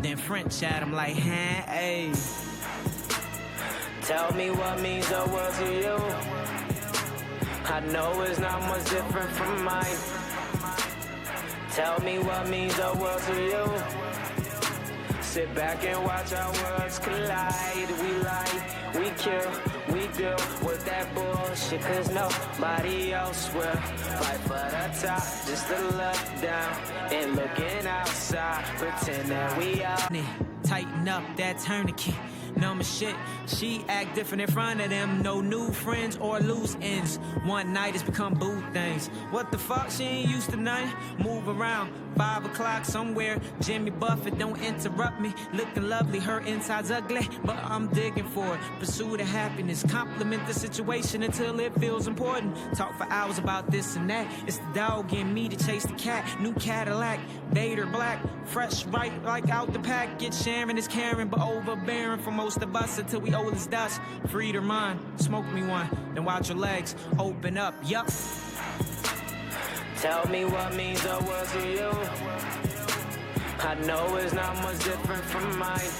then French at him like, hey. Tell me what means the world to you. I know it's not much different from mine. Tell me what means the world to you. Sit back and watch our worlds collide. We lie, we kill, we deal with that bullshit, cause nobody else will fight for the top, just to look down and looking outside, pretend that we are. Tighten up that tourniquet. Numb shit, she act different in front of them. No new friends or loose ends. One night it's become boo things. What the fuck, she ain't used to nothing. Move around, 5 o'clock somewhere. Jimmy Buffett, don't interrupt me. Looking lovely, her inside's ugly, but I'm digging for it. Pursue the happiness, compliment the situation until it feels important. Talk for hours about this and that. It's the dog in me to chase the cat. New Cadillac, Vader black, fresh right like out the pack. Get Sharon is caring, but overbearing for most of us until we old as dust. Freed her mind, smoke me one, then watch your legs open up. Yup. Tell me what means the world to you. I know it's not much different from mine.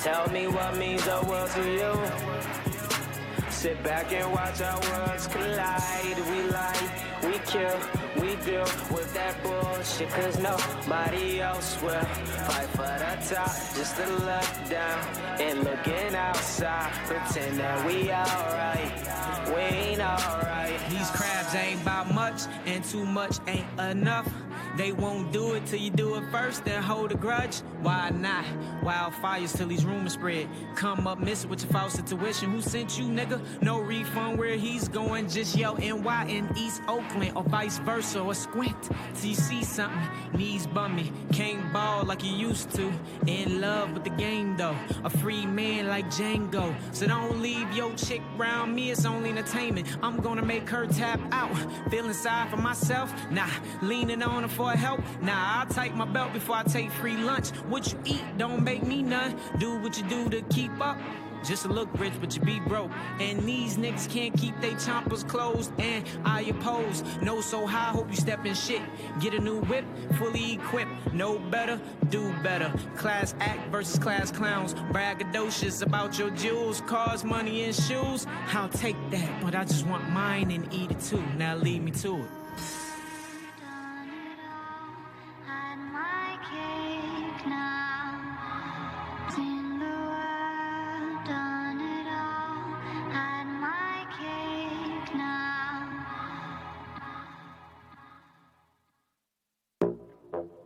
Tell me what means the world to you. Sit back and watch our worlds collide. We lie, we kill, we deal with that bullshit, cause nobody else will fight for the top, just to look down and looking outside, pretend that we alright. We ain't alright. These crabs ain't about much, and too much ain't enough. They won't do it till you do it first, then hold a grudge. Why not? Wildfires till these rumors spread. Come up missing with your false intuition. Who sent you, nigga? No refund where he's going. Just yell NY in East Oakland, or vice versa, or squint till you see something. Knees bummy, can't ball like you used to. In love with the game though, a free man like Django. So don't leave your chick round me, it's only entertainment. I'm gonna make her tap out. Feeling sorry for myself? Nah. Leaning on her for help? Nah, I'll tighten my belt before I take free lunch. What you eat don't make me none. Do what you do to keep up. Just to look rich, but you be broke. And these niggas can't keep they chompers closed, and I oppose. No so high, hope you step in shit. Get a new whip, fully equipped. Know better, do better. Class act versus class clowns. Braggadocious about your jewels, cars, money, and shoes. I'll take that, but I just want mine and eat it too. Now lead me to it.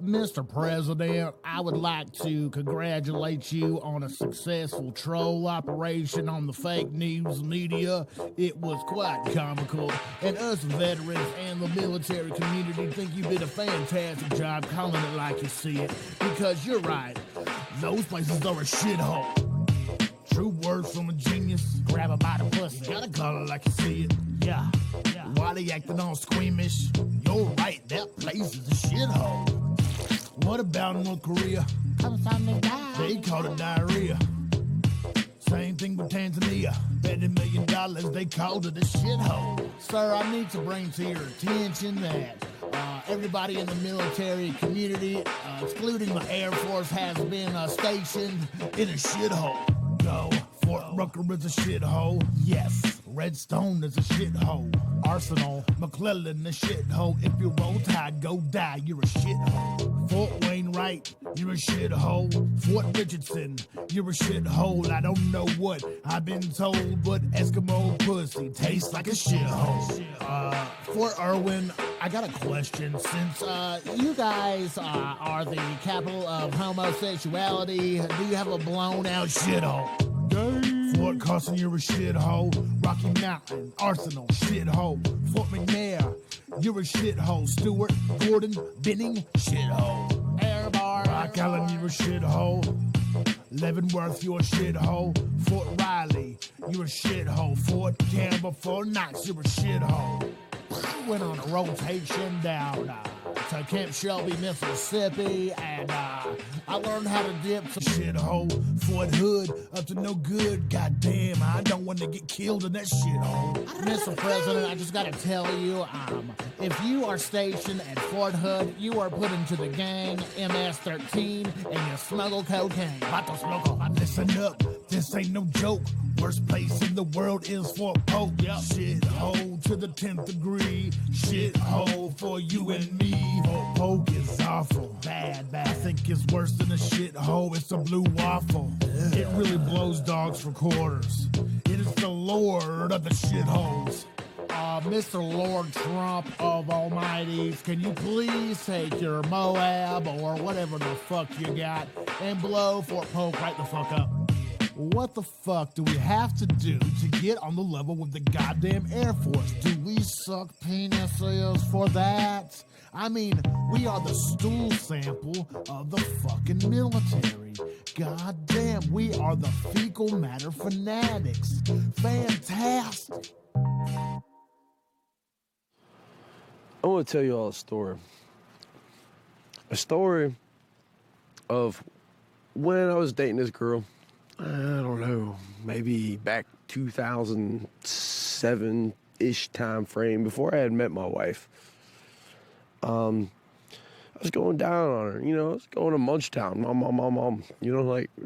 Mr. President, I would like to congratulate you on a successful troll operation on the fake news media. It was quite comical, and us veterans and the military community think you did a fantastic job calling it like you see it, because you're right, those places are a shithole. True words from a genius. Grab her by the pussy, gotta call it like you see it. Yeah. Why they acting all squeamish? You're right, that place is a shithole. What about North Korea? They call it diarrhea. Same thing with Tanzania. Bet $1 million, they called it a shithole. Sir, I need to bring to your attention that everybody in the military community, excluding the Air Force, has been stationed in a shithole. Go. Fort Rucker is a shithole. Yes. Redstone is a shithole. Arsenal, McClellan, a shithole. If you roll tide, go die, you're a shithole. Fort Wainwright, you're a shithole. Fort Richardson, you're a shithole. I don't know what I've been told, but Eskimo pussy tastes like a shithole. Fort Irwin, I got a question. Since you guys are the capital of homosexuality, do you have a blown out shithole? Fort Carson, you're a shithole. Rocky Mountain, Arsenal, shithole. Fort McNair, you're a shithole. Stewart, Gordon, Benning, shithole. Airbar, Rock Island, you're a shithole. Leavenworth, you're a shithole. Fort Riley, you're a shithole. Fort Campbell, Fort Knox, you're a shithole. Went on a rotation down to Camp Shelby, Mississippi, and I learned how to dip some shithole. Fort Hood up to no good. Goddamn, I don't want to get killed in that shithole. Mr. President, I just gotta tell you, if you are stationed at Fort Hood, you are put into the gang MS-13 and you smuggle cocaine. About to smuggle. Listen up, this ain't no joke. Worst place in the world is Fort Polk. Yep. Shithole to the 10th degree. Shithole for you and me. Fort Polk is awful. Bad. I think it's worse than a shithole. It's a blue waffle. It really blows dogs for quarters. It is the Lord of the shitholes. Mr. Lord Trump of Almighties, can you please take your Moab or whatever the fuck you got and blow Fort Polk right the fuck up? What the fuck do we have to do to get on the level with the goddamn Air Force? Do we suck penises for that? I mean, we are the stool sample of the fucking military. God damn, we are the fecal matter fanatics. Fantastic. I want to tell you all a story. A story of when I was dating this girl. I don't know, maybe back 2007-ish time frame, before I had met my wife. I was going down on her, I was going to Munchtown, mom,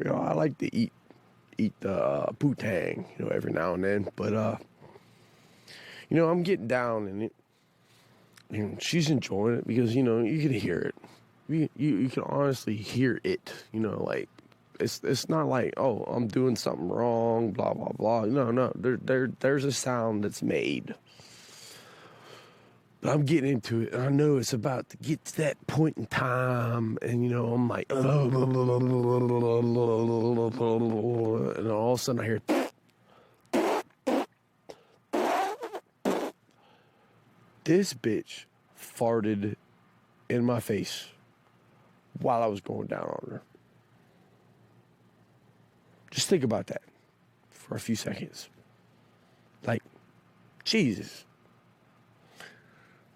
I like to eat the poutang, every now and then, but, I'm getting down in it, and she's enjoying it because, you can hear it. You can honestly hear it, it's not like, oh, I'm doing something wrong, blah, blah, blah. No, there's a sound that's made. But I'm getting into it, and I know it's about to get to that point in time, and, I'm like, and all of a sudden I hear, this bitch farted in my face while I was going down on her. Just think about that for a few seconds. Like, Jesus.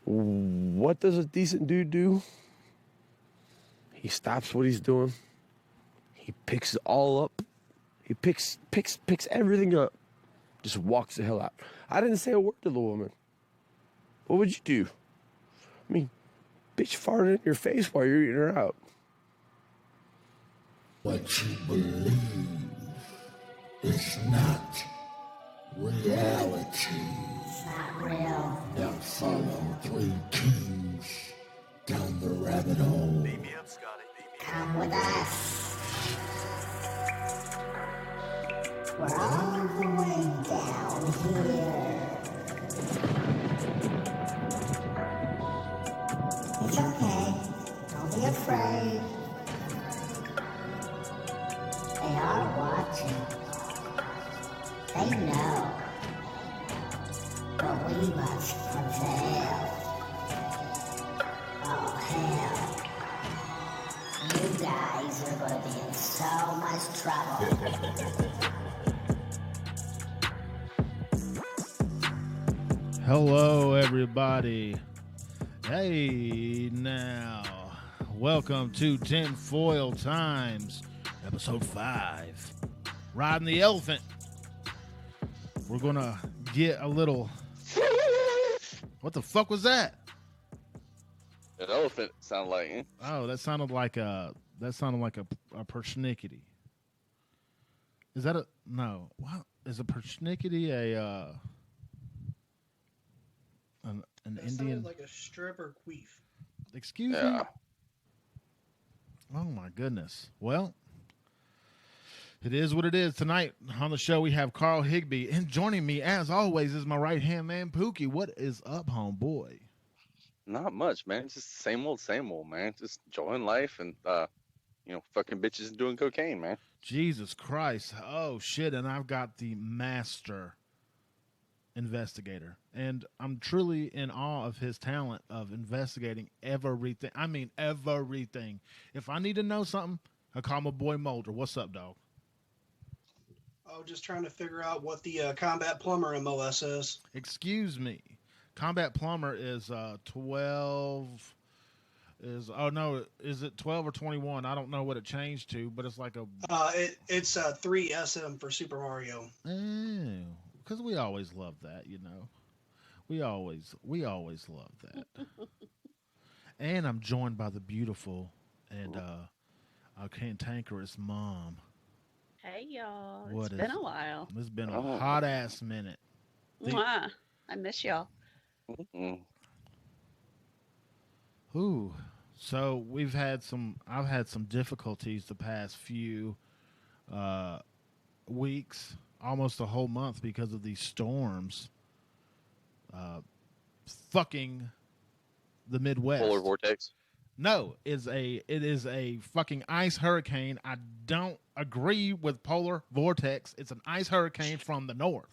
What does a decent dude do? He stops what he's doing. He picks it all up. He picks everything up. Just walks the hell out. I didn't say a word to the woman. What would you do? I mean, bitch farted in your face while you're eating her out. What you believe is not reality. It's not real. Now follow three kings down the rabbit hole. Beam me up, Scotty. Beam me Come with us. We're all the way down here. It's okay. Don't be afraid. They are watching. They know. But we must prevail. Oh, hell. You guys are going to be in so much trouble. Hello, everybody. Hey, now. Welcome to Tinfoil Times, episode 5. Riding the elephant. We're going to get a little... What the fuck was that? An elephant sound like, eh? Oh, that sounded like a persnickety. Is that a... No. What? Is a persnickety an That Indian... sounded like a stripper queef. Excuse me? Yeah. Oh, my goodness. Well, it is what it is. Tonight on the show, we have Carl Higbee. And joining me, as always, is my right-hand man, Pookie. What is up, homeboy? Not much, man. Just same old, man. Just enjoying life and, fucking bitches and doing cocaine, man. Jesus Christ. Oh, shit. And I've got the master investigator. And I'm truly in awe of his talent of investigating everything. I mean, everything. If I need to know something, I call my boy Mulder. What's up, dog? Oh, just trying to figure out what the combat plumber MOS is. Excuse me. Combat plumber is 12. Is it 12 or 21? I don't know what it changed to, but it's like a It's 3 SM for Super Mario. because we always love that, you know. We always love that. And I'm joined by the beautiful and cantankerous mom. Hey y'all, What it's is been it? a while. It's been a hot ass minute. Mwah. I miss y'all. Mm. Ooh. So I've had some difficulties the past few weeks, almost a whole month because of these storms. Fucking the Midwest. Polar vortex. No, it is a fucking ice hurricane. I don't agree with polar vortex. It's an ice hurricane from the north.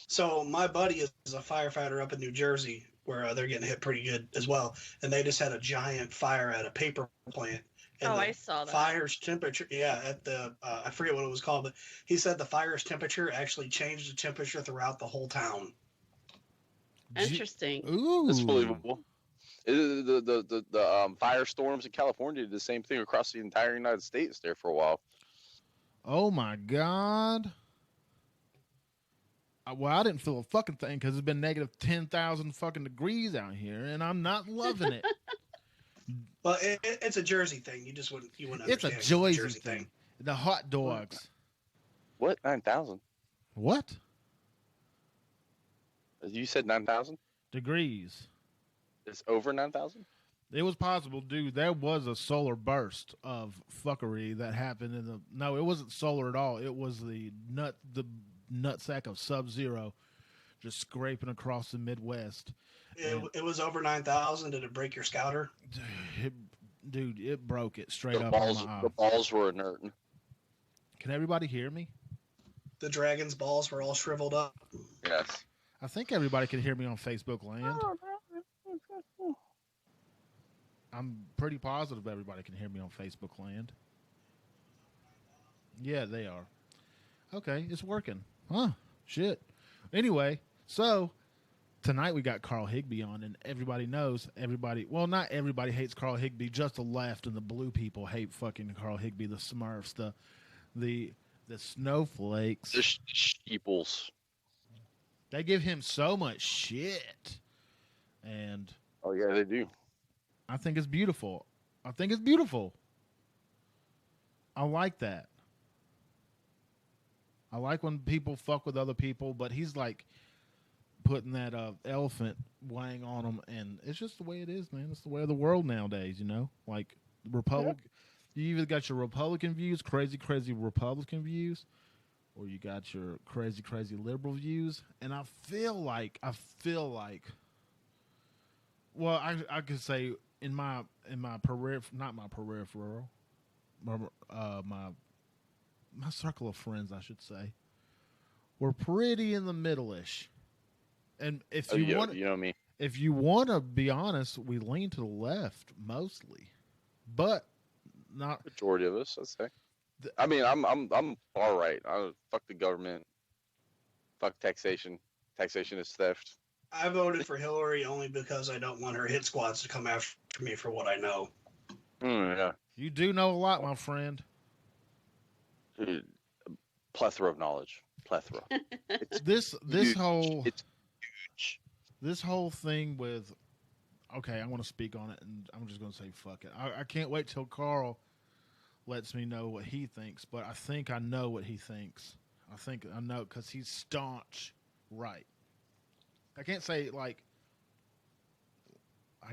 So my buddy is a firefighter up in New Jersey, where they're getting hit pretty good as well, and they just had a giant fire at a paper plant. And I saw that. Fire's temperature, at the I forget what it was called, but he said the fire's temperature actually changed the temperature throughout the whole town. Interesting. Ooh, It's believable. The firestorms in California did the same thing across the entire United States there for a while. Oh my god. Well, I didn't feel a fucking thing because it's been negative 10,000 fucking degrees out here, and I'm not loving it. Well, it's a Jersey thing. You wouldn't It's a understand. Jersey thing. The hot dogs. What? 9,000? What? You said 9,000? Degrees. It's over 9,000? It was possible, dude. There was a solar burst of fuckery that happened in the. No, it wasn't solar at all. It was the nutsack of Sub-Zero just scraping across the Midwest. It was over 9,000. Did it break your scouter? Dude, it broke it straight The up balls, on my eye. the balls were inert. Can everybody hear me? The dragon's balls were all shriveled up. Yes. I think everybody can hear me on Facebook land. I'm pretty positive everybody can hear me on Facebook land. Yeah, they are. Okay, it's working. Huh, shit. Anyway, so tonight we got Carl Higbee on, and everybody knows well, not everybody hates Carl Higbee, just the left and the blue people hate fucking Carl Higbee, the Smurfs, the snowflakes. The sheeples. They give him so much shit. And Oh, yeah, they do. I think it's beautiful. I like that. I like when people fuck with other people, but he's like putting that elephant weighing on him, and it's just the way it is, man. It's the way of the world nowadays, you know? Like, you either got your Republican views, crazy Republican views, or you got your crazy liberal views. And I feel like, well, I could say in my not my peripheral, my circle of friends, I should say, we're pretty in the middle-ish. And if you want, you know me. If you want to be honest, we lean to the left mostly, but not Majority of us, I'd say. I mean, I'm far right. Fuck the government. Fuck taxation. Taxation is theft. I voted for Hillary only because I don't want her hit squads to come after me for what I know. Yeah. You do know a lot, my friend. Dude, plethora of knowledge. Plethora. This huge. whole It's huge. this whole thing with, okay, I want to speak on it, and I'm just going to say fuck it. I can't wait till Carl lets me know what he thinks, but I think I know what he thinks. I think I know because he's staunch right. I can't say like.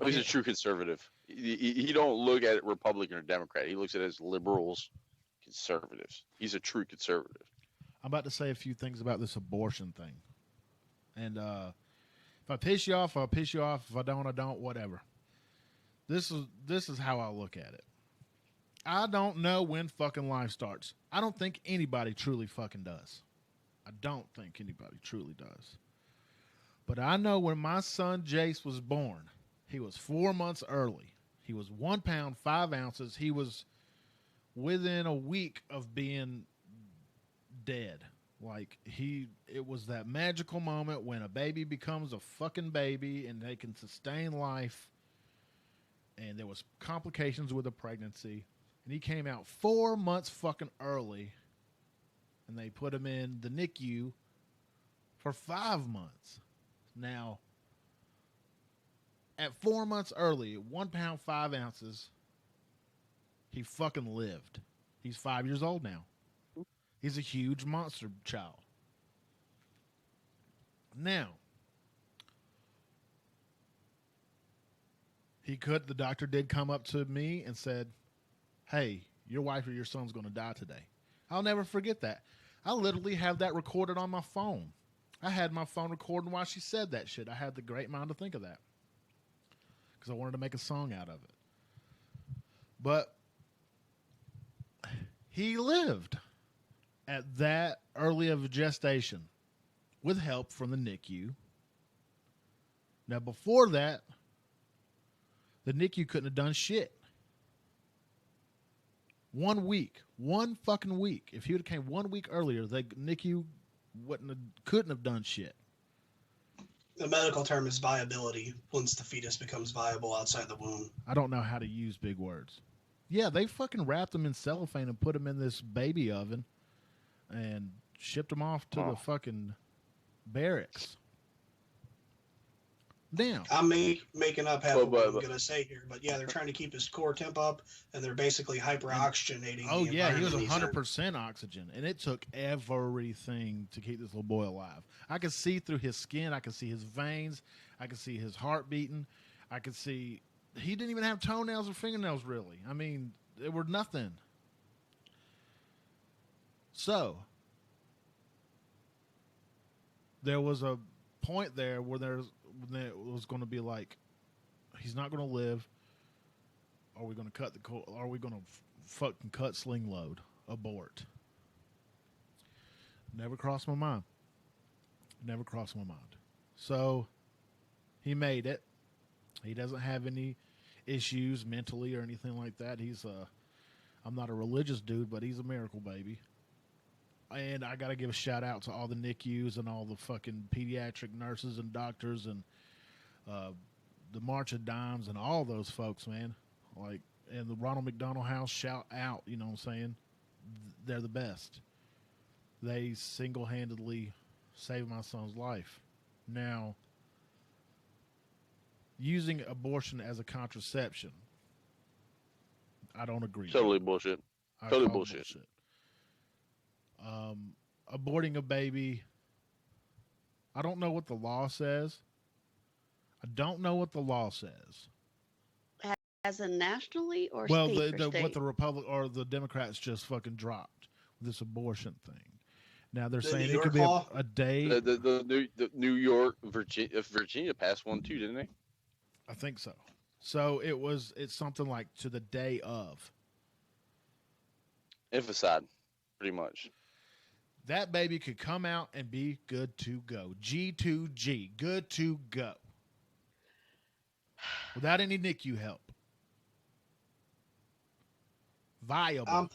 He's a true conservative. He don't look at it Republican or Democrat. He looks at it as liberals, conservatives. He's a true conservative. I'm about to say a few things about this abortion thing, and if I piss you off, I'll piss you off. If I don't, whatever. This is how I look at it. I don't know when fucking life starts. I don't think anybody truly fucking does. I don't think anybody truly does. But I know when my son Jace was born, he was 4 months early. He was 1 pound, 5 ounces. He was within a week of being dead. Like it was that magical moment when a baby becomes a fucking baby and they can sustain life and there was complications with the pregnancy, and he came out 4 months fucking early, and they put him in the NICU for 5 months. Now, at 4 months early, 1 pound 5 ounces, he fucking lived. He's 5 years old now. He's a huge monster child. Now, the doctor did come up to me and said, hey, your wife or your son's going to die today. I'll never forget that. I literally have that recorded on my phone. I had my phone recording while she said that shit. I had the great mind to think of that because I wanted to make a song out of it. But he lived at that early of a gestation with help from the NICU. Now, before that, the NICU couldn't have done shit. 1 week, one fucking week. If he would have came 1 week earlier, the NICU couldn't have done shit. The medical term is viability, once the fetus becomes viable outside the womb. I don't know how to use big words. Yeah, they fucking wrapped him in cellophane and put him in this baby oven and shipped him off to the fucking barracks. Now, I'm making up half of what I'm going to say here, but yeah, they're trying to keep his core temp up, and they're basically hyper-oxygenating. Oh, yeah, he was 100% oxygen, and it took everything to keep this little boy alive. I could see through his skin. I could see his veins. I could see his heart beating. I could see he didn't even have toenails or fingernails, really. I mean, they were nothing. So, there was a point there where there was going to be like, he's not going to live. Are we going to cut are we going to fucking cut sling load? Abort. Never crossed my mind. Never crossed my mind. So he made it. He doesn't have any issues mentally or anything like that. I'm not a religious dude, but he's a miracle baby. And I got to give a shout out to all the NICUs and all the fucking pediatric nurses and doctors and the March of Dimes and all those folks, man. Like, and the Ronald McDonald House, shout out, you know what I'm saying? They're the best. They single-handedly saved my son's life. Now, using abortion as a contraception, I don't agree. Totally bullshit. Totally bullshit. Aborting a baby, I don't know what the law says. I don't know what the law says. As in nationally or well, state or state? what the Republic or the Democrats just fucking dropped this abortion thing. Now they're saying it could be a day. The New York, Virginia passed one too, didn't they? I think so. So it's something like to the day of. Infanticide, pretty much. That baby could come out and be good to go. G2G, good to go. Without any NICU help. Viable.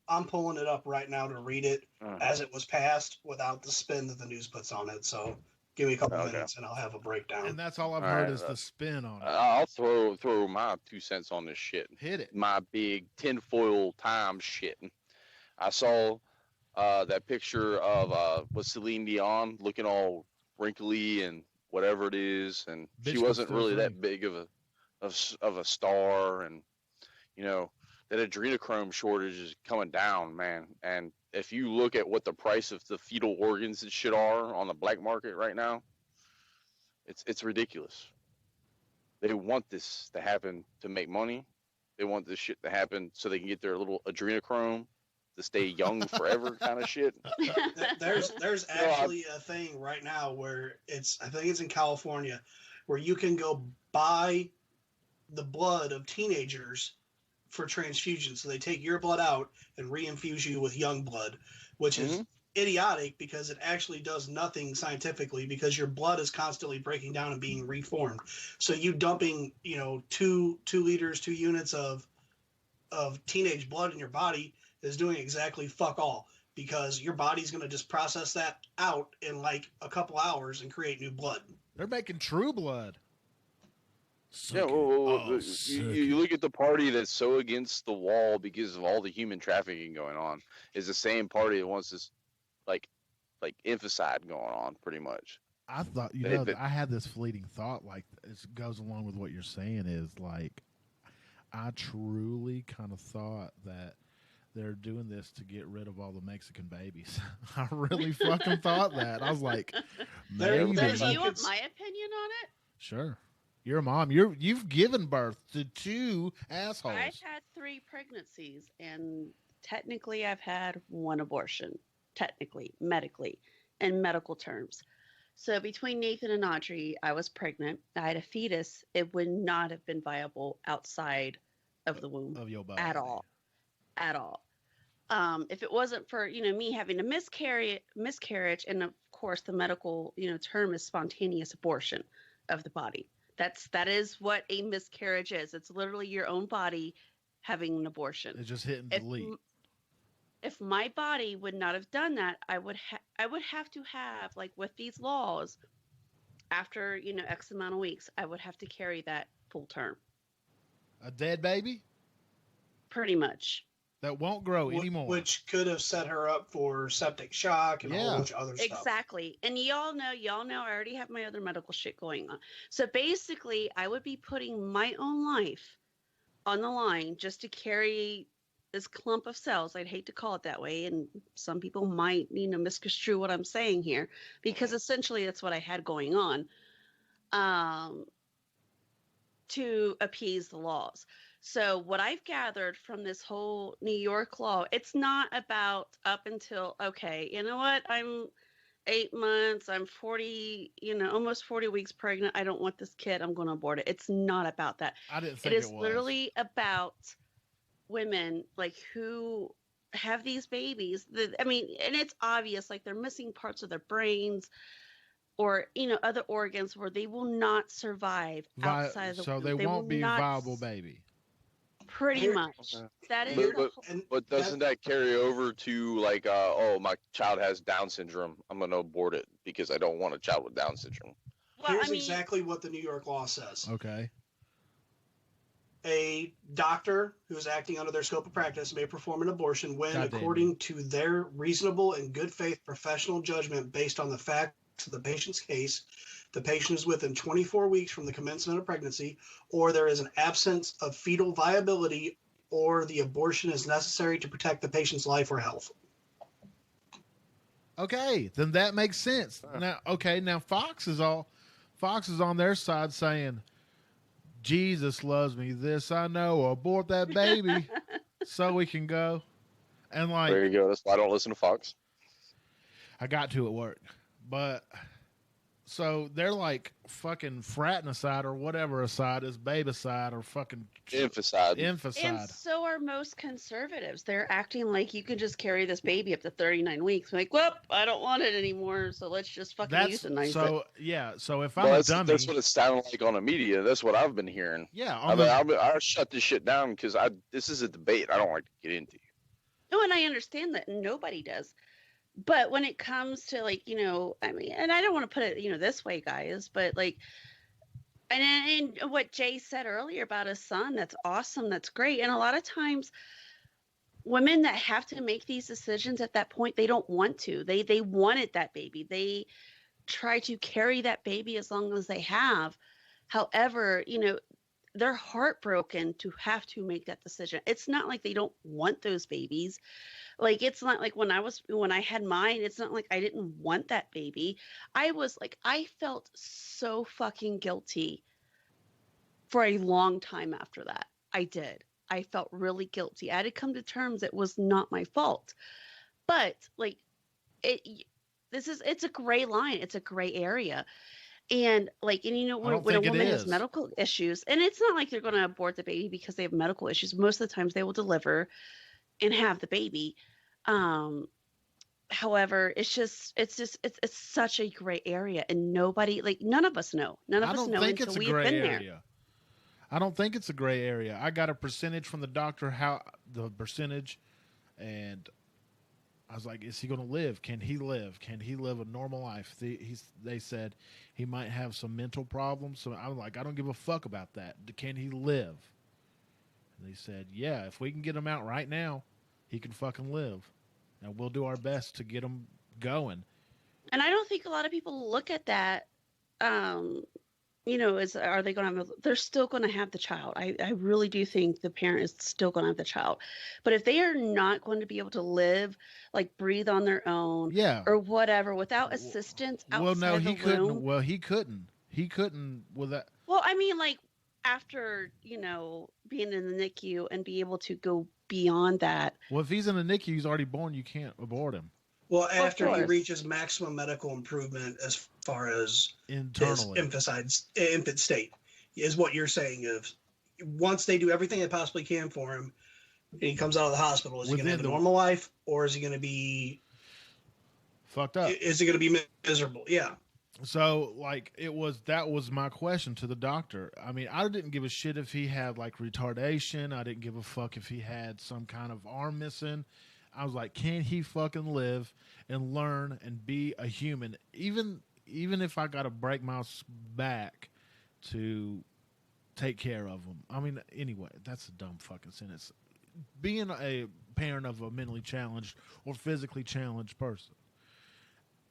I'm pulling it up right now to read it as it was passed without the spin that the news puts on it. So give me a couple minutes and I'll have a breakdown. And that's all I've heard is the spin on it. I'll throw my 2 cents on this shit. Hit it. My big tinfoil time shit. I saw that picture of with Celine Dion looking all wrinkly and whatever it is, and she wasn't really that big of a star, and you know that adrenochrome shortage is coming down, man. And if you look at what the price of the fetal organs and shit are on the black market right now, it's ridiculous. They want this to happen to make money. They want this shit to happen so they can get their little adrenochrome to stay young forever kind of shit. There's actually a thing right now where I think it's in California, where you can go buy the blood of teenagers for transfusion. So they take your blood out and reinfuse you with young blood, which is idiotic because it actually does nothing scientifically because your blood is constantly breaking down and being reformed. So you dumping, 2 liters, 2 units of teenage blood in your body is doing exactly fuck all, because your body's going to just process that out in like a couple hours and create new blood. They're making true blood. Yeah, you look at the party that's so against the wall because of all the human trafficking going on is the same party that wants this, like infanticide going on, pretty much. I thought, I had this fleeting thought, like, it goes along with what you're saying, is like, I truly kind of thought that they're doing this to get rid of all the Mexican babies. I really fucking thought that. I was like, maybe. Do you want my opinion on it? Sure. You're a mom. You've given birth to 2 assholes. I've had 3 pregnancies, and technically I've had 1 abortion. Technically, medically, in medical terms. So between Nathan and Audrey, I was pregnant. I had a fetus. It would not have been viable outside of the womb of your body at all. If it wasn't for me having a miscarriage, and of course the medical term is spontaneous abortion of the body. That is what a miscarriage is. It's literally your own body having an abortion. It's just hitting delete. If my body would not have done that, I would have to have, like with these laws, after X amount of weeks, I would have to carry that full term. A dead baby? Pretty much. That won't grow anymore. Which could have set her up for septic shock and a whole bunch of other stuff. Exactly. And y'all know I already have my other medical shit going on. So basically, I would be putting my own life on the line just to carry this clump of cells. I'd hate to call it that way, and some people might misconstrue what I'm saying here, because essentially that's what I had going on, to appease the laws. So what I've gathered from this whole New York law, it's not about up until, okay, you know what, I'm 8 months, I'm 40, almost 40 weeks pregnant, I don't want this kid, I'm going to abort it. It's not about that. I didn't think it is literally about women like who have these babies and it's obvious, like they're missing parts of their brains or other organs where they will not survive outside the so they won't be a viable baby. Pretty much. That is but doesn't that carry over to like my child has Down syndrome, I'm going to abort it because I don't want a child with Down syndrome? Well, Here's exactly what the New York law says. Okay. A doctor who is acting under their scope of practice may perform an abortion when, according to their reasonable and good faith professional judgment based on the facts of the patient's case, the patient is within 24 weeks from the commencement of pregnancy, or there is an absence of fetal viability, or the abortion is necessary to protect the patient's life or health. Okay, then that makes sense. Now Fox is on their side saying, Jesus loves me, this I know, abort that baby so we can go. And like, there you go. That's why I don't listen to Fox. I got to at work. But so they're like fucking fratricide or whatever aside is babicide or fucking infanticide. And so are most conservatives. They're acting like you can just carry this baby up to 39 weeks. Like, well, I don't want it anymore, so let's just fucking euthanize it. Yeah, so if I'm a dummy... That's what it sounded like on the media. That's what I've been hearing. Yeah. I shut this shit down because this is a debate I don't like to get into. No, and I understand that nobody does. But when it comes to like, and I don't want to put it, this way, guys, but like, and what Jay said earlier about his son, that's awesome. That's great. And a lot of times women that have to make these decisions at that point, they don't want to, they wanted that baby. They try to carry that baby as long as they have. However, they're heartbroken to have to make that decision. It's not like they don't want those babies. Like, it's not like when I had mine, it's not like I didn't want that baby. I felt so fucking guilty for a long time after that. I did. I felt really guilty. I had to come to terms it was not my fault. But like it's a gray line. It's a gray area. And like, when a woman has medical issues, and it's not like they're going to abort the baby because they have medical issues. Most of the times they will deliver and have the baby. However, it's such a gray area, and none of us know. None of us know until we've been there. I don't think it's a gray area. I got a percentage from the doctor, how the percentage, and I was like, is he going to live? Can he live? Can he live a normal life? They said he might have some mental problems. So I'm like, I don't give a fuck about that. Can he live? And they said, yeah, if we can get him out right now, he can fucking live. And we'll do our best to get him going. And I don't think a lot of people look at that. Are they going to have? They're still going to have the child. I really do think the parent is still going to have the child. But if they are not going to be able to live, like breathe on their own, or whatever, without assistance outside the womb. Well, he couldn't. He couldn't with that. Well, I mean, like after being in the NICU and be able to go beyond that. Well, if he's in the NICU, he's already born. You can't abort him. Well, after he reaches maximum medical improvement as far as internally his infant state, is what you're saying. Of once they do everything they possibly can for him, and he comes out of the hospital, is he going to have a normal life, or is he going to be fucked up? Is he going to be miserable? Yeah. So, like, that was my question to the doctor. I mean, I didn't give a shit if he had like retardation. I didn't give a fuck if he had some kind of arm missing. I was like, can he fucking live and learn and be a human? Even if I got to break my back to take care of him. I mean, anyway, that's a dumb fucking sentence. Being a parent of a mentally challenged or physically challenged person,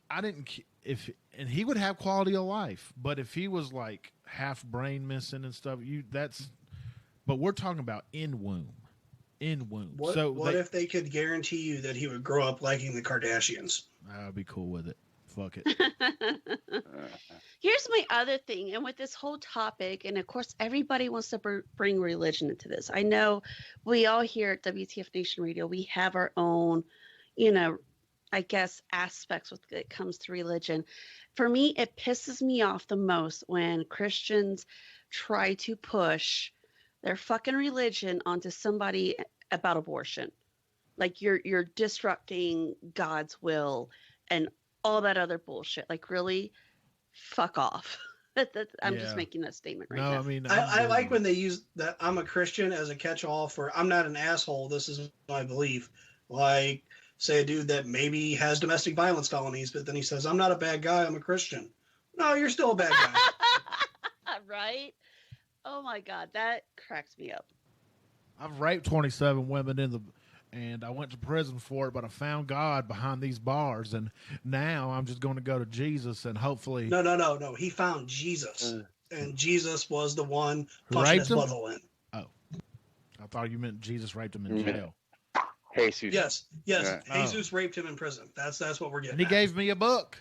and he would have quality of life, but if he was like half brain missing and stuff, but we're talking about in womb. What if they could guarantee you that he would grow up liking the Kardashians? I'd be cool with it. Fuck it. Here's my other thing, and with this whole topic, and of course everybody wants to bring religion into this. I know we all here at WTF Nation Radio, we have our own, I guess, aspects when it comes to religion. For me, it pisses me off the most when Christians try to push their fucking religion onto somebody about abortion. Like you're disrupting God's will and all that other bullshit. Like, really, fuck off. I'm just making that statement right now. I mean, I like when they use that I'm a Christian as a catch-all for I'm not an asshole. This is my belief. Like, say a dude that maybe has domestic violence felonies, but then he says, I'm not a bad guy. I'm a Christian. No, you're still a bad guy. Right? Oh my God, that cracks me up. I've raped 27 women and I went to prison for it, but I found God behind these bars, and now I'm just going to go to Jesus and hopefully. No. He found Jesus, and Jesus was the one punching his butthole in. Oh, I thought you meant Jesus raped him in jail. Jesus. Yes. Yeah. Jesus raped him in prison. That's what we're getting. And he gave me a book.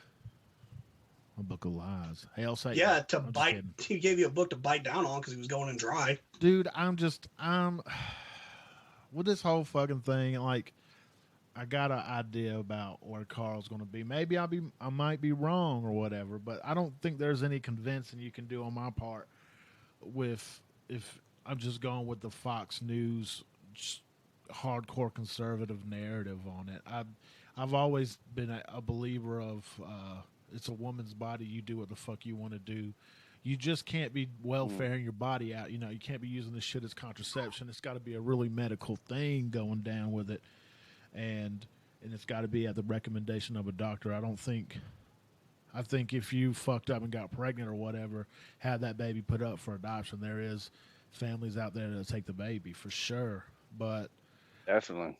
A book of lies. Hail Satan. Yeah, to bite. He gave you a book to bite down on because he was going in dry. Dude, I'm with this whole fucking thing. Like, I got an idea about where Carl's going to be. Maybe I might be wrong or whatever, but I don't think there's any convincing you can do on my part if I'm just going with the Fox News hardcore conservative narrative on it. I've always been a believer of. It's a woman's body. You do what the fuck you want to do. You just can't be welfaring your body out. You can't be using this shit as contraception. It's got to be a really medical thing going down with it. And it's got to be at the recommendation of a doctor. I think if you fucked up and got pregnant or whatever, had that baby put up for adoption, there is families out there that'll take the baby for sure. But definitely,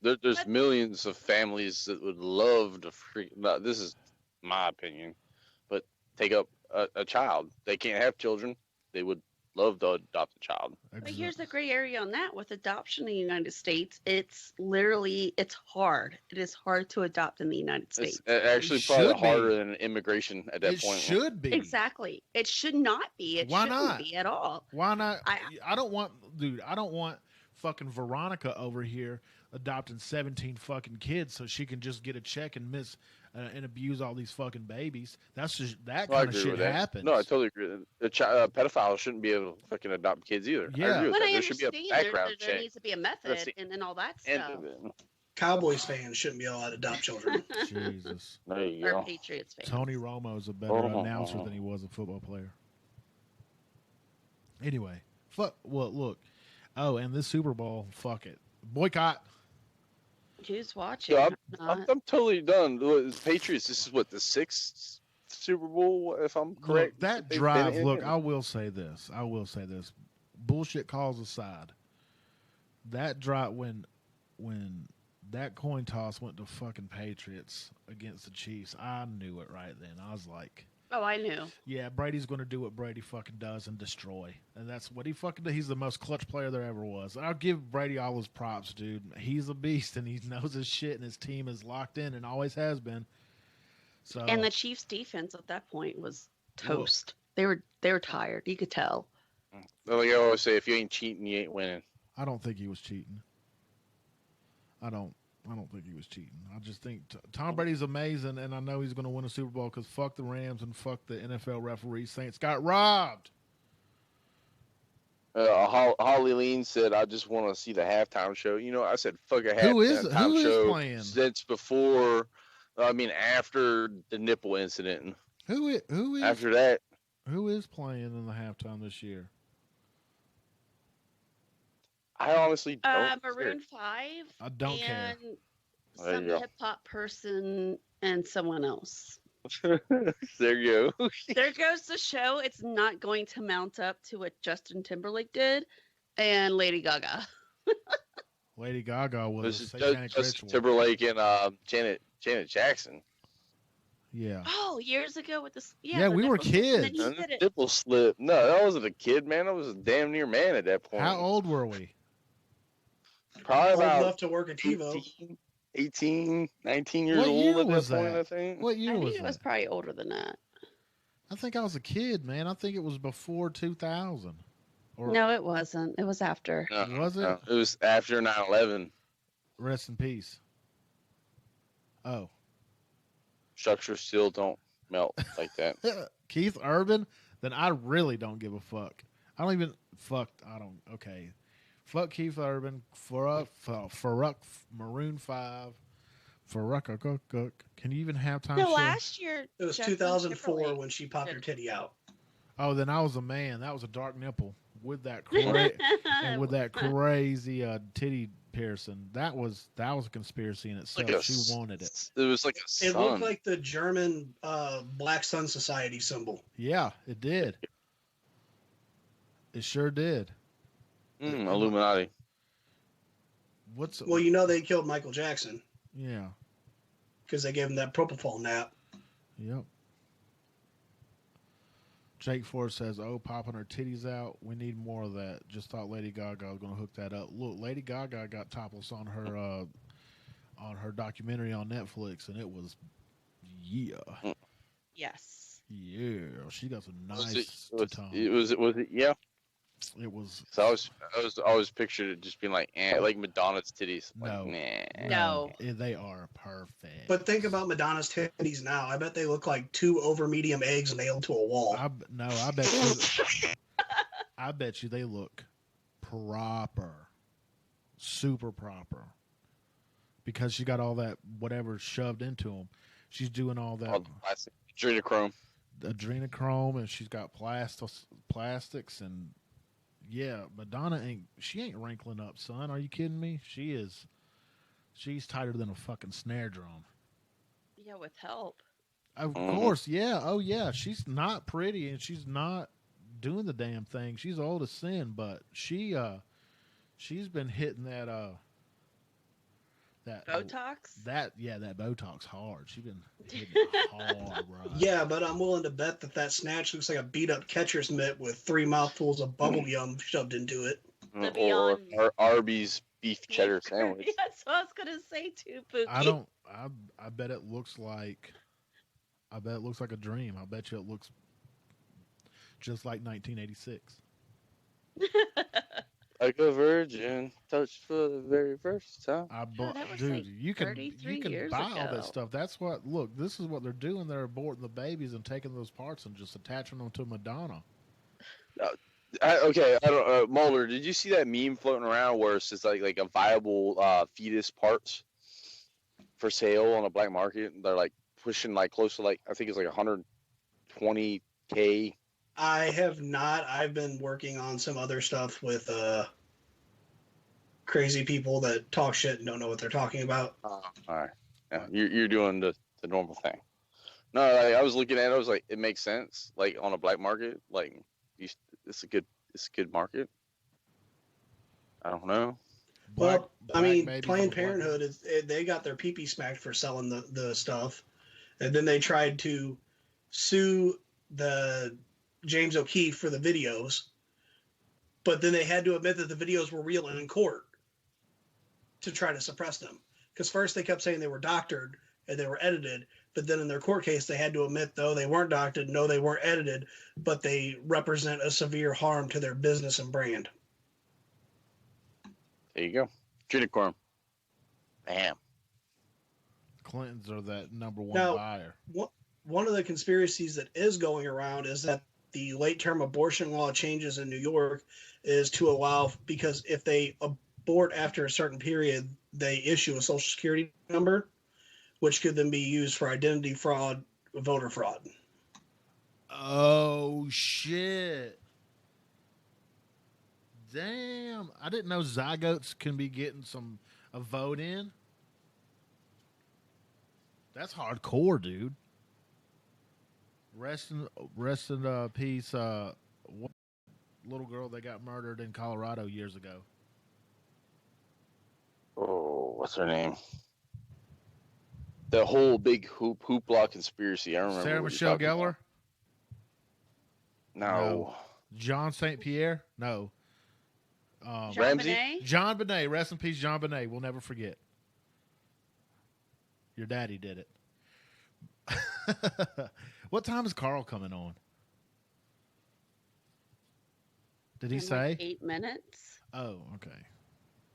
there's millions of families that would love to this is my opinion, but take up a child. They can't have children. They would love to adopt a child. But here's the gray area on that. With adoption in the United States, it's hard. It is hard to adopt in the United States. It's actually probably harder than immigration at that point. It should be. Exactly. It should not be. Why shouldn't be at all. Why not? I don't want fucking Veronica over here adopting 17 fucking kids so she can just get a check and and abuse all these fucking babies. That's just kind of shit happens. No, I totally agree. The pedophile shouldn't be able to fucking adopt kids either. Yeah. I agree with but that. I There should be a background check. There needs to be a method and all that stuff. Cowboys fans shouldn't be allowed to adopt children. Jesus. There you or go. Patriots fans. Tony Romo is a better announcer than he was a football player. Anyway, look. Oh, and this Super Bowl, fuck it. Boycott. Who's watching? Yeah, Not. I'm totally done. The Patriots. This is what the 6th Super Bowl, if I'm correct. Look, that they've drive. been in. Look, I will say this. Bullshit calls aside, that drive when that coin toss went to fucking Patriots against the Chiefs, I knew it right then. I was like, Oh, I knew. yeah, Brady's going to do what Brady fucking does and destroy. And that's what he fucking does. He's the most clutch player there ever was. I'll give Brady all his props, dude. He's a beast and he knows his shit and his team is locked in and always has been. So And the Chiefs' defense at that point was toast. They were tired. You could tell. Like I always say, if you ain't cheating, you ain't winning. I don't think he was cheating. I don't think he was cheating. I just think Tom Brady's amazing, and I know he's going to win a Super Bowl because fuck the Rams and fuck the NFL referees. Saints got robbed. Holly Lean said, "I just want to see the halftime show." You know, I said, "Fuck a halftime show." Who is playing? Since before, after the nipple incident. Who is After that? Who is playing in the halftime this year? I honestly don't. Maroon 5. I don't care. And There some you go. hip hop person and someone else. There you go. There goes the show. It's not going to mount up to what Justin Timberlake did and Lady Gaga. Lady Gaga was This a is satanic Justin ritual. Timberlake and Janet Jackson. Yeah. Oh, years ago with this. Yeah, the we were nipple slip, and then kids. he did it. Nipple slip. No, that wasn't a kid, man. I was a damn near man at that point. How old were we? Probably Old about enough to work at TiVo. 18, 19 years What old year at was that point, that? I think. What year I was think it was that? probably older than that. I think I was a kid, man. I think it was before 2000. Or No, it wasn't. It was after. No, Was it? no, it was after 9/11. Rest in peace. Oh. Structures still don't melt like that. Keith Urban? Then I really don't give a fuck. Okay. Fuck Keith Urban. Faruq Maroon 5. Faruq. Can you even have time? No, last year. It was Justin 2004 Timberlake when she popped her titty out. Oh, then I was a man. That was a dark nipple with that and with that crazy titty piercing. That was a conspiracy in itself. She wanted it. It was like a It sun. looked like the German Black Sun Society symbol. Yeah, it did. It sure did. Illuminati. Well, you know they killed Michael Jackson Yeah. because they gave him that propofol nap. Yep. Jake Ford says, "Oh, popping her titties out. We need more of that. Just thought Lady Gaga was going to hook that up. Look, Lady Gaga got topless on her documentary on Netflix, and it was, yeah, Yes. yeah. She got some nice Was it? Yeah. It was. So I was always pictured it just being like Madonna's titties. Like, No. nah. No. They are perfect. But think about Madonna's titties now. I bet they look like two over medium eggs nailed to a wall. I bet you they look proper, super proper, because she got all that whatever shoved into them. She's doing all that All the plastic. adrenochrome, and she's got plastics, and yeah, Madonna ain't wrinkling up, son. Are you kidding me? She's tighter than a fucking snare drum. Yeah, with help. Of course, yeah. Oh, yeah. She's not pretty, and she's not doing the damn thing. She's old as sin, but she's been hitting that Botox? That Botox hard. She's been hitting it hard, bro. Yeah, but I'm willing to bet that snatch looks like a beat up catcher's mitt with 3 mouthfuls of bubble gum shoved into it. Or Arby's beef cheddar sandwich. That's what I was gonna say too, Pookie. I bet it looks like a dream. I bet you it looks just like 1986. Like a virgin touched for the very first time. Dude, like you can 33 buy years all ago. that stuff. That's what. Look, this is what they're doing. They're aborting the babies and taking those parts and just attaching them to Madonna. I don't. Mulder, did you see that meme floating around where it's just like a viable fetus parts for sale on a black market? They're like pushing like close to like I think it's like 120K. I have not. I've been working on some other stuff with crazy people that talk shit and don't know what they're talking about. All right. Yeah, you're doing the normal thing. No, I was looking at it. I was like, it makes sense. Like on a black market, like it's a good market. I don't know. Well, I mean, Planned Parenthood they got their pee smacked for selling the stuff, and then they tried to sue the James O'Keefe for the videos, but then they had to admit that the videos were real in court to try to suppress them. Because first they kept saying they were doctored and they were edited, but then in their court case they had to admit, though they weren't doctored, no, they weren't edited, but they represent a severe harm to their business and brand. There you go. Trinicorn. Bam. Clintons are that number one Now, buyer. One of the conspiracies that is going around is that the late-term abortion law changes in New York is to allow, because if they abort after a certain period, they issue a social security number, which could then be used for identity fraud, voter fraud. Oh, shit. Damn. I didn't know zygotes can be getting a vote in. That's hardcore, dude. Rest in peace. Little girl that got murdered in Colorado years ago. Oh, what's her name? The whole big hoopla conspiracy. I remember. Sarah Michelle Gellar? No. John St. Pierre? No. Ramsey? John Bonet. Rest in peace, John Bonet. We'll never forget. Your daddy did it. What time is Carl coming on? Did he say? 8 minutes. Oh, okay.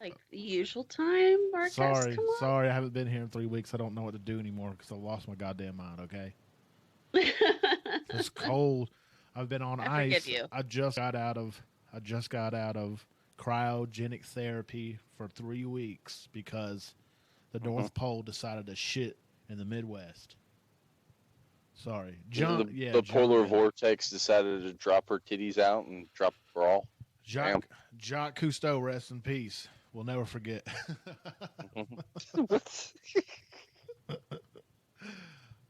Like the usual time, Marcus. Sorry, Come on. sorry. I haven't been here in 3 weeks. I don't know what to do anymore because I lost my goddamn mind. Okay. It's cold. I've been on I ice. forgive you. I just got out of cryogenic therapy for 3 weeks because the North Pole decided to shit in the Midwest. Sorry, John. The polar vortex decided to drop her titties out and drop her all. Jacques Cousteau, rest in peace. We'll never forget.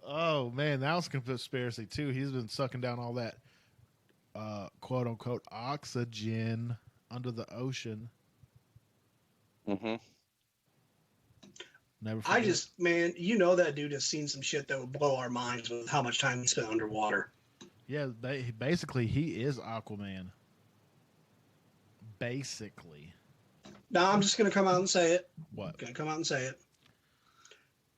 Oh man, that was a conspiracy too. He's been sucking down all that quote unquote oxygen under the ocean. Mm-hmm. Never forget. Man, you know that dude has seen some shit that would blow our minds with how much time he spent underwater. Yeah, basically he is Aquaman. Basically. Now I'm just gonna come out and say it. What? Gonna come out and say it.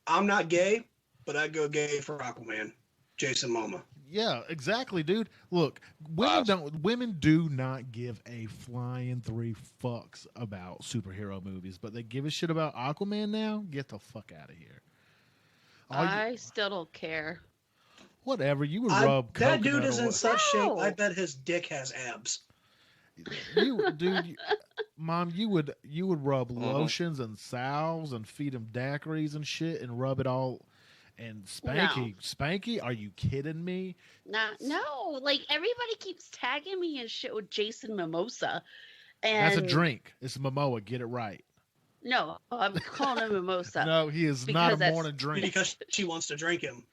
I'm not gay, but I'd go gay for Aquaman, Jason Momoa. Yeah, exactly, dude. Look, women do not give a flying 3 fucks about superhero movies, but they give a shit about Aquaman now? Get the fuck out of here. I still don't care. Whatever, you would rub that dude coconut is in oil. such shape. I bet his dick has abs. Mom, you would rub lotions and salves and feed him daiquiris and shit and rub it all. And Spanky, are you kidding me? No, like everybody keeps tagging me and shit with Jason Mimosa. And that's a drink. It's Momoa. Get it right. No, I'm calling him Mimosa. No, he is not a morning drink. Because she wants to drink him.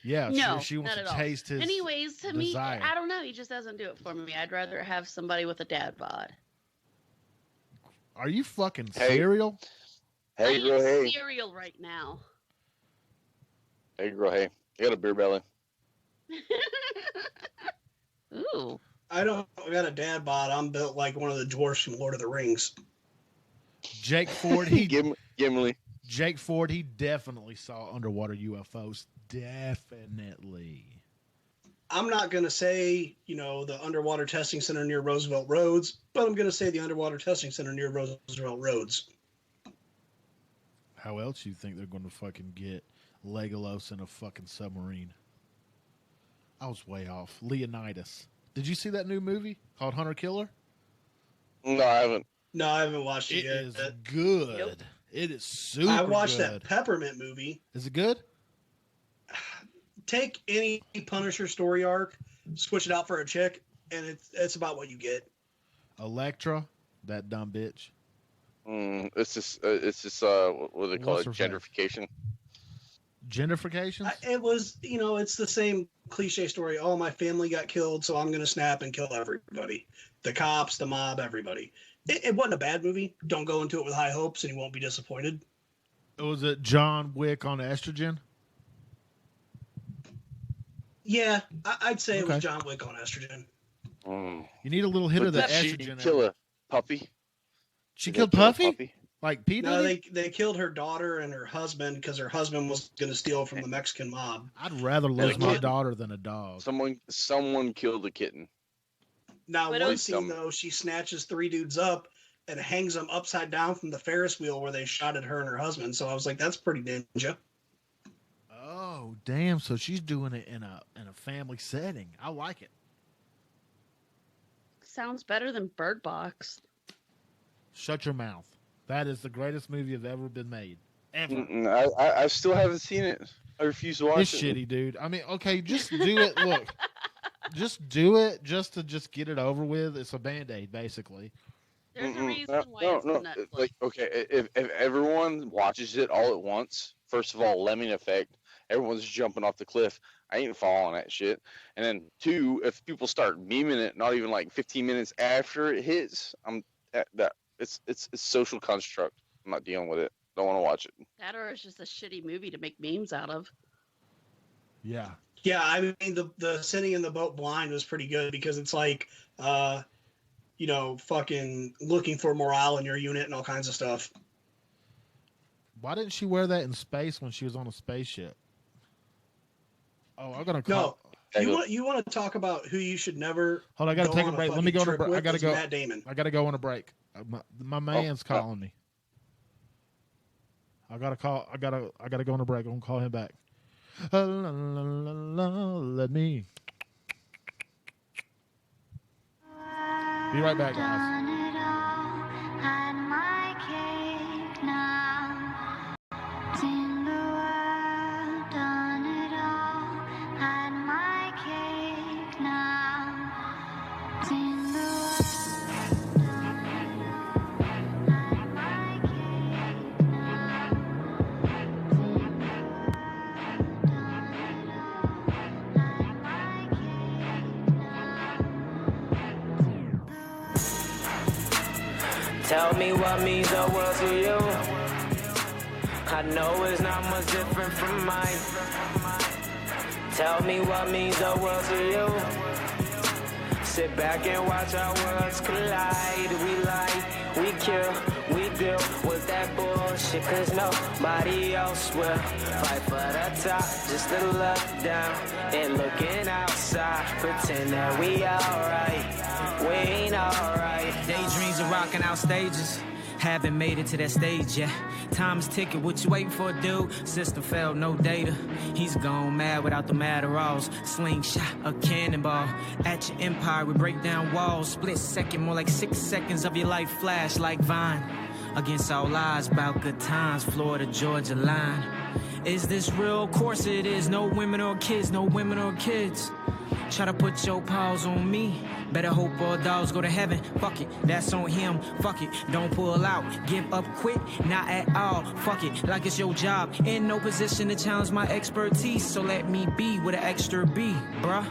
Yeah, no, she wants to not at taste his. Anyways, to desire. me, I don't know. He just doesn't do it for me. I'd rather have somebody with a dad bod. Are you fucking cereal? Hey, girl, hey. Cereal right now. Hey, girl, hey. You got a beer belly. Ooh. I got a dad bod. I'm built like one of the dwarfs from Lord of the Rings. Jake Ford, Gimli. Jake Ford, he definitely saw underwater UFOs. Definitely. I'm not going to say, the underwater testing center near Roosevelt Roads, but I'm going to say the underwater testing center near Roosevelt Roads. How else you think they're going to fucking get Legolas in a fucking submarine? I was way off. Leonidas. Did you see that new movie called Hunter Killer? No, I haven't. No, I haven't watched it yet. It is good. Nope. It is super I watched good. that Peppermint movie. Is it good? Take any Punisher story arc, switch it out for a chick, and it's about what you get. Elektra, that dumb bitch. It's just what do they call What's it? her face? Gentrification. Gentrification? It was, it's the same cliche story. Oh, my family got killed, so I'm going to snap and kill everybody. The cops, the mob, everybody. It wasn't a bad movie. Don't go into it with high hopes and you won't be disappointed. Was it John Wick on estrogen? Yeah, I'd say it Okay. was John Wick on estrogen. You need a little hit But of the did she estrogen. kill a puppy? She Did killed they kill a Puffy? puppy? Like P. No, Diddy? they killed her daughter and her husband because her husband was going to steal from the Mexican mob. I'd rather lose my kid- daughter than a dog. Someone killed a kitten. Now, But one it- scene, though, she snatches 3 dudes up and hangs them upside down from the Ferris wheel where they shot at her and her husband. So I was like, that's pretty ninja. Oh, damn. So she's doing it in a family setting. I like it. Sounds better than Bird Box. Shut your mouth. That is the greatest movie that's ever been made. Ever. I still haven't seen it. I refuse to watch It's it. shitty, dude. I mean, okay, just do it. Look, just do it just to get it over with. It's a Band-Aid, basically. There's a Mm-mm. reason why it's on Netflix. Like, okay, if everyone watches it all at once, first of all, lemming effect, everyone's jumping off the cliff. I ain't following that shit. And then 2, if people start memeing it, not even like 15 minutes after it hits, it's social construct. I'm not dealing with it. Don't want to watch it. That or it's just a shitty movie to make memes out of. Yeah. Yeah, I mean, the sitting in the boat blind was pretty good because it's like, fucking looking for morale in your unit and all kinds of stuff. Why didn't she wear that in space when she was on a spaceship? Oh, I'm gonna call. No, you want to talk about who you should never. Hold on, I gotta go take a on break. Let me fucking go on a trip break. I with gotta is go. Matt Damon. I gotta go on a break. My man's calling me. I gotta call. I gotta go on a break. I'm gonna call him back. Let me. Be right back, guys. Tell me what means the world to you. I know it's not much different from mine. Tell me what means the world to you. Sit back and watch our worlds collide. We lie, we kill, we deal with that bullshit. Cause nobody else will fight for the top. Just to look down and looking outside. Pretend that we alright. We ain't alright. Daydreams of rocking out stages. Haven't made it to that stage yet. Time is ticking, what you waiting for, dude? System failed, no data. He's gone mad without the Adderalls. Slingshot, a cannonball. At your empire, we break down walls. Split second, more like 6 seconds of your life flash like Vine. Against all odds, about good times, Florida, Georgia line. Is this real? Of course it is. No women or kids, no women or kids. Try to put your paws on me. Better hope all dogs go to heaven. Fuck it, that's on him. Fuck it, don't pull out. Give up quick, not at all. Fuck it, like it's your job. In no position to challenge my expertise. So let me be with an extra B, bruh.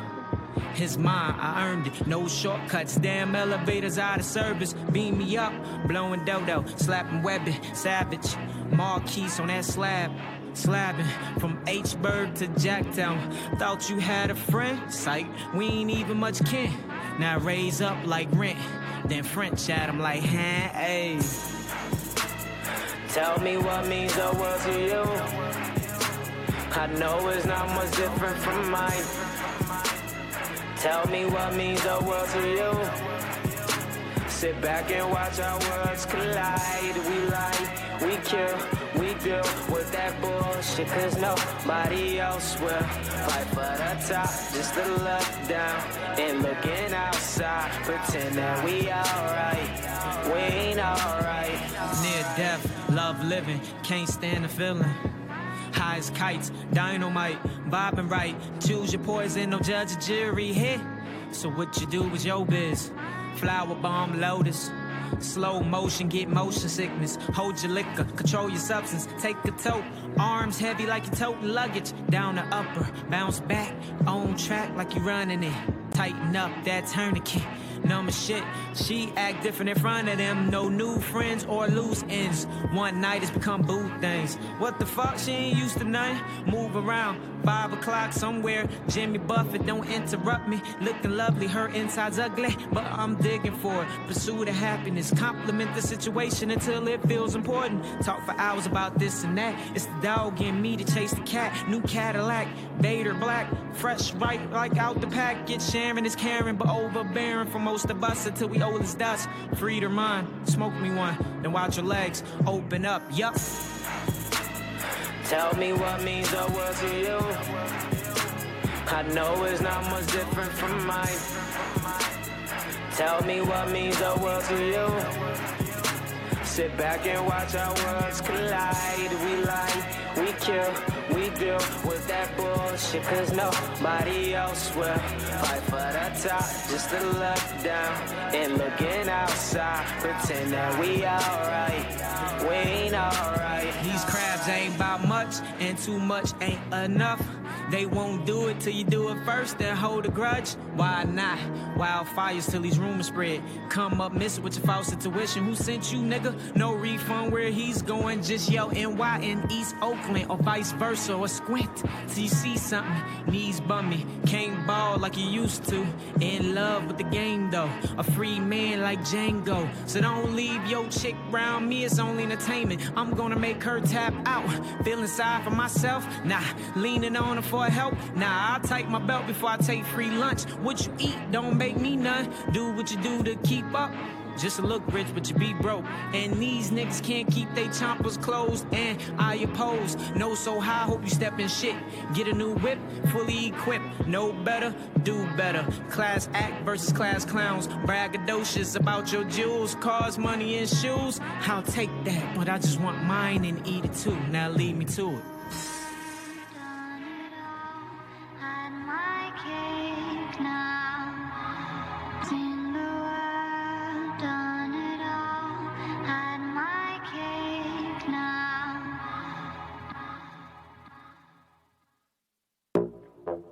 It's mine, I earned it. No shortcuts, damn elevators out of service. Beam me up, blowing dodo, slapping webbing, savage. Marquise on that slab. Slabbing from H-Burg to Jacktown. Thought you had a friend? Psych, we ain't even much kin. Now raise up like rent. Then French at him like, hey. Tell me what means the world to you. I know it's not much different from mine. Tell me what means the world to you. Sit back and watch our worlds collide. We lie, we kill, we deal with that bullshit. Cause nobody else will fight for the top. Just to look down and looking outside. Pretend that we alright. We ain't alright. Near death, love living, can't stand the feeling. High as kites, dynamite, bobbing right. Choose your poison, no judge or jury here. So what you do is your biz. Flower bomb lotus, Slow motion, get motion sickness. Hold your liquor, control your substance. Take a tote, arms heavy like you're toting luggage. Down the upper, bounce back, on track like you running it. Tighten up that tourniquet. Number shit, she act different in front of them. No new friends or loose ends. One night it's become boo things. What the fuck, she ain't used to none. Move around, 5 o'clock somewhere. Jimmy Buffett, don't interrupt me. Looking lovely, her inside's ugly, but I'm digging for it. Pursue the happiness, compliment the situation until it feels important. Talk for hours about this and that. It's the dog in me to chase the cat. New Cadillac, Vader black, fresh right like out the pack. Get Sharon is Karen, but overbearing for most of us until we old as dust. Free your mind, smoke me one, then watch your legs open up. Yup. Tell me what means the world to you. I know it's not much different from mine. Tell me what means the world to you. Sit back and watch our worlds collide. We lie, we kill, we deal with that bullshit, cause nobody else will fight for the top, just to look down and looking outside, pretend that we alright, we ain't alright. These crabs ain't about much, and too much ain't enough. They won't do it till you do it first, then hold a grudge. Why not? Wildfires till these rumors spread. Come up missing with your false intuition. Who sent you, nigga? No refund where he's going. Just yell NY in East Oakland, or vice versa, or squint till you see something. Knees bummy, can't ball like you used to. In love with the game though, a free man like Django. So don't leave your chick round me, it's only entertainment. I'm gonna make her tap out. Feeling sorry for myself? Nah, leaning on her for help? Nah, I'll tighten my belt before I take free lunch. What you eat don't make me none. Do what you do to keep up. Just to look rich, but you be broke. And these niggas can't keep they chompers closed. And I oppose. No so high, hope you step in shit. Get a new whip, fully equipped. Know better, do better. Class act versus class clowns. Braggadocious about your jewels, cars, money, and shoes. I'll take that, but I just want mine and eat it too. Now lead me to it.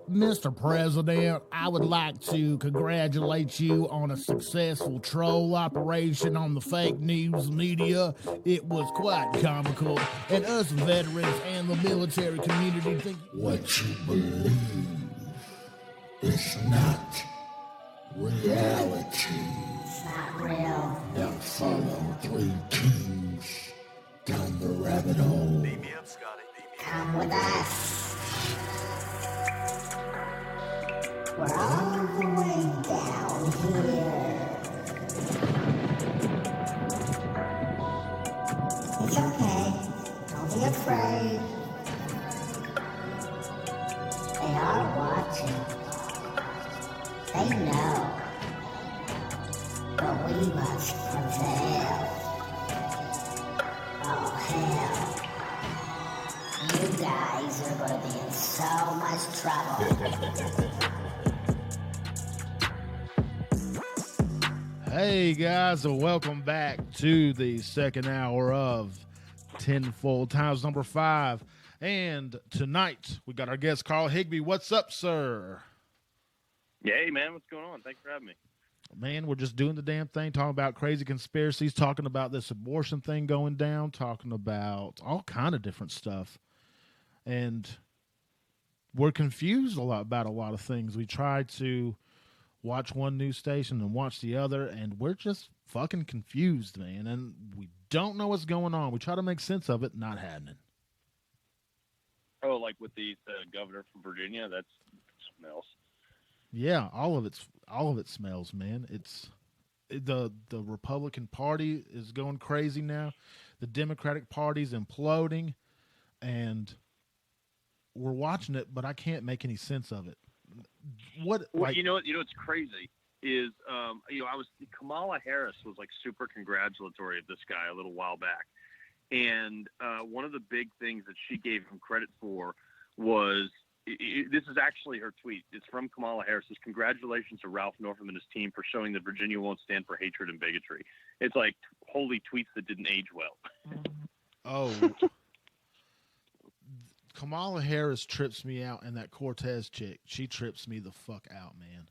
Mr. President, I would like to congratulate you on a successful troll operation on the fake news media. It was quite comical, and us veterans and the military community think what you believe is not reality. It's not real. Now follow 3 kings down the rabbit hole. Beam me up, Scotty. Come with us. We're all the way down here. It's okay. Don't be afraid. They are watching. They know. But we must prevail. Oh, hell. You guys are going to be in so much trouble. Hey guys, and welcome back to the second hour of Tenfold Times number 5. And tonight we got our guest Carl Higbee. What's up, sir? Hey man, what's going on? Thanks for having me. Man, we're just doing the damn thing, talking about crazy conspiracies, talking about this abortion thing going down, talking about all kind of different stuff. And we're confused about a lot of things. We try to watch one news station and watch the other, and we're just fucking confused, man. And we don't know what's going on. We try to make sense of it, not happening. Oh, like with the governor from Virginia, that's something else. Yeah, all of it smells, man. It's the Republican Party is going crazy now. The Democratic Party's imploding, and we're watching it, but I can't make any sense of it. Well, you know what's crazy is Kamala Harris was like super congratulatory of this guy a little while back, and one of the big things that she gave him credit for was this is actually her tweet. It's from Kamala Harris. It says, "Congratulations to Ralph Northam and his team for showing that Virginia won't stand for hatred and bigotry." It's like holy tweets that didn't age well. Oh, Kamala Harris trips me out, and that Cortez chick, she trips me the fuck out, man.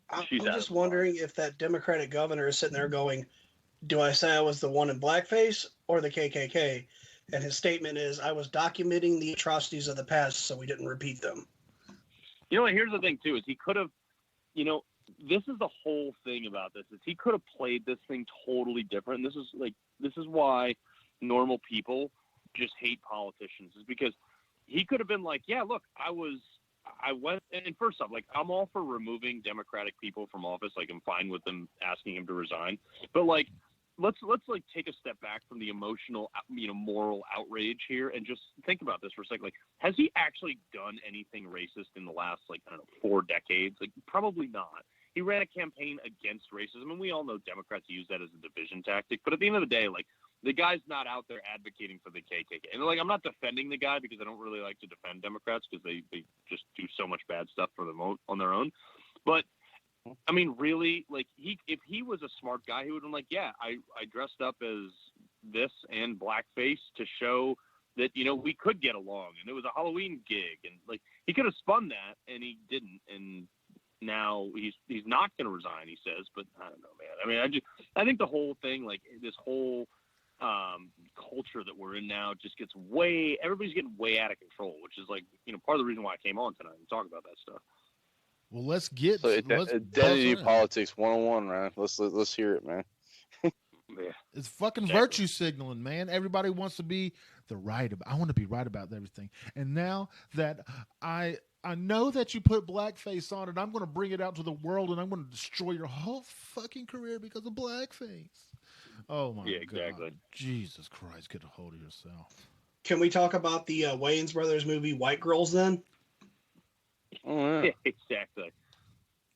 I'm just wondering if that Democratic governor is sitting there going, do I say I was the one in blackface or the KKK? And his statement is, I was documenting the atrocities of the past so we didn't repeat them. You know what? Here's the thing, too, is he could have, this is the whole thing about this, is he could have played this thing totally different. And this is why normal people just hate politicians, is because he could have been like, yeah, look, I went, and first off, like, I'm all for removing Democratic people from office. Like, I'm fine with them asking him to resign. But, like, let's like take a step back from the emotional, moral outrage here and just think about this for a second. Like, has he actually done anything racist in the last, 4 decades? Like, probably not. He ran a campaign against racism, and we all know Democrats use that as a division tactic. But at the end of the day, like, the guy's not out there advocating for the KKK. And, like, I'm not defending the guy because I don't really like to defend Democrats because they just do so much bad stuff for them on their own. But, I mean, really, like, if he was a smart guy, he would have been like, yeah, I dressed up as this and blackface to show that, we could get along. And it was a Halloween gig. And, like, he could have spun that, and he didn't. And now he's not going to resign, he says. But I don't know, man. I mean, I think the whole thing, like, this whole culture that we're in now just gets everybody's getting way out of control, which is, like, part of the reason why I came on tonight and talk about that stuff. Well, let's get identity politics 101, man. Let's hear it, man. Yeah. It's fucking virtue signaling, man. Everybody wants to be I want to be right about everything. And now that I know that you put blackface on it, I'm going to bring it out to the world, and I'm going to destroy your whole fucking career because of blackface. Oh my exactly. God. Jesus Christ, get a hold of yourself. Can we talk about the Wayans Brothers movie White Girls then? Oh, yeah. Exactly.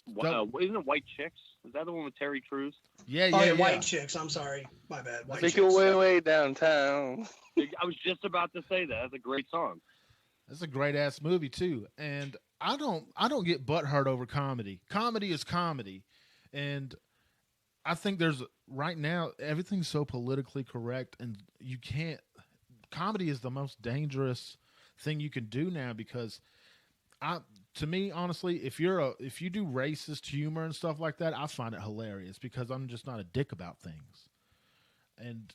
Isn't it White Chicks? Is that the one with Terry Crews? Yeah. White Chicks. I'm sorry. My bad. White Take Chicks. it way downtown. I was just about to say that. That's a great song. That's a great ass movie too. And I don't get butthurt over comedy. Comedy is comedy. And I think right now, everything's so politically correct, and comedy is the most dangerous thing you can do now, because to me, honestly, if you do racist humor and stuff like that, I find it hilarious because I'm just not a dick about things. And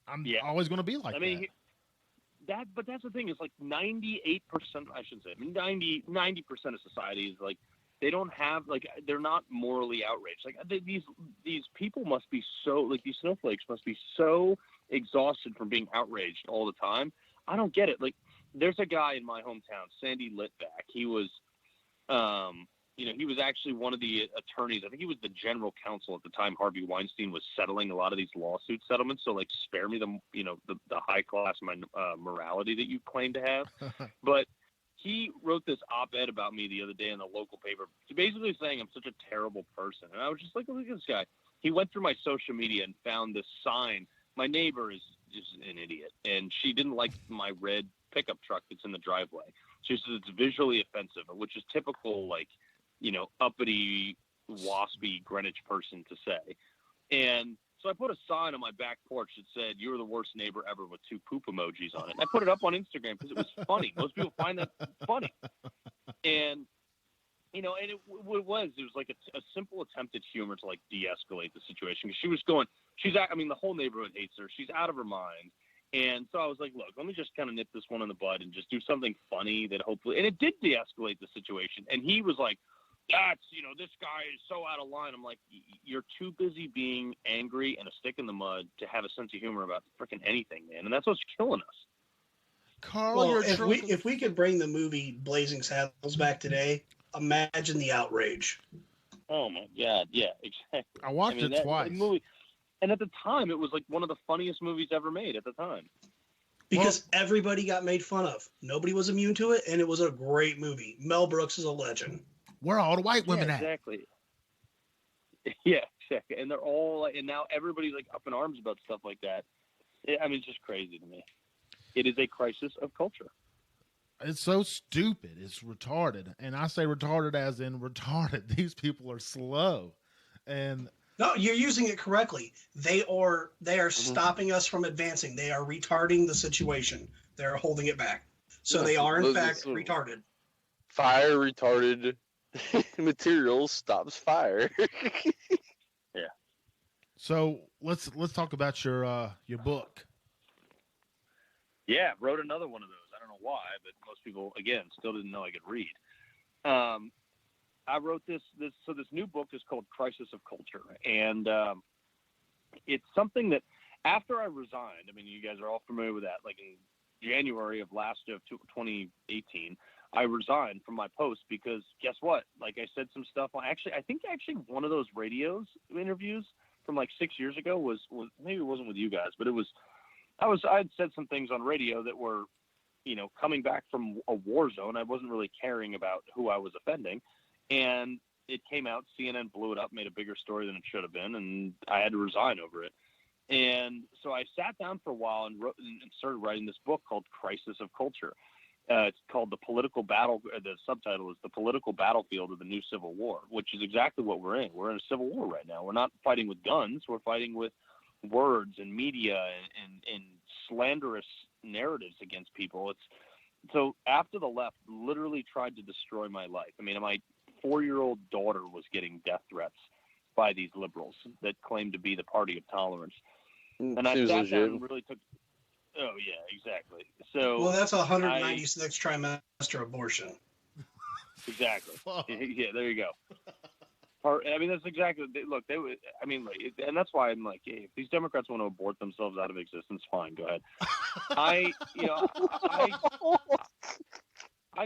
I'm always going to be like that. But that's the thing, is like 98%, I should say, 90% of society is like, they don't have, like, they're not morally outraged. Like, these people must be so, like, these snowflakes must be so exhausted from being outraged all the time. I don't get it. Like, there's a guy in my hometown, Sandy Litvack. He was, he was actually one of the attorneys. I think he was the general counsel at the time Harvey Weinstein was settling a lot of these lawsuit settlements. So, like, spare me the high class morality that you claim to have. But he wrote this op-ed about me the other day in the local paper, basically saying I'm such a terrible person. And I was just like, look at this guy. He went through my social media and found this sign. My neighbor is an idiot, and she didn't like my red pickup truck that's in the driveway. She says it's visually offensive, which is typical, like, uppity, waspy Greenwich person to say. And so I put a sign on my back porch that said, "You're the worst neighbor ever," with 2 poop emojis on it. And I put it up on Instagram because it was funny. Most people find that funny. And, and it was like a simple attempt at humor to, like, de-escalate the situation. Because she was going, the whole neighborhood hates her. She's out of her mind. And so I was like, look, let me just kind of nip this one in the bud and just do something funny that hopefully, and it did de-escalate the situation. And he was like, this guy is so out of line. I'm like, you're too busy being angry and a stick in the mud to have a sense of humor about freaking anything, man. And that's what's killing us. Carl, well, if we could bring the movie Blazing Saddles back today, imagine the outrage. Oh my God. Yeah, exactly. I watched it twice. Movie, and at the time, it was like one of the funniest movies ever made at the time. Because everybody got made fun of. Nobody was immune to it, and it was a great movie. Mel Brooks is a legend. Where are all the white women at? Exactly. Yeah, exactly. And they're all like, and now everybody's like up in arms about stuff like that. It's just crazy to me. It is a crisis of culture. It's so stupid. It's retarded. And I say retarded as in retarded. These people are slow. And no, you're using it correctly. They are stopping us from advancing. They are retarding the situation. They're holding it back. So they are in fact retarded. Fire retarded material stops fire. Yeah. So let's talk about your book. Yeah, wrote another one of those. I don't know why, but most people, again, still didn't know I could read. I wrote this new book is called Crisis of Culture. And it's something that after I resigned, I mean, you guys are all familiar with that, like in January of 2018, I resigned from my post because guess what? Like I said some stuff. I think one of those radios interviews from like 6 years ago was maybe it wasn't with you guys, but I had said some things on radio that were, coming back from a war zone. I wasn't really caring about who I was offending. And it came out, CNN blew it up, made a bigger story than it should have been. And I had to resign over it. And so I sat down for a while and started writing this book called Crisis of Culture. It's called The subtitle is The Political Battlefield of the New Civil War, which is exactly what we're in. We're in a civil war right now. We're not fighting with guns. We're fighting with words and media and slanderous narratives against people. So after the left literally tried to destroy my life. I mean, my 4-year-old daughter was getting death threats by these liberals that claimed to be the party of tolerance. And I sat down and really took. Oh yeah, exactly. So well, that's 196 trimester abortion. Exactly. Yeah, there you go. I mean, that's exactly. Look, and that's why I'm like, hey, if these Democrats want to abort themselves out of existence, fine, go ahead. I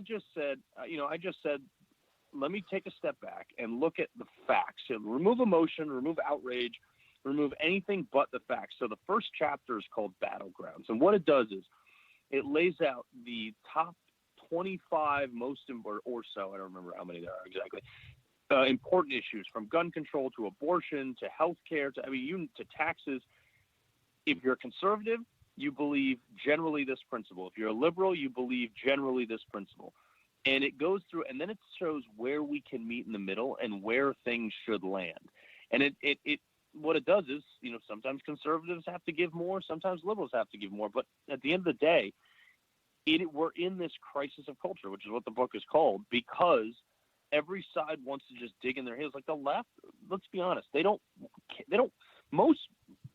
just said, let me take a step back and look at the facts. Remove emotion, remove outrage, remove anything but the facts. So the first chapter is called Battlegrounds. And what it does is it lays out the top 25 most important, or so, I don't remember how many there are exactly, important issues, from gun control to abortion to healthcare to taxes. If you're a conservative, you believe generally this principle. If you're a liberal, you believe generally this principle. And it goes through, and then it shows where we can meet in the middle and where things should land. And it what it does is, sometimes conservatives have to give more, sometimes liberals have to give more. But at the end of the day, we're in this crisis of culture, which is what the book is called, because every side wants to just dig in their heels. Like the left, let's be honest, most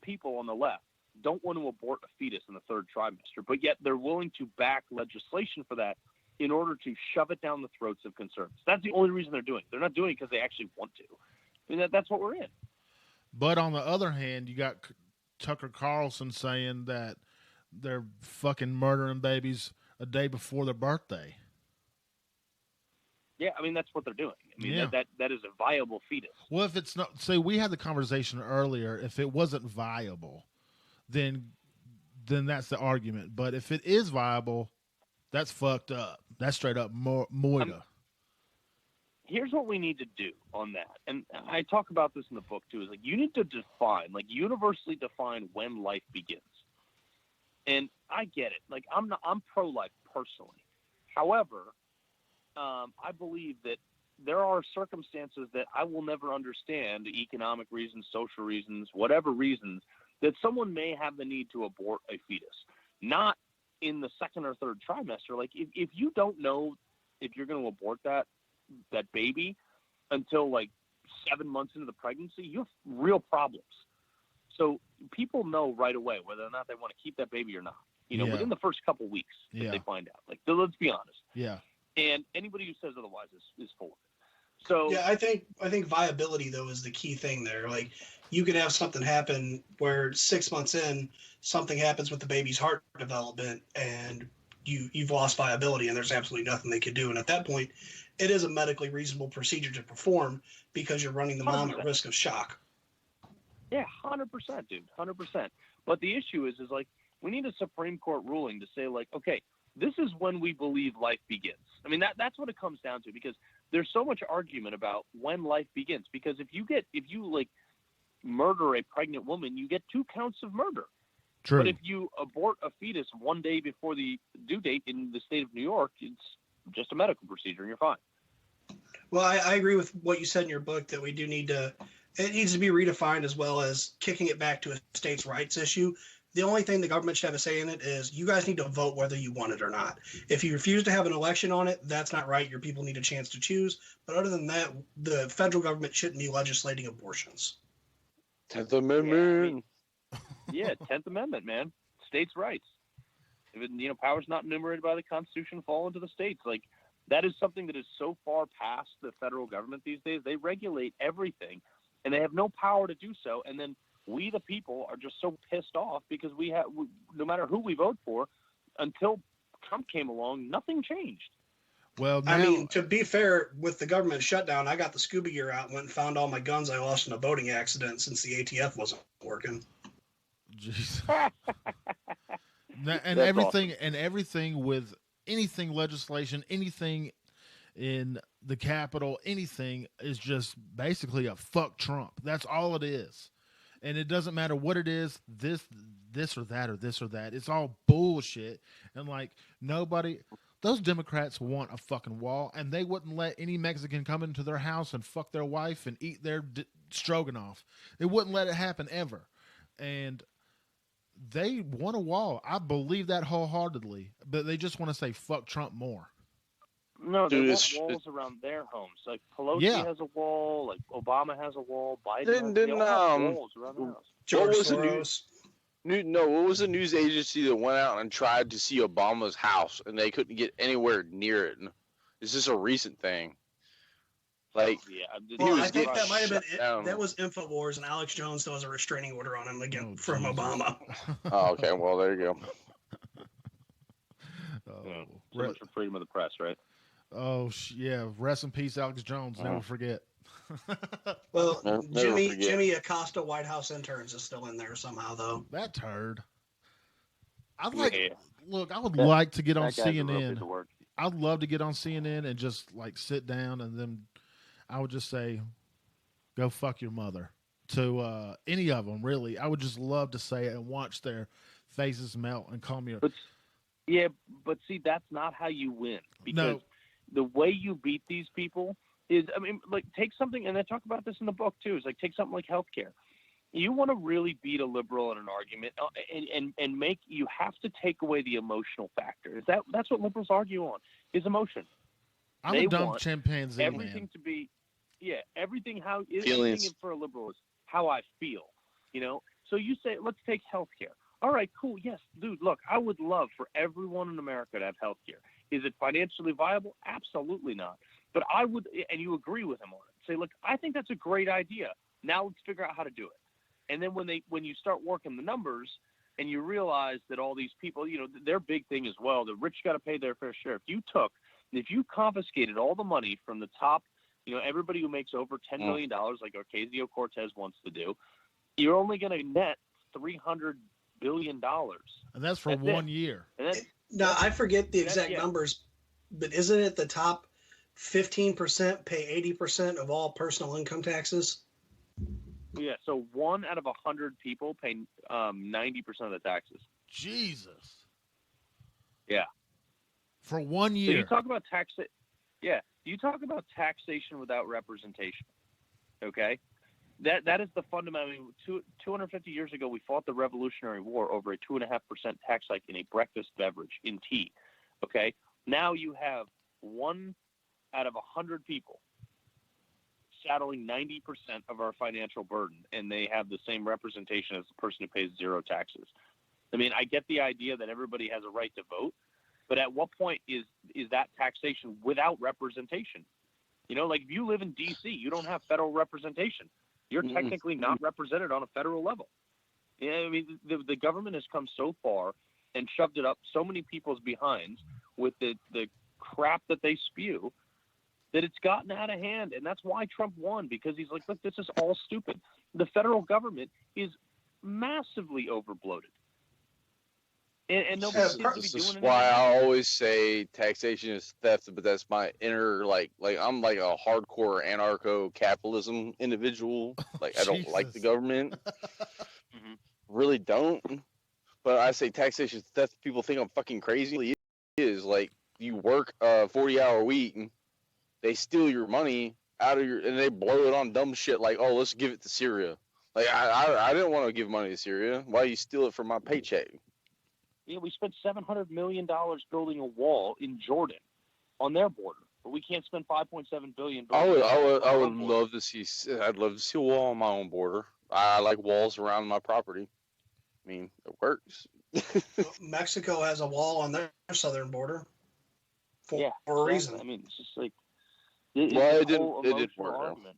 people on the left don't want to abort a fetus in the third trimester, but yet they're willing to back legislation for that in order to shove it down the throats of conservatives. That's the only reason they're doing it. They're not doing it because they actually want to. I mean, that's what we're in. But on the other hand, you got Tucker Carlson saying that they're fucking murdering babies a day before their birthday. Yeah, I mean, that's what they're doing. I mean, that is a viable fetus. Well, if it's not, say we had the conversation earlier, if it wasn't viable, then that's the argument. But if it is viable, that's fucked up. That's straight up moida. Here's what we need to do on that. And I talk about this in the book too, is like you need to define, like universally define when life begins. And I get it. Like I'm pro-life personally. However, I believe that there are circumstances that I will never understand, economic reasons, social reasons, whatever reasons, that someone may have the need to abort a fetus. Not in the second or third trimester. Like if you don't know if you're going to abort that baby until like 7 months into the pregnancy, you have real problems. So people know right away whether or not they want to keep that baby or not. Within the first couple weeks if they find out. Like, let's be honest. Yeah. And anybody who says otherwise is full of it. So yeah, I think viability though is the key thing there. Like you could have something happen where 6 months in, something happens with the baby's heart development, and you've lost viability, and there's absolutely nothing they could do. And at that point, it is a medically reasonable procedure to perform because you're running the mom 100%. At risk of shock. Yeah, 100%, dude, 100%. But the issue is like we need a Supreme Court ruling to say like, okay, this is when we believe life begins. I mean, that's what it comes down to, because there's so much argument about when life begins. Because if you like murder a pregnant woman, you get 2 counts of murder. True. But if you abort a fetus one day before the due date in the state of New York, it's just a medical procedure and you're fine. Well, I agree with what you said in your book that we do need to, it needs to be redefined as well as kicking it back to a states' rights issue. The only thing the government should have a say in it is you guys need to vote whether you want it or not. If you refuse to have an election on it, that's not right. Your people need a chance to choose. But other than that, the federal government shouldn't be legislating abortions. 10th Amendment. Yeah, 10th Amendment, man. States' rights. If it, powers not enumerated by the Constitution fall into the states. Like, that is something that is so far past the federal government these days. They regulate everything, and they have no power to do so. And then we, the people, are just so pissed off because no matter who we vote for, until Trump came along, nothing changed. Well, now, I mean, to be fair, with the government shutdown, I got the scuba gear out and went and found all my guns I lost in a boating accident since the ATF wasn't working. Jeez. and That's everything, and everything with anything legislation, anything in the Capitol, anything is just basically a fuck Trump. That's all it is. And it doesn't matter what it is, this or that or this or that. It's all bullshit. And like those Democrats want a fucking wall, and they wouldn't let any Mexican come into their house and fuck their wife and eat their stroganoff. They wouldn't let it happen ever. And they want a wall. I believe that wholeheartedly, but they just want to say fuck Trump more. No, they want walls around their homes. Like Pelosi has a wall. Like Obama has a wall. Biden has walls around their house. What was the news agency that went out and tried to see Obama's house and they couldn't get anywhere near it? Is this a recent thing? Like, I think that might have been that was InfoWars, and Alex Jones still has a restraining order on him again from Obama. Oh, okay. Well, there you go. So much for freedom of the press, right? Oh, yeah. Rest in peace, Alex Jones. Never forget. Well, Jimmy Acosta, White House interns, is still in there somehow, though. That turd. I would like to get on CNN. I'd love to get on CNN and just like sit down, and then I would just say, "Go fuck your mother." To any of them, really. I would just love to say it and watch their faces melt and call me. But see, that's not how you win. Because the way you beat these people is, take something, and I talk about this in the book too, is like take something like healthcare. You want to really beat a liberal in an argument and you have to take away the emotional factor. That's what liberals argue on, is emotion. I'm a dumb chimpanzee, everything to be, everything for a liberal is how I feel, So you say, let's take healthcare. All right, cool. Yes, dude, look, I would love for everyone in America to have healthcare. Is it financially viable? Absolutely not. But I would, and you agree with him on it, say, look, I think that's a great idea. Now let's figure out how to do it. And then when you start working the numbers and you realize that all these people, their big thing as well, the rich got to pay their fair share. If you confiscated all the money from the top, everybody who makes over $10 million, like Ocasio-Cortez wants to do, you're only going to net $300 billion. And that's for 1 year. Now, I forget the exact numbers, but isn't it the top 15% pay 80% of all personal income taxes? Yeah, so 1 out of 100 people pay 90% of the taxes. Jesus. Yeah. For 1 year. So you talk about you talk about taxation without representation. Okay? That is the fundamental. 250 years ago, we fought the Revolutionary War over a 2.5% tax hike in a breakfast beverage, in tea. Okay? Now you have 1 out of 100 people saddling 90% of our financial burden, and they have the same representation as the person who pays zero taxes. I get the idea that everybody has a right to vote, but at what point is that taxation without representation? Like if you live in D.C., you don't have federal representation. You're technically not represented on a federal level. The government has come so far and shoved it up so many people's behinds with the crap that they spew that it's gotten out of hand. And that's why Trump won, because he's like, look, this is all stupid. The federal government is massively overbloated. And nobody seems to be doing anything. This is why I always say taxation is theft, but that's my inner, like I'm like a hardcore anarcho-capitalism individual. Like, I don't like the government. Really don't. But I say taxation. That's people think I'm fucking crazy. It is like you work a 40-hour week, and they steal your money out of and they blow it on dumb shit like, oh, let's give it to Syria. Like I didn't want to give money to Syria. Why you steal it from my paycheck? Yeah, we spent $700 million building a wall in Jordan on their border, but we can't spend $5.7 billion. I would love to see. I'd love to see a wall on my own border. I like walls around my property. I mean, it works. Mexico has a wall on their southern border for a reason. I mean, it's just like it didn't work. Argument.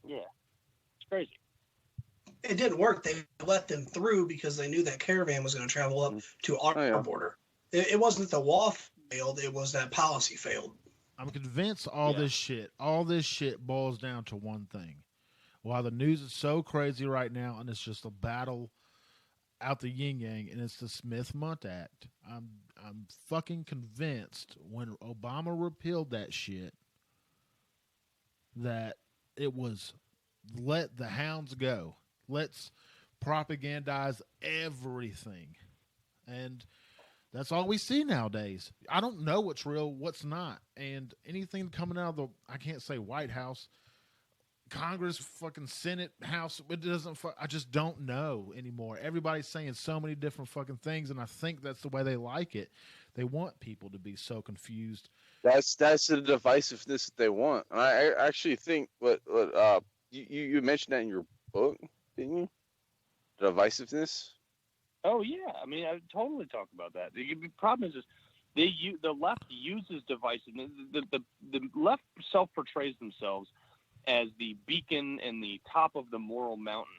Yeah, it's crazy. It didn't work. They let them through because they knew that caravan was going to travel up to our border. It wasn't that the wall failed; it was that policy failed. I'm convinced all this shit boils down to one thing. While the news is so crazy right now, and it's just a battle out the yin yang, and it's the Smith-Mundt Act. I'm fucking convinced when Obama repealed that shit that it was let the hounds go. Let's propagandize everything. And that's all we see nowadays. I don't know what's real, what's not. And anything coming out of the, I can't say White House, Congress, fucking Senate, House, it doesn't, I just don't know anymore. Everybody's saying so many different fucking things, and I think that's the way they like it. They want people to be so confused. That's the divisiveness that they want. And I actually think what you mentioned that in your book, didn't you? Divisiveness. Oh yeah, I mean, I totally talk about that. The problem is the left uses divisiveness. The left self-portrays themselves as the beacon and the top of the moral mountain,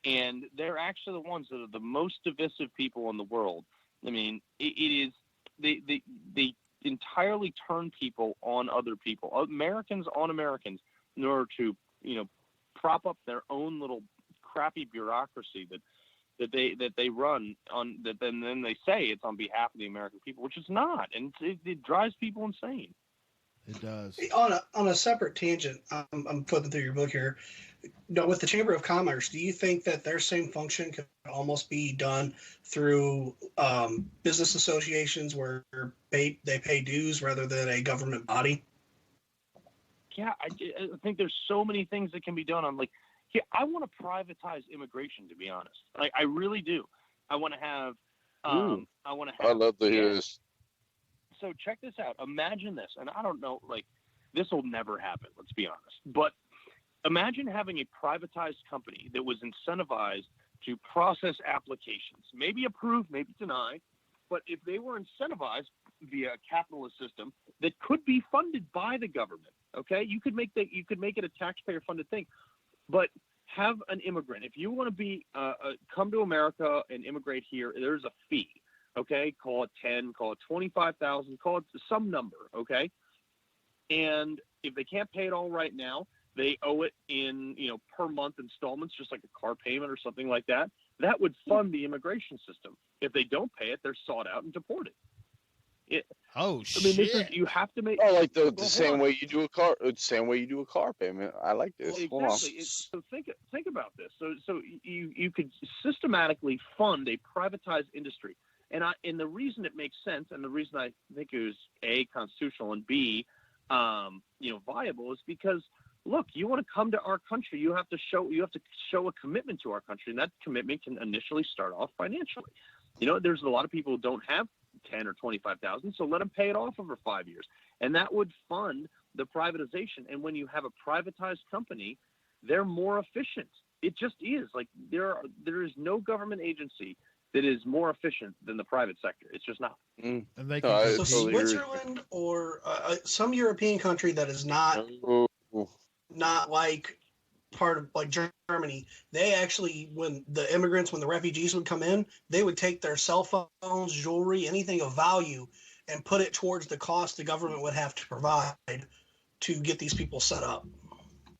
and they're actually the ones that are the most divisive people in the world. I mean, it is they entirely turn people on other people, Americans on Americans, in order to prop up their own little crappy bureaucracy that they run on. That then they say it's on behalf of the American people, which is not, and it drives people insane. It does. On a separate tangent, I'm flipping through your book here. With the Chamber of Commerce, do you think that their same function could almost be done through business associations where they pay dues rather than a government body? Yeah, I think there's so many things that can be done. I'm like, I want to privatize immigration, to be honest. Like, I really do. I want to have. I'd love to hear this. So check this out. Imagine this, and I don't know, like, this will never happen, let's be honest. But imagine having a privatized company that was incentivized to process applications, maybe approve, maybe deny, but if they were incentivized via a capitalist system that could be funded by the government, okay, you could make it a taxpayer-funded thing, but have an immigrant. If you want to be come to America and immigrate here, there's a fee. Okay, call it 10, call it 25,000, call it some number, okay? And if they can't pay it all right now, they owe it in, per month installments, just like a car payment or something like that. That would fund the immigration system. If they don't pay it, they're sought out and deported. Shit! You have to make. Oh, like the same way you do a car, same way you do a car payment. I like this. Exactly. So think about this. So you could systematically fund a privatized industry. And the reason it makes sense, and the reason I think it was A, constitutional, and B, viable, is because, look, you want to come to our country, you have to show a commitment to our country, and that commitment can initially start off financially. There's a lot of people who don't have 10 or 25,000, so let them pay it off over 5 years, and that would fund the privatization. And when you have a privatized company, they're more efficient. It just is. Like, there is no government agency that is more efficient than the private sector. It's just not. And they can so Switzerland or some European country that is not like part of, like, Germany, they actually, when the refugees would come in, they would take their cell phones, jewelry, anything of value, and put it towards the cost the government would have to provide to get these people set up.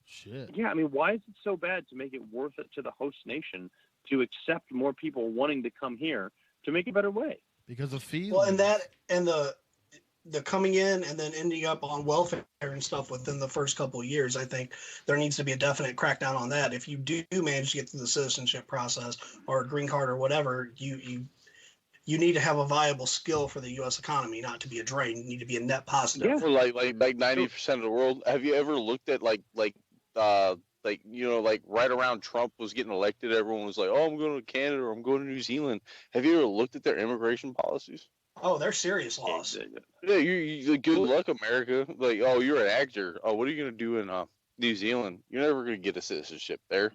Shit. Yeah, I mean, why is it so bad to make it worth it to the host nation to accept more people wanting to come here to make a better way? Because of fees. Well, and the coming in and then ending up on welfare and stuff within the first couple of years. I think there needs to be a definite crackdown on that. If you do manage to get through the citizenship process or a green card or whatever, you need to have a viable skill for the U.S. economy, not to be a drain. You need to be a net positive. Yeah, for like 90% of the world. Have you ever looked at like right around Trump was getting elected, everyone was like, "Oh, I'm going to Canada or I'm going to New Zealand." Have you ever looked at their immigration policies? Oh, they're serious laws. Yeah, you good luck, America. Like, oh, you're an actor. Oh, what are you going to do in New Zealand? You're never going to get a citizenship there.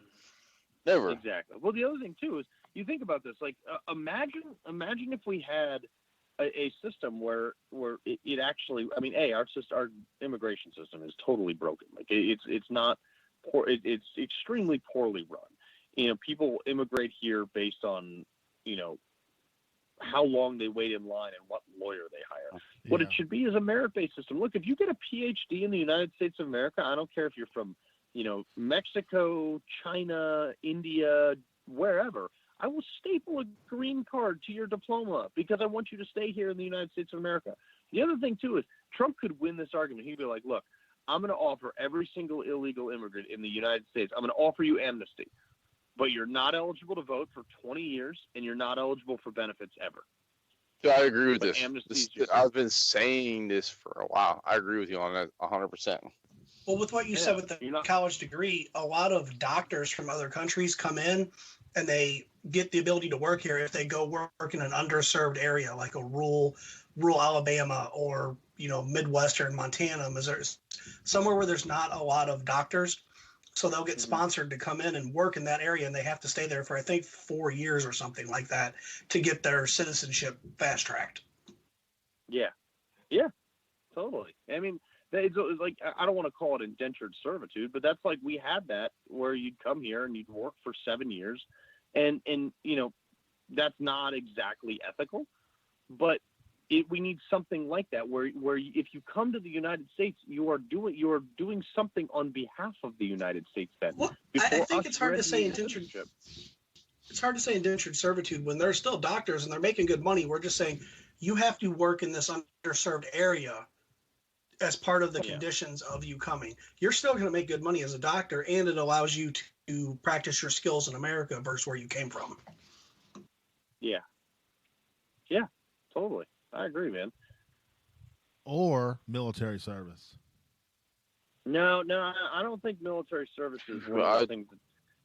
Never. Exactly. Well, the other thing too is you think about this. Like, imagine if we had a system where it actually. I mean, our immigration system is totally broken. Like, it's not. It's extremely poorly run. You know, people immigrate here based on, how long they wait in line and what lawyer they hire. Yeah. What it should be is a merit-based system. Look, if you get a PhD in the United States of America, I don't care if you're from, Mexico, China, India, wherever, I will staple a green card to your diploma because I want you to stay here in the United States of America. The other thing, too, is Trump could win this argument. He'd be like, look, I'm going to offer every single illegal immigrant in the United States, I'm going to offer you amnesty. But you're not eligible to vote for 20 years, and you're not eligible for benefits ever. Yeah, I agree with this. I've been saying this for a while. I agree with you on that 100%. Well, with what you said with the college degree, a lot of doctors from other countries come in, and they get the ability to work here if they go work in an underserved area, like a rural Alabama or, Midwestern Montana, Missouri, somewhere where there's not a lot of doctors. So they'll get sponsored to come in and work in that area, and they have to stay there for, I think, 4 years or something like that to get their citizenship fast-tracked. Yeah, totally. I mean, it's like, I don't want to call it indentured servitude, but that's like we had that where you'd come here and you'd work for 7 years, and that's not exactly ethical, but we need something like that where if you come to the United States, you are doing something on behalf of the United States. Then, well, I think it's hard to say indentured. It's hard to say indentured servitude when they're still doctors and they're making good money. We're just saying you have to work in this underserved area as part of the conditions of you coming. You're still going to make good money as a doctor, and it allows you to practice your skills in America versus where you came from. Yeah, totally. I agree, man. Or military service. No, I don't think military service is something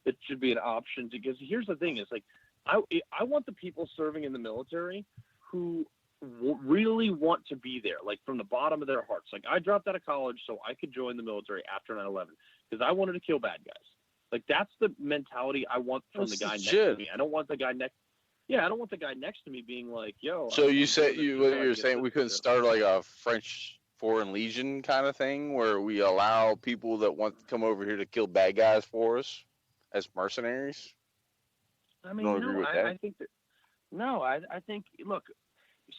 that should be an option. Because here's the thing: is like, I want the people serving in the military who really want to be there, like from the bottom of their hearts. Like, I dropped out of college so I could join the military after 9/11 because I wanted to kill bad guys. Like, that's the mentality I want from the guy next to me. I don't want the guy next. Yeah, I don't want the guy next to me being like, "Yo." So you said you're saying we couldn't start like a French Foreign Legion kind of thing where we allow people that want to come over here to kill bad guys for us as mercenaries? I mean, I think that. No, I think, look,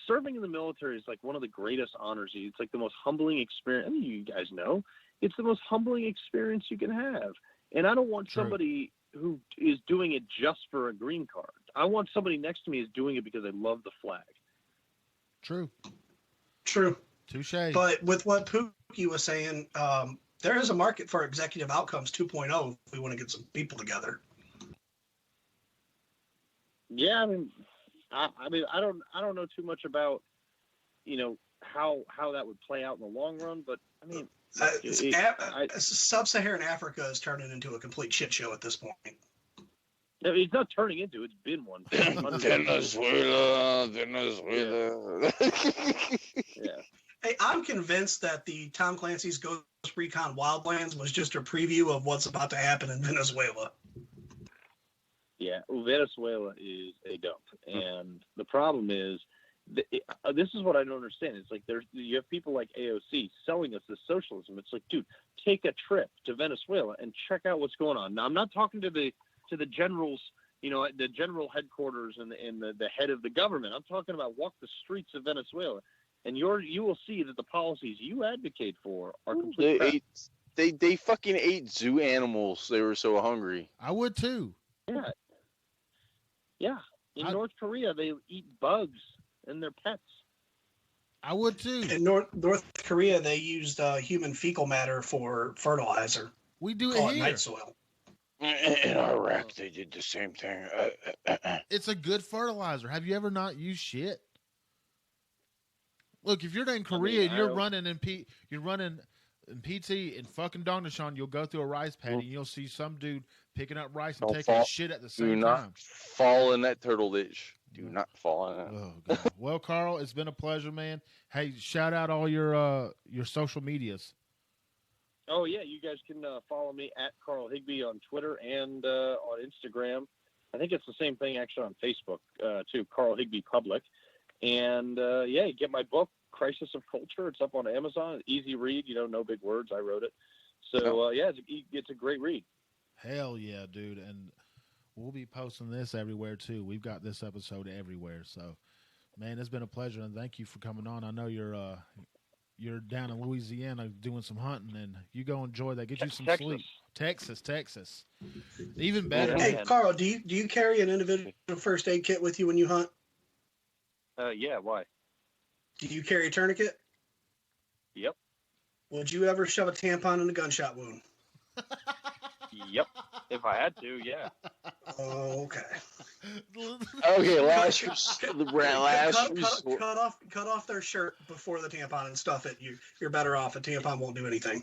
serving in the military is like one of the greatest honors. It's like the most humbling experience. I mean, you guys know, it's the most humbling experience you can have. And I don't want somebody who is doing it just for a green card. I want somebody next to me is doing it because they love the flag. True. Touche. But with what Pookie was saying, there is a market for executive outcomes 2.0 if we want to get some people together. Yeah, I mean, I don't know too much about, how that would play out in the long run, but I mean, Sub-Saharan Africa is turning into a complete shit show at this point. It's not turning into. It's been one. Venezuela. Yeah. Hey, I'm convinced that the Tom Clancy's Ghost Recon Wildlands was just a preview of what's about to happen in Venezuela. Yeah, well, Venezuela is a dump, and the problem is, this is what I don't understand. It's like you have people like AOC selling us this socialism. It's like, dude, take a trip to Venezuela and check out what's going on. Now, I'm not talking to the generals, the general headquarters and the head of the government. I'm talking about walk the streets of Venezuela, and you will see that the policies you advocate for are completely. They fucking ate zoo animals. They were so hungry. I would too. Yeah. In North Korea, they eat bugs and their pets. I would too. In North Korea, they used human fecal matter for fertilizer. We do Call it it here. night soil. In Iraq, they did the same thing. It's a good fertilizer. Have you ever not used shit? Look, if you're in Korea and you're running in PT in fucking Dongdaesan, you'll go through a rice paddy and you'll see some dude picking up rice and taking a shit at the same time. Do not fall in that turtle ditch. Do not fall in it. Oh, God. Well, Carl, it's been a pleasure, man. Hey, shout out all your social medias. Oh, yeah, you guys can follow me at Carl Higbee on Twitter and on Instagram. I think it's the same thing actually on Facebook, too, Carl Higbee Public. And, yeah, get my book, Crisis of Culture. It's up on Amazon. Easy read, no big words. I wrote it. So, yeah, it's a great read. Hell yeah, dude. And we'll be posting this everywhere, too. We've got this episode everywhere. So, man, it's been a pleasure, and thank you for coming on. I know you're down in Louisiana doing some hunting, and you go enjoy that. Get you some sleep. Texas. Even better. Hey, Carl, do you carry an individual first aid kit with you when you hunt? Yeah, why? Do you carry a tourniquet? Yep. Would you ever shove a tampon in a gunshot wound? Yep. If I had to, yeah. Okay. Okay, cut off their shirt before the tampon and stuff it. You're better off. A tampon won't do anything.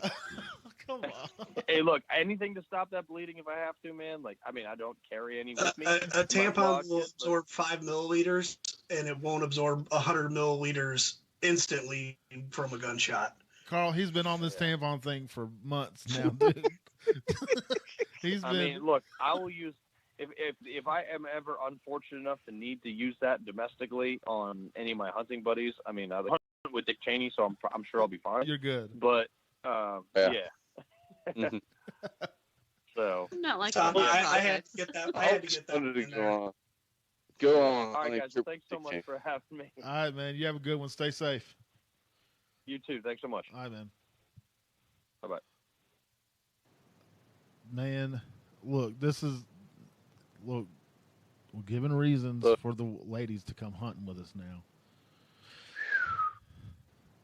Come on. Hey, look, anything to stop that bleeding if I have to, man. Like, I mean, I don't carry any with me. A tampon will absorb 5 milliliters, and it won't absorb 100 milliliters instantly from a gunshot. Carl, he's been on this tampon thing for months now, dude. I mean, look, I will use if I am ever unfortunate enough to need to use that domestically on any of my hunting buddies. I mean, I hunt with Dick Cheney, so I'm sure I'll be fine. You're good. But yeah. So not like I had to get that. I had to get that in there. Go on. All right, guys. Thanks so much for having me. All right, man. You have a good one. Stay safe. You too. Thanks so much. All right, man. Bye-bye. Man, look, we're giving reasons for the ladies to come hunting with us now.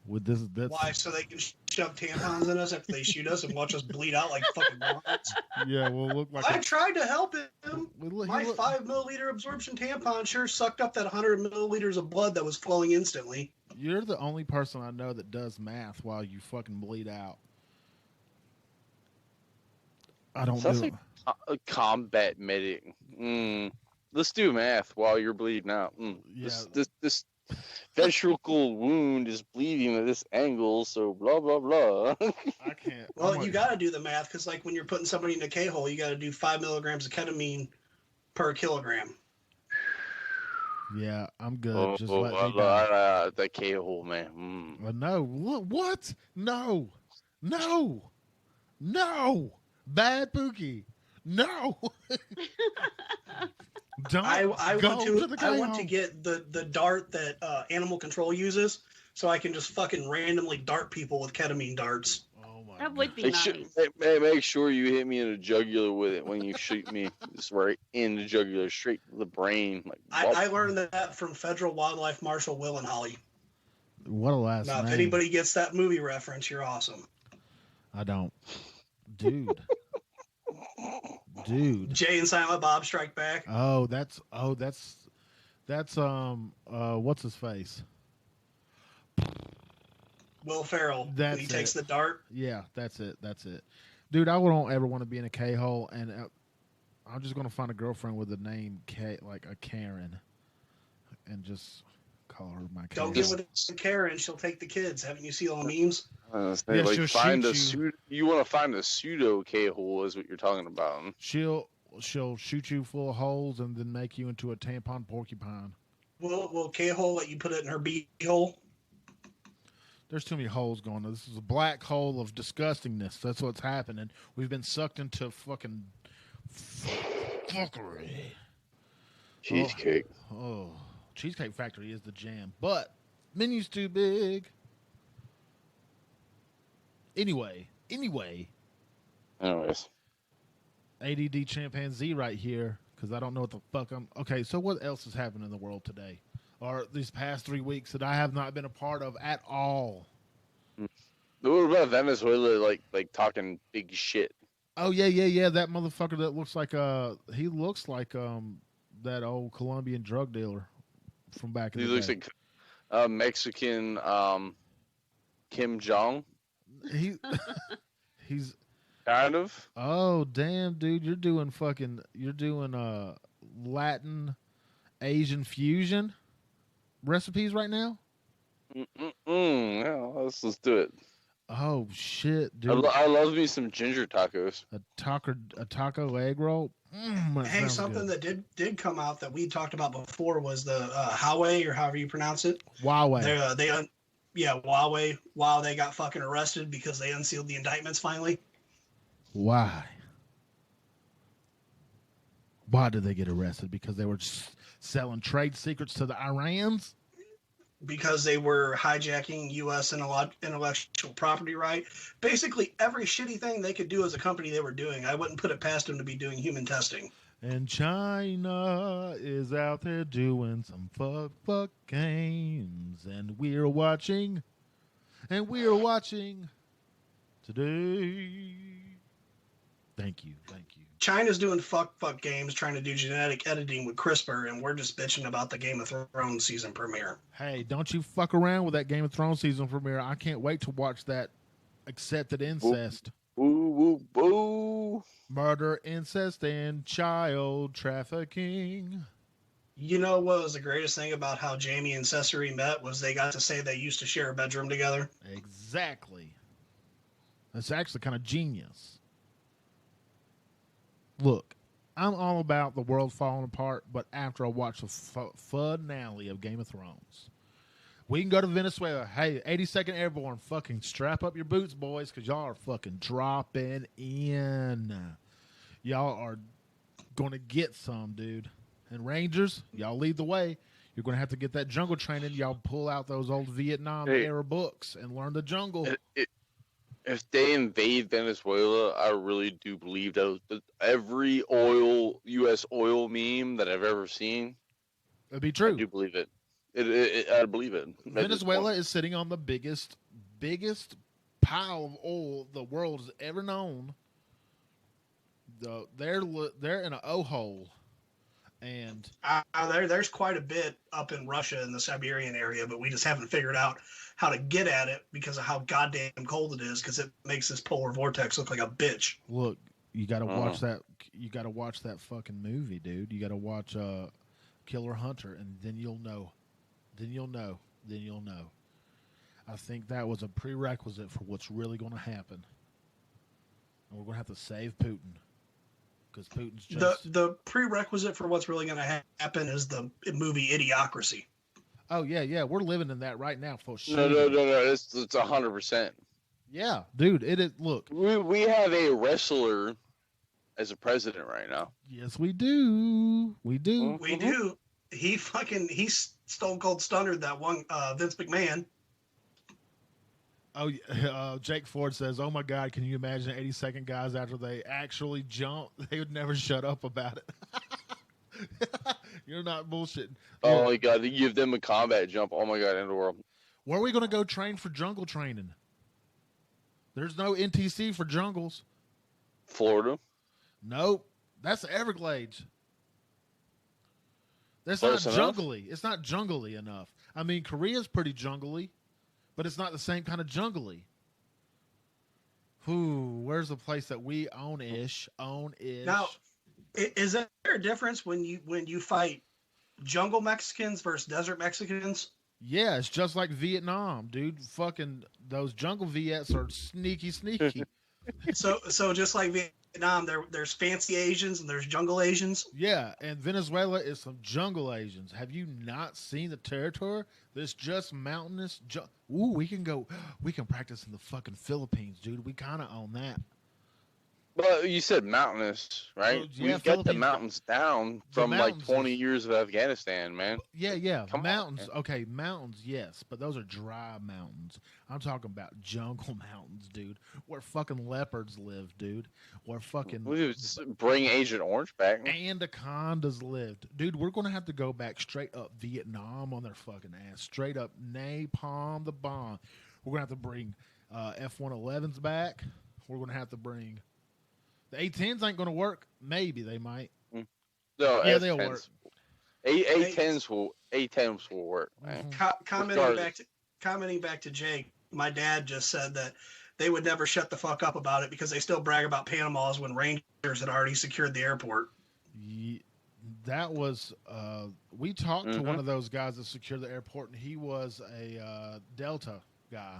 With that's why, so they can shove tampons in us after they shoot us and watch us bleed out like fucking morons. Yeah, we'll look like I tried to help him. My 5 milliliter absorption tampon sure sucked up that 100 milliliters of blood that was flowing instantly. You're the only person I know that does math while you fucking bleed out. I don't Sounds do like a combat medic. Let's do math while you're bleeding out. Yeah. This ventricle wound is bleeding at this angle, so blah blah blah. I can't. Well, you got to do the math because, like, when you're putting somebody in a K-hole, you got to do 5 milligrams of ketamine per kilogram. Yeah, I'm good. Just let me go. The K-hole, man. No, what? No. Bad Pookie. No. Don't I go want to get the dart that animal control uses, so I can just fucking randomly dart people with ketamine darts. Oh my! That would be nice. Make sure you hit me in the jugular with it when you shoot me. Just right in the jugular, straight to the brain. Like I learned that from Federal Wildlife Marshal Willenholly. What a last name! If anybody gets that movie reference, you're awesome. I don't, dude. Jay and Silent Bob Strike Back. That's what's his face? Will Ferrell. He takes the dart. Yeah, that's it. Dude, I don't ever want to be in a K-hole, and I'm just going to find a girlfriend with a name like a Karen, and just call her my Karen. Don't get with Karen. She'll take the kids. Haven't you seen all the memes? Yeah, she'll find shoot you want to find a pseudo K-hole is what you're talking about. She'll shoot you full of holes and then make you into a tampon porcupine. Will K-hole let you put it in her B-hole? There's too many holes going on. This is a black hole of disgustingness. That's what's happening. We've been sucked into fucking fuckery. Cheesecake. Oh, Cheesecake Factory is the jam, but menu's too big. Anyway. Anyways. ADD chimpanzee right here, because I don't know what the fuck I'm... Okay, so what else is happening in the world today? or these past 3 weeks that I have not been a part of at all. What about Venezuela, like talking big shit? Oh yeah. That motherfucker that looks like he looks like that old Colombian drug dealer from back in He the looks day. like Mexican Kim Jong. He's kind of. Oh damn, dude, you're doing Latin Asian fusion recipes right now? Yeah, let's do it. Oh shit, dude! I love me some ginger tacos. A taco egg roll. Hey, something good. that did come out that we talked about before was the Huawei, or however you pronounce it. Huawei. Huawei. Wow, they got fucking arrested because they unsealed the indictments finally. Why? Why did they get arrested? Because they were just selling trade secrets to the Iranians? Because they were hijacking U.S. intellectual property right. Basically, every shitty thing they could do as a company they were doing. I wouldn't put it past them to be doing human testing. And China is out there doing some fuck games. And we're watching. Today. Thank you. China's doing fuck games, trying to do genetic editing with CRISPR, and we're just bitching about the Game of Thrones season premiere. Hey, don't you fuck around with that Game of Thrones season premiere. I can't wait to watch that accepted incest. Boo. Murder, incest, and child trafficking. You know what was the greatest thing about how Jamie and Cesare met was they got to say they used to share a bedroom together? Exactly. That's actually kind of genius. Look, I'm all about the world falling apart, but after I watch the finale of Game of Thrones, we can go to Venezuela. Hey, 82nd Airborne, fucking strap up your boots, boys, because y'all are fucking dropping in. Y'all are going to get some, dude. And Rangers, y'all lead the way. You're going to have to get that jungle training. Y'all pull out those old Vietnam-era books and learn the jungle. If they invade Venezuela, I really do believe that every U.S. oil meme that I've ever seen, it'd be true. I do believe it. I believe it. Venezuela is sitting on the biggest pile of oil the world has ever known. They're in an O-hole. And there's quite a bit up in Russia in the Siberian area, but we just haven't figured out how to get at it because of how goddamn cold it is, because it makes this polar vortex look like a bitch. Look, you got to watch that. You got to watch that fucking movie, dude. You got to watch Killer Hunter, and then you'll know. Then you'll know. I think that was a prerequisite for what's really going to happen. And we're going to have to save Putin. Because Putin's just... The prerequisite for what's really going to happen is the movie Idiocracy. Oh, yeah. We're living in that right now for sure. No. It's 100%. Yeah, dude. It is. Look. We have a wrestler as a president right now. Yes, we do. We do. We do. He Stone Cold Stunnered that one Vince McMahon. Oh, Jake Ford says, "Oh my God, can you imagine 80-second guys after they actually jump? They would never shut up about it." You're not bullshitting. Oh my God, they give them a combat jump. Oh my God, end of the world. Where are we going to go train for jungle training? There's no NTC for jungles. Florida. Nope, that's the Everglades. That's Close not enough. jungly. It's not jungly enough. I mean, Korea's pretty jungly. But it's not the same kind of jungly. Where's the place that we own-ish? Now, is there a difference when you fight jungle Mexicans versus desert Mexicans? Yeah, it's just like Vietnam, dude. Fucking those jungle Viets are sneaky. So just like Vietnam, there's fancy Asians and there's jungle Asians. Yeah, and Venezuela is some jungle Asians. Have you not seen the territory? There's just mountainous. We can practice in the fucking Philippines, dude. We kind of own that. But you said mountainous, right? Well, yeah, We've got the Philippines- mountains down the from like mountains 20 is- years of Afghanistan, man. Yeah, Come on, mountains. man. Okay, mountains, yes, but those are dry mountains. I'm talking about jungle mountains, dude, where fucking leopards live, dude. Where fucking We just bring Agent Orange back. anacondas lived, dude. We're gonna have to go back straight up Vietnam on their fucking ass, straight up napalm the bomb. We're gonna have to bring F-111s back. We're gonna have to bring the A-10s. Ain't gonna work. Maybe they might. No, Yeah, they'll F-10s. work. A-10s will work, man. Commenting back to Jake, my dad just said that they would never shut the fuck up about it because they still brag about Panamas when Rangers had already secured the airport. That was we talked to one of those guys that secured the airport, and he was a Delta guy.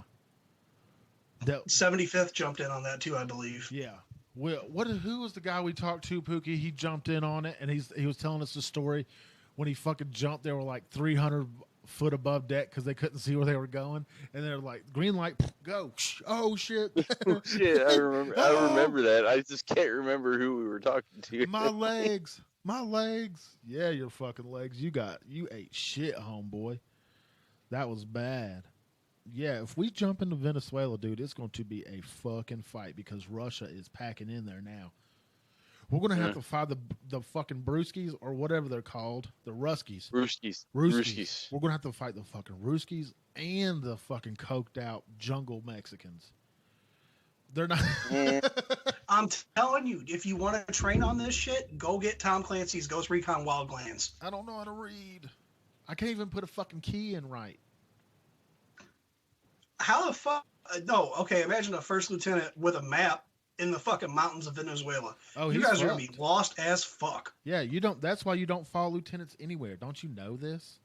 75th jumped in on that too, I believe. Yeah. Who was the guy we talked to, Pookie? He jumped in on it, and he was telling us the story when he fucking jumped. They were like 300 foot above deck because they couldn't see where they were going, and they're like, green light, go. Oh shit! Oh shit! I remember that. I just can't remember who we were talking to. My legs. Yeah, your fucking legs. You ate shit, homeboy. That was bad. Yeah, if we jump into Venezuela, dude, it's going to be a fucking fight because Russia is packing in there now. We're going to have to fight the fucking Brewskis or whatever they're called, the Ruskies. Ruskies. We're going to have to fight the fucking Ruskies and the fucking coked out jungle Mexicans. They're not. I'm telling you, if you want to train on this shit, go get Tom Clancy's Ghost Recon Wildlands. I don't know how to read. I can't even put a fucking key in right. How the fuck? No, okay. Imagine a first lieutenant with a map in the fucking mountains of Venezuela. Oh, you guys are gonna be lost as fuck. Yeah, you don't. That's why you don't follow lieutenants anywhere. Don't you know this?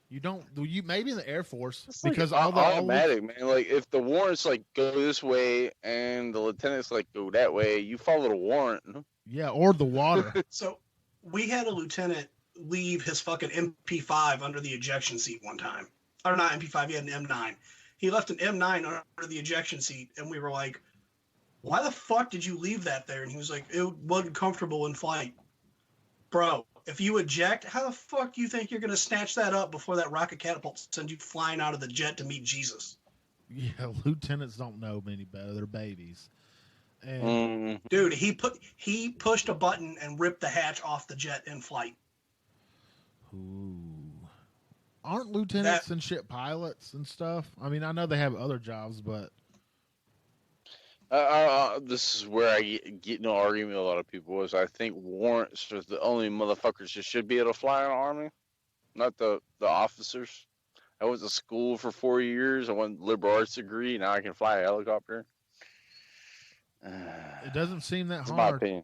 You don't. You maybe in the Air Force It's because like all the automatic, man. Like if the warrants like go this way and the lieutenants like go that way, you follow the warrant. Yeah, or the water. So we had a lieutenant leave his fucking MP5 under the ejection seat one time. Or not MP5, he had an M9. He left an M9 under the ejection seat, and we were like, why the fuck did you leave that there? And he was like, it wasn't comfortable in flight. Bro, if you eject, how the fuck do you think you're going to snatch that up before that rocket catapult sends you flying out of the jet to meet Jesus? Yeah, lieutenants don't know any better. They're babies. And Dude, he pushed a button and ripped the hatch off the jet in flight. Ooh. Aren't lieutenants and shit pilots and stuff? I mean, I know they have other jobs, but this is where I get in an argument with a lot of people. Is I think warrants are the only motherfuckers that should be able to fly in the army, not the officers. I went to school for 4 years. I went liberal arts degree. Now I can fly a helicopter. it doesn't seem that That's my hard. opinion.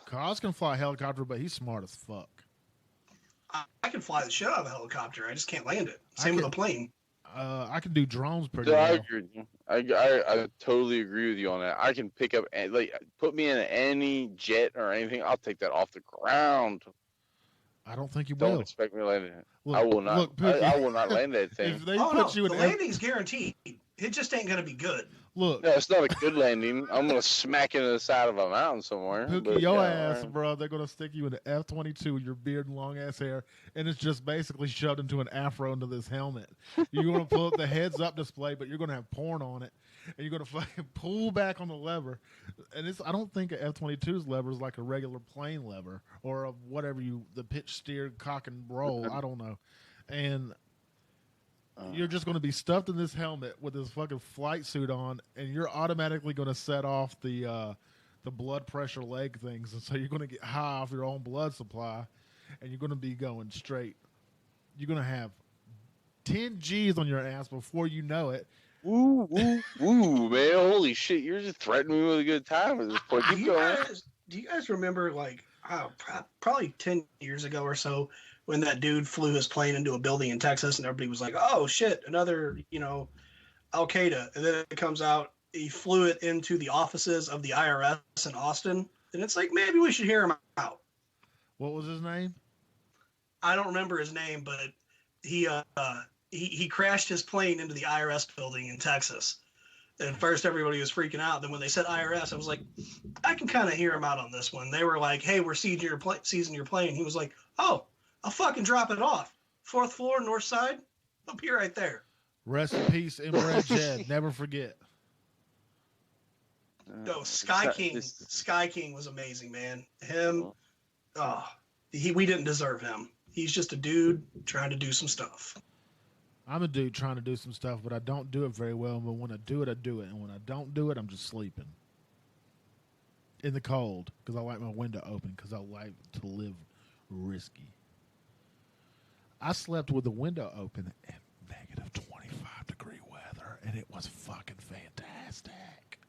Cos can fly a helicopter, but he's smart as fuck. I can fly the shit out of a helicopter. I just can't land it. Same with a plane. I can do drones pretty Yeah, I well. agree with you. I totally agree with you on that. I can pick up like put me in any jet or anything. I'll take that off the ground. I don't think you Don't will. expect me to land it. Look, I will not. look, Pookie, I will not land that thing. If they Oh put no, you in the landing's guaranteed. It just ain't gonna be good. look, No, it's not a good landing. I'm gonna smack into the side of a mountain somewhere. Pookie, but, your yeah, ass, alright. bro, they're going to stick you in the F-22 with your beard and long ass hair, and it's just basically shoved into an afro into this helmet. You're going to pull up the heads up display, but you're going to have porn on it, and you're going to fucking pull back on the lever. And I don't think an F-22's lever is like a regular plane lever or a whatever the pitch steer cock and roll. I don't know. And you're just going to be stuffed in this helmet with this fucking flight suit on, and you're automatically going to set off the blood pressure leg things, and so you're going to get high off your own blood supply, and you're going to be going straight. You're going to have 10 G's on your ass before you know it. Woo, man! Holy shit! You're just threatening me with a good time at this point. Keep going. Do you guys remember, like, probably 10 years ago or so, when that dude flew his plane into a building in Texas, and everybody was like, "Oh shit, another, Al Qaeda," and then it comes out he flew it into the offices of the IRS in Austin, and it's like maybe we should hear him out. What was his name? I don't remember his name, but he crashed his plane into the IRS building in Texas, At first, everybody was freaking out. Then when they said IRS, I was like, I can kind of hear him out on this one. They were like, "Hey, we're seizing your plane." He was like, "Oh, I'll fucking drop it off. 4th floor, north side. I'll be right there." Rest in peace, Inbred Jed. Never forget. No, Sky King was amazing, man. Him, we didn't deserve him. He's just a dude trying to do some stuff. I'm a dude trying to do some stuff, but I don't do it very well. But when I do it, I do it. And when I don't do it, I'm just sleeping in the cold because I like my window open because I like to live risky. I slept with the window open in negative 25-degree weather, and it was fucking fantastic.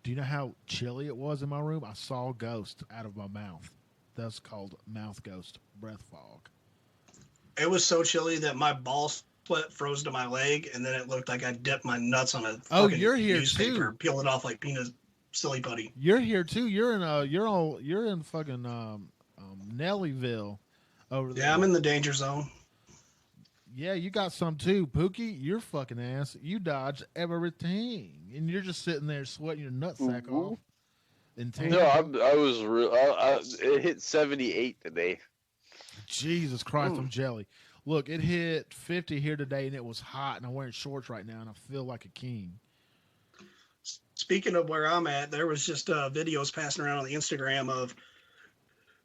Do you know how chilly it was in my room? I saw ghosts out of my mouth. That's called mouth ghost, breath fog. It was so chilly that my ball split froze to my leg, and then it looked like I dipped my nuts on a you're here newspaper, too. Peel it off like peanut silly putty. You're here too. You're in fucking Nellyville over there. Yeah, I'm in the danger zone. Yeah, you got some too, Pookie. Your fucking ass. You dodged everything, and you're just sitting there sweating your nutsack off. No, I was real. It hit 78 today. Jesus Christ, I'm jelly. Look, it hit 50 here today, and it was hot, and I'm wearing shorts right now, and I feel like a king. Speaking of where I'm at, there was just videos passing around on the Instagram of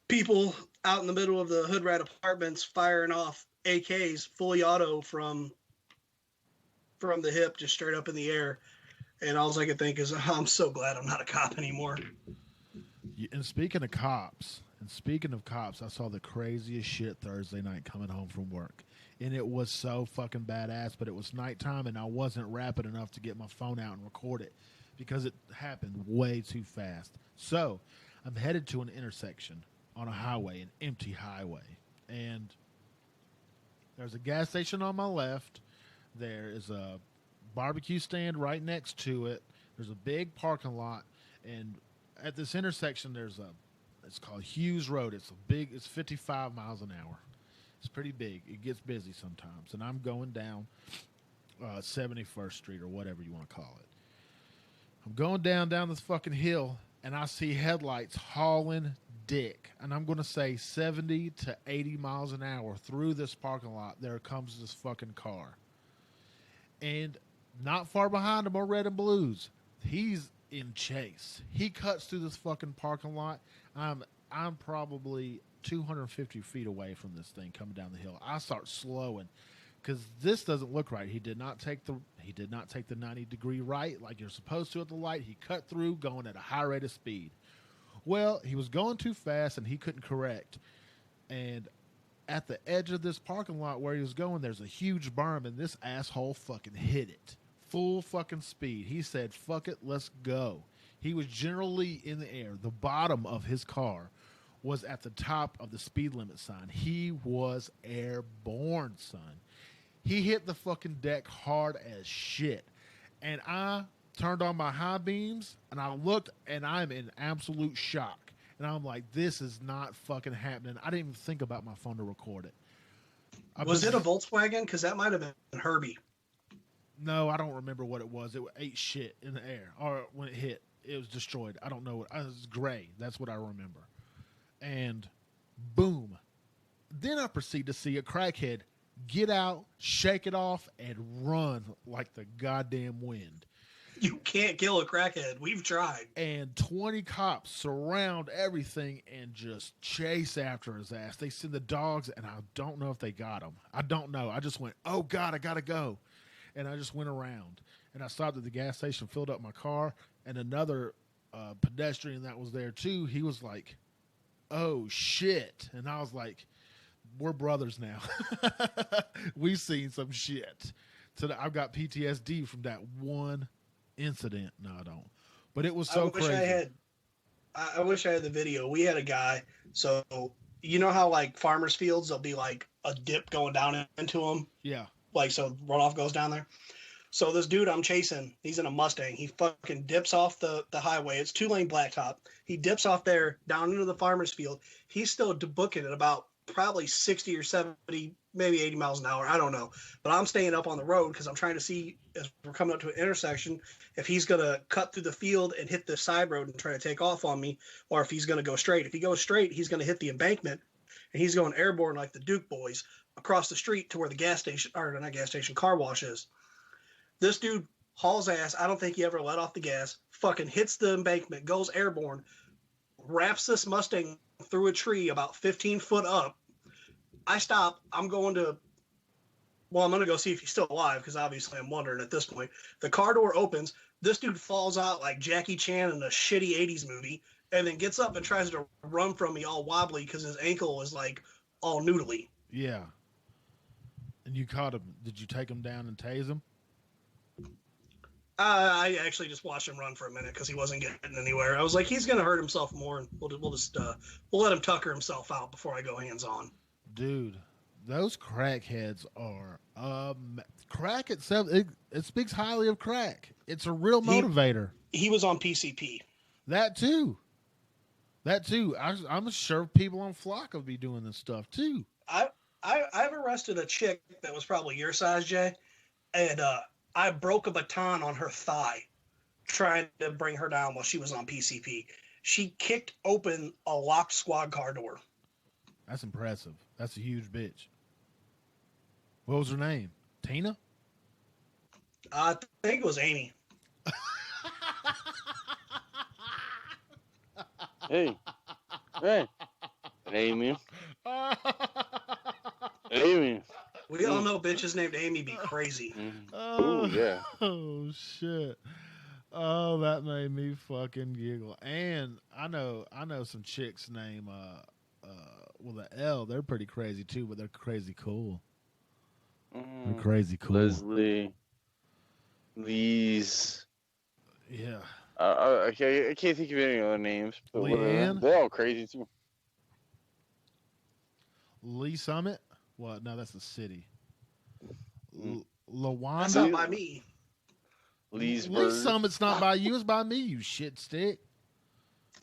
people out in the middle of the Hood Rat apartments firing off AKs fully auto from the hip, just straight up in the air. And all I could think is, I'm so glad I'm not a cop anymore. And speaking of cops, I saw the craziest shit Thursday night coming home from work. And it was so fucking badass, but it was nighttime, and I wasn't rapid enough to get my phone out and record it because it happened way too fast. So I'm headed to an intersection on a highway, an empty highway. And there's a gas station on my left. There is a barbecue stand right next to it. There's a big parking lot, and at this intersection it's called Hughes Road. It's 55 miles an hour. It's pretty big. It gets busy sometimes, and I'm going down 71st Street or whatever you want to call it. I'm going down this fucking hill, and I see headlights hauling dick, and I'm going to say 70 to 80 miles an hour through this parking lot. There comes this fucking car, and not far behind him are red and blues. He's in chase. He cuts through this fucking parking lot. I'm probably 250 feet away from this thing coming down the hill. I start slowing because this doesn't look right. He did not take the 90-degree right like you're supposed to at the light. He cut through going at a high rate of speed. Well, he was going too fast and he couldn't correct. And at the edge of this parking lot where he was going, there's a huge berm, and this asshole fucking hit it. Full fucking speed. He said, fuck it, let's go. He was generally in the air. The bottom of his car was at the top of the speed limit sign. He was airborne, son. He hit the fucking deck hard as shit. And I turned on my high beams, and I looked, and I'm in absolute shock. And I'm like, this is not fucking happening. I didn't even think about my phone to record it. Was it a Volkswagen? Because that might have been Herbie. No, I don't remember what it was. It ate shit in the air. Or when it hit, it was destroyed. I don't know. It was gray. That's what I remember. And boom. Then I proceed to see a crackhead get out, shake it off, and run like the goddamn wind. You can't kill a crackhead. We've tried. And 20 cops surround everything and just chase after his ass. They send the dogs, and I don't know if they got him. I don't know. I just went, oh, God, I got to go. And I just went around. And I stopped at the gas station, filled up my car, and another pedestrian that was there, too, he was like, oh, shit. And I was like, we're brothers now. We've seen some shit. So I've got PTSD from that one incident. No, I don't. But it was so crazy. I wish I had the video. We had a guy. So you know how like farmers fields, there'll be like a dip going down into them. Yeah. Like so runoff goes down there. So this dude I'm chasing, he's in a Mustang. He fucking dips off the highway. It's 2-lane blacktop. He dips off there down into the farmer's field. He's still booking at about probably 60 or 70 maybe 80 miles an hour. I don't know. But I'm staying up on the road because I'm trying to see as we're coming up to an intersection if he's going to cut through the field and hit the side road and try to take off on me, or if he's going to go straight. If he goes straight, he's going to hit the embankment, and he's going airborne like the Duke boys across the street to where the gas station, or not gas station, car wash is. This dude hauls ass. I don't think he ever let off the gas. Fucking hits the embankment, goes airborne, wraps this Mustang through a tree about 15 foot up. I stop. I'm going to go see if he's still alive because obviously I'm wondering at this point. The car door opens. This dude falls out like Jackie Chan in a shitty 80s movie and then gets up and tries to run from me all wobbly because his ankle is like all noodly. Yeah. And you caught him. Did you take him down and tase him? I actually just watched him run for a minute because he wasn't getting anywhere. I was like, he's going to hurt himself more, and we'll let him tucker himself out before I go hands on. Dude, those crackheads are crack itself. It speaks highly of crack. It's a real motivator. He was on PCP. That too. I'm sure people on Flock will be doing this stuff too. I've arrested a chick that was probably your size, Jay, and I broke a baton on her thigh trying to bring her down while she was on PCP. She kicked open a locked squad car door. That's impressive. That's a huge bitch. What was her name? Tina? I think it was Amy. Hey. Amy. Amy. We all know bitches named Amy be crazy. Oh, yeah. Oh, shit. Oh, that made me fucking giggle. And I know some chicks named with an L. They're pretty crazy too, but they're crazy cool. They're crazy cool. Leslie. Lee's. Yeah. I can't think of any other names. But Leanne? They're all crazy too. Lee Summit? Well, no, that's the city. Lawanda? That's not by me. Lee Summit's not by you. It's by me, you shit stick.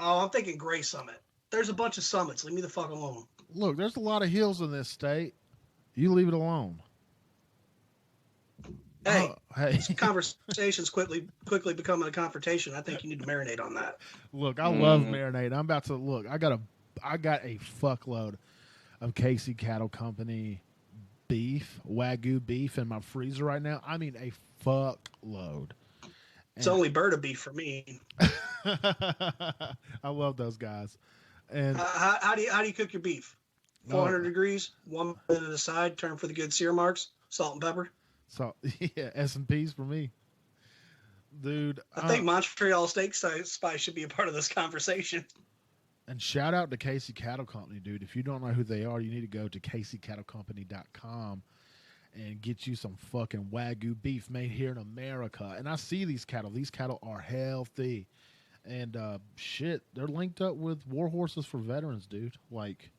Oh, I'm thinking Gray Summit. There's a bunch of summits. Leave me the fuck alone. Look, there's a lot of hills in this state. You leave it alone. Hey, hey. This conversation's quickly becoming a confrontation. I think you need to marinate on that. Look, I love marinade. I'm about to look. I got a fuckload of Casey Cattle Company beef, Wagyu beef in my freezer right now. I mean, a fuckload. It's only Berta beef for me. I love those guys. And how do you cook your beef? 400 degrees, 1 minute at a side, turn for the good sear marks, salt and pepper. So yeah, S&Ps for me, dude. I think Montreal steak spice should be a part of this conversation. And shout out to Casey Cattle Company, dude. If you don't know who they are, you need to go to CaseyCattleCompany.com and get you some fucking Wagyu beef made here in America. And I see these cattle. These cattle are healthy. And shit, they're linked up with War Horses for Veterans, dude. Like,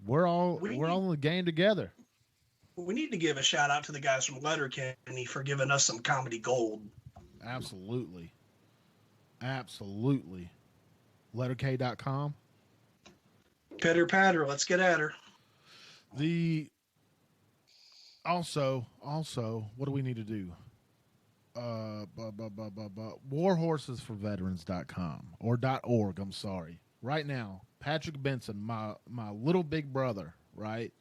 we're all in the game together. We need to give a shout out to the guys from Letterkenny for giving us some comedy gold. Absolutely. Letterk.com. Pitter patter, let's get at her. Also, what do we need to do? warhorsesforveterans.com or .org, I'm sorry. Right now, Patrick Benson, my little big brother, right?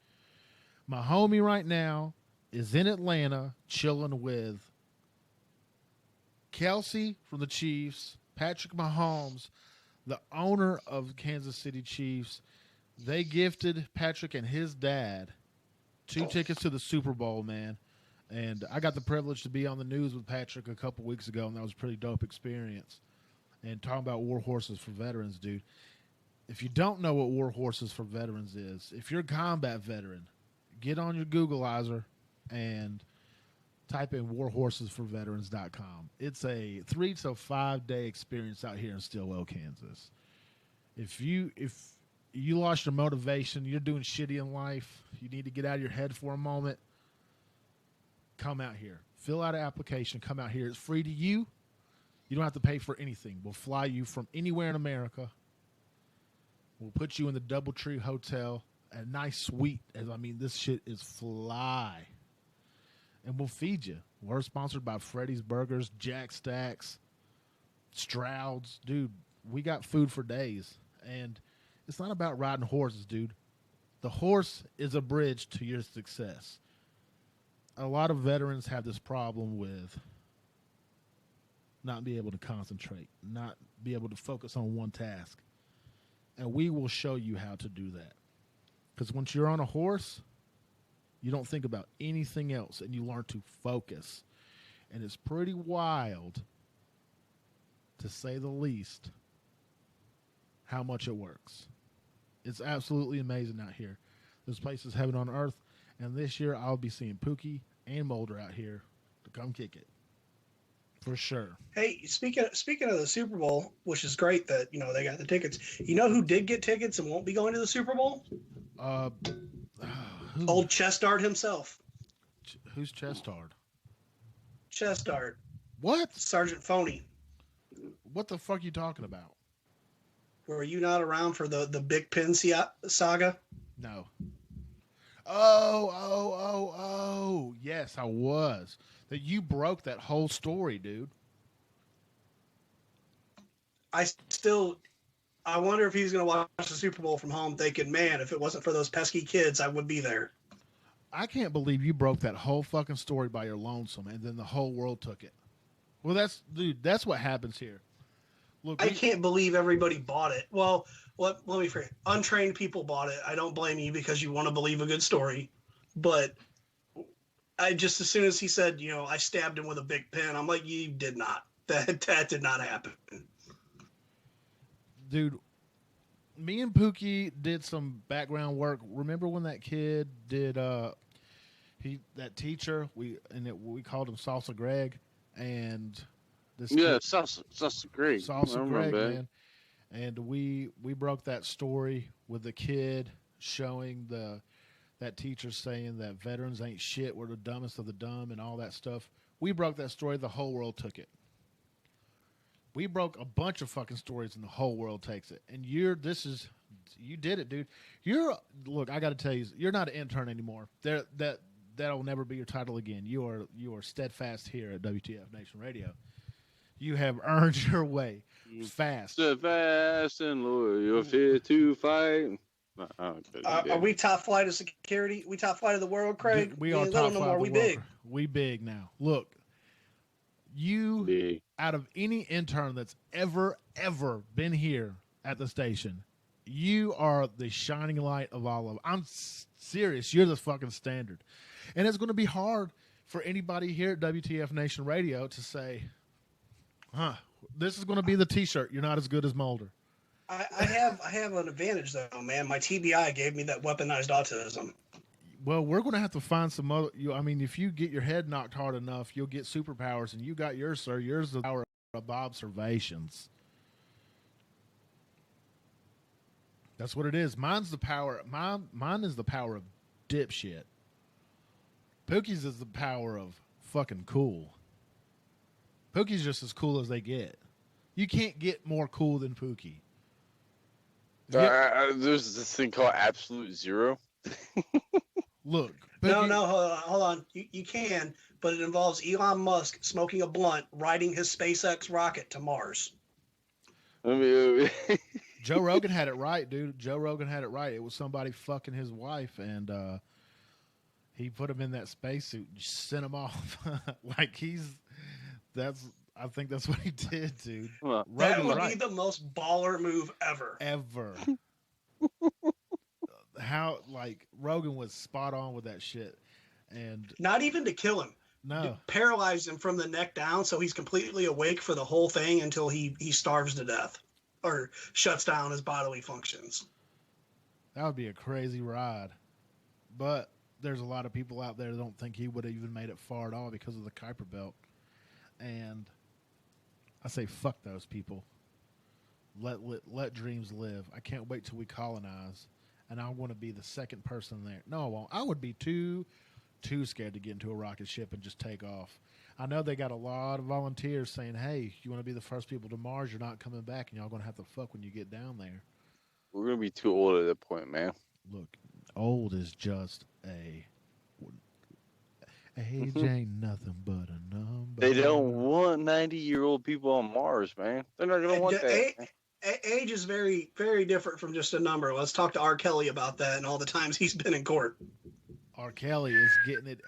My homie right now is in Atlanta chilling with Kelsey from the Chiefs, Patrick Mahomes, the owner of Kansas City Chiefs. They gifted Patrick and his dad 2 tickets to the Super Bowl, man. And I got the privilege to be on the news with Patrick a couple weeks ago, and that was a pretty dope experience. And talking about War Horses for Veterans, dude. If you don't know what War Horses for Veterans is, if you're a combat veteran, get on your Googleizer and type in warhorsesforveterans.com. It's a 3 to 5 day experience out here in Stillwell, Kansas. If you lost your motivation, you're doing shitty in life, you need to get out of your head for a moment, come out here. Fill out an application, come out here. It's free to you. You don't have to pay for anything. We'll fly you from anywhere in America. We'll put you in the DoubleTree Hotel a nice sweet. I mean, this shit is fly. And we'll feed you. We're sponsored by Freddy's Burgers, Jack Stacks, Stroud's. Dude, we got food for days. And it's not about riding horses, dude. The horse is a bridge to your success. A lot of veterans have this problem with not be able to concentrate, not be able to focus on one task. And we will show you how to do that. Because once you're on a horse, you don't think about anything else and you learn to focus. And it's pretty wild, to say the least, how much it works. It's absolutely amazing out here. This place is heaven on earth. And this year I'll be seeing Pookie and Mulder out here to come kick it. For sure. Hey, speaking of the Super Bowl, which is great that, you know, they got the tickets. You know who did get tickets and won't be going to the Super Bowl? Old Chestard himself. Who's Chestard? Chestard. What? Sergeant Phony. What the fuck are you talking about? Were you not around for the Big Pin saga? No. Oh. Yes, I was. That you broke that whole story, dude. I wonder if he's going to watch the Super Bowl from home thinking, man, if it wasn't for those pesky kids, I would be there. I can't believe you broke that whole fucking story by your lonesome and then the whole world took it. Well, that's what happens here. Look, I can't believe everybody bought it. Well, let me phrase. Untrained people bought it. I don't blame you because you want to believe a good story. But I just, as soon as he said, you know, I stabbed him with a big pen, I'm like, you did not. That did not happen. Dude, me and Pookie did some background work. Remember when that kid did that teacher, we called him Salsa Greg, and this Salsa Greg. Salsa Greg, man. And we broke that story with the kid showing that teacher saying that veterans ain't shit, we're the dumbest of the dumb and all that stuff. We broke that story, the whole world took it. We broke a bunch of fucking stories and the whole world takes it. And you did it, dude. Look, I got to tell you, you're not an intern anymore. That'll never be your title again. You are steadfast here at WTF Nation Radio. You have earned your way fast. Steadfast and loyal, you're fit to fight. Are we top flight of security? We top flight of the world, Craig? We are top flight of the world. Big. We big now. Look, out of any intern that's ever been here at the station, you are the shining light of all of them. I'm serious. You're the fucking standard. And it's going to be hard for anybody here at WTF Nation Radio to say, this is going to be the t-shirt. You're not as good as Mulder. I have an advantage though, man. My TBI gave me that weaponized autism. Well, we're going to have to find some other. If you get your head knocked hard enough, you'll get superpowers, and you got yours, sir. Yours is the power of observations. That's what it is. Mine's the power. Mine is the power of dipshit. Pookie's is the power of fucking cool. Pookie's just as cool as they get. You can't get more cool than Pookie. There's this thing called absolute zero. Look. Pookie, no, hold on. You can, but it involves Elon Musk smoking a blunt, riding his SpaceX rocket to Mars. Joe Rogan had it right, dude. Joe Rogan had it right. It was somebody fucking his wife, and he put him in that spacesuit and sent him off. I think that's what he did, dude. That would be the most baller move ever. How, Rogan was spot on with that shit. And not even to kill him. No. Paralyze him from the neck down so he's completely awake for the whole thing until he starves to death or shuts down his bodily functions. That would be a crazy ride. But there's a lot of people out there that don't think he would have even made it far at all because of the Kuiper Belt. And I say, fuck those people. Let dreams live. I can't wait till we colonize, and I want to be the second person there. No, I won't. I would be too scared to get into a rocket ship and just take off. I know they got a lot of volunteers saying, hey, you want to be the first people to Mars, you're not coming back, and y'all going to have to fuck when you get down there. We're going to be too old at that point, man. Look, old is just a age ain't nothing but a number. They don't want 90-year-old people on Mars, man. They're not gonna want that. Age is very, very different from just a number. Let's talk to R. Kelly about that and all the times he's been in court. R. Kelly is getting it.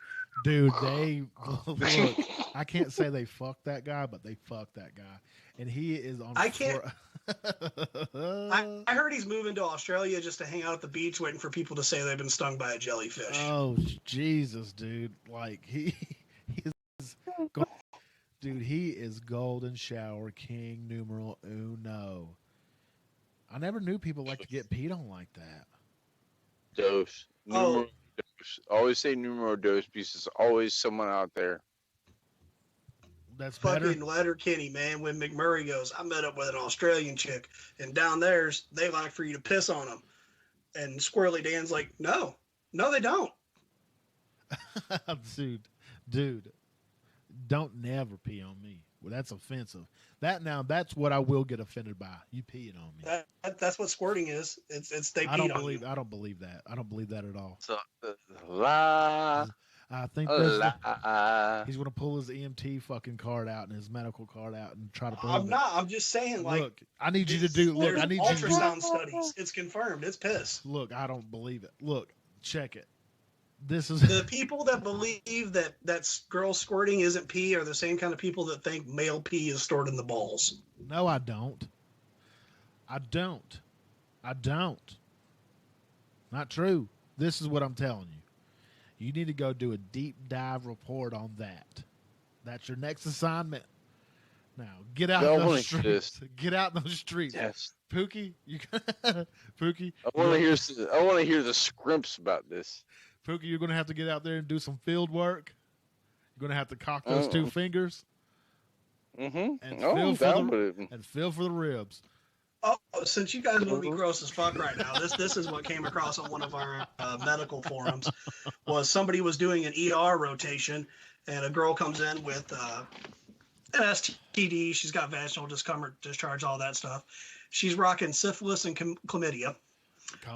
Dude, they look, I can't say they fucked that guy, but they fucked that guy. And he is on I heard he's moving to Australia just to hang out at the beach waiting for people to say they've been stung by a jellyfish. Oh, Jesus, dude. Like, he is Golden Shower King numero uno. I never knew people like to get peed on like that. Dose. Numero dose. Always say numero dose because there's always someone out there. That's fucking Letterkenny, man. When McMurray goes, I met up with an Australian chick, and down there's they like for you to piss on them. And Squirrely Dan's like, no, they don't. Dude, don't never pee on me. Well, that's offensive. That's what I will get offended by. You peeing on me. That's what squirting is. It's they peed on you. I don't believe that. I don't believe that at all. So, I think he's going to pull his EMT fucking card out and his medical card out and try to prove I'm not. I'm just saying, like, look, I need you to do. Look, I need ultrasound you to studies. It's confirmed. It's piss. Look, I don't believe it. Look, check it. This is the people that believe that girl squirting isn't pee are the same kind of people that think male pee is stored in the balls. No, I don't. Not true. This is what I'm telling you. You need to go do a deep dive report on that. That's your next assignment. Now, get out those streets. Get out those streets. Yes. Pookie, Pookie. I want to hear the scrimps about this. Pookie, you're going to have to get out there and do some field work. You're going to have to cock those two fingers. Mm-hmm. And feel for the ribs. Oh, since you guys will be gross as fuck right now, this is what came across on one of our medical forums. Was somebody was doing an ER rotation, and a girl comes in with an STD. She's got vaginal discomfort, discharge, all that stuff. She's rocking syphilis and chlamydia.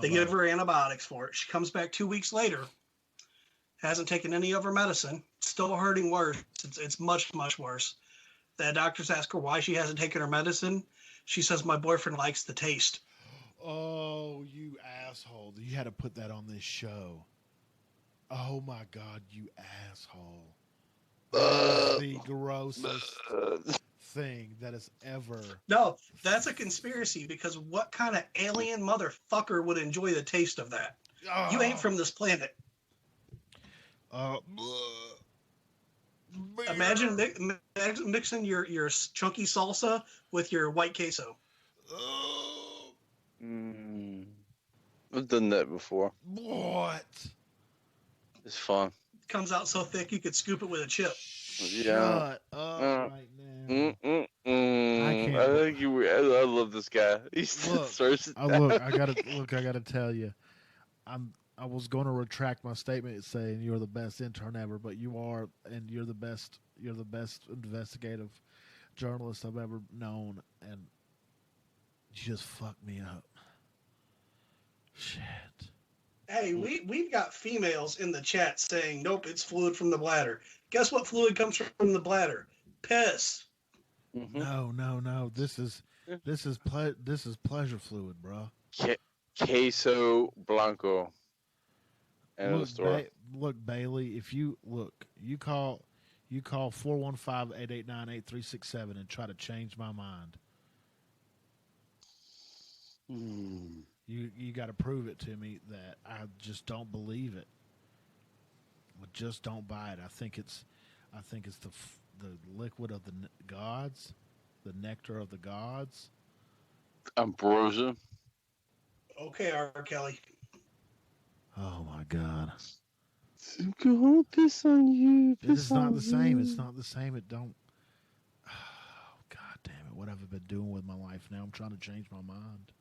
They give her antibiotics for it. She comes back 2 weeks later, hasn't taken any of her medicine, still hurting worse. It's much, much worse. The doctors ask her why she hasn't taken her medicine. She says, my boyfriend likes the taste. Oh, you asshole. You had to put that on this show. Oh, my God, you asshole. The grossest thing that has ever... No, that's a conspiracy, because what kind of alien motherfucker would enjoy the taste of that? You ain't from this planet. Imagine mixing your chunky salsa with your white queso. I've done that before. What? It's fun. Comes out so thick you could scoop it with a chip. Shut up right now. I love this guy. I gotta tell you, I was going to retract my statement saying you're the best intern ever, but you are, and you're the best investigative journalist I've ever known, and you just fucked me up. Shit. Hey, we've got females in the chat saying, nope, it's fluid from the bladder. Guess what fluid comes from the bladder? Piss. Mm-hmm. No. This is pleasure fluid, bro. Queso blanco. Look, Bailey, if you call 415-889-8367 and try to change my mind. You got to prove it to me that I just don't believe it. I just don't buy it. I think it's the liquid of the gods, the nectar of the gods. Ambrosia. Okay, R. Kelly. Oh my God. Go piss on you. It's not the same. It's not the same. It don't. Oh, God damn it. What have I been doing with my life now? I'm trying to change my mind.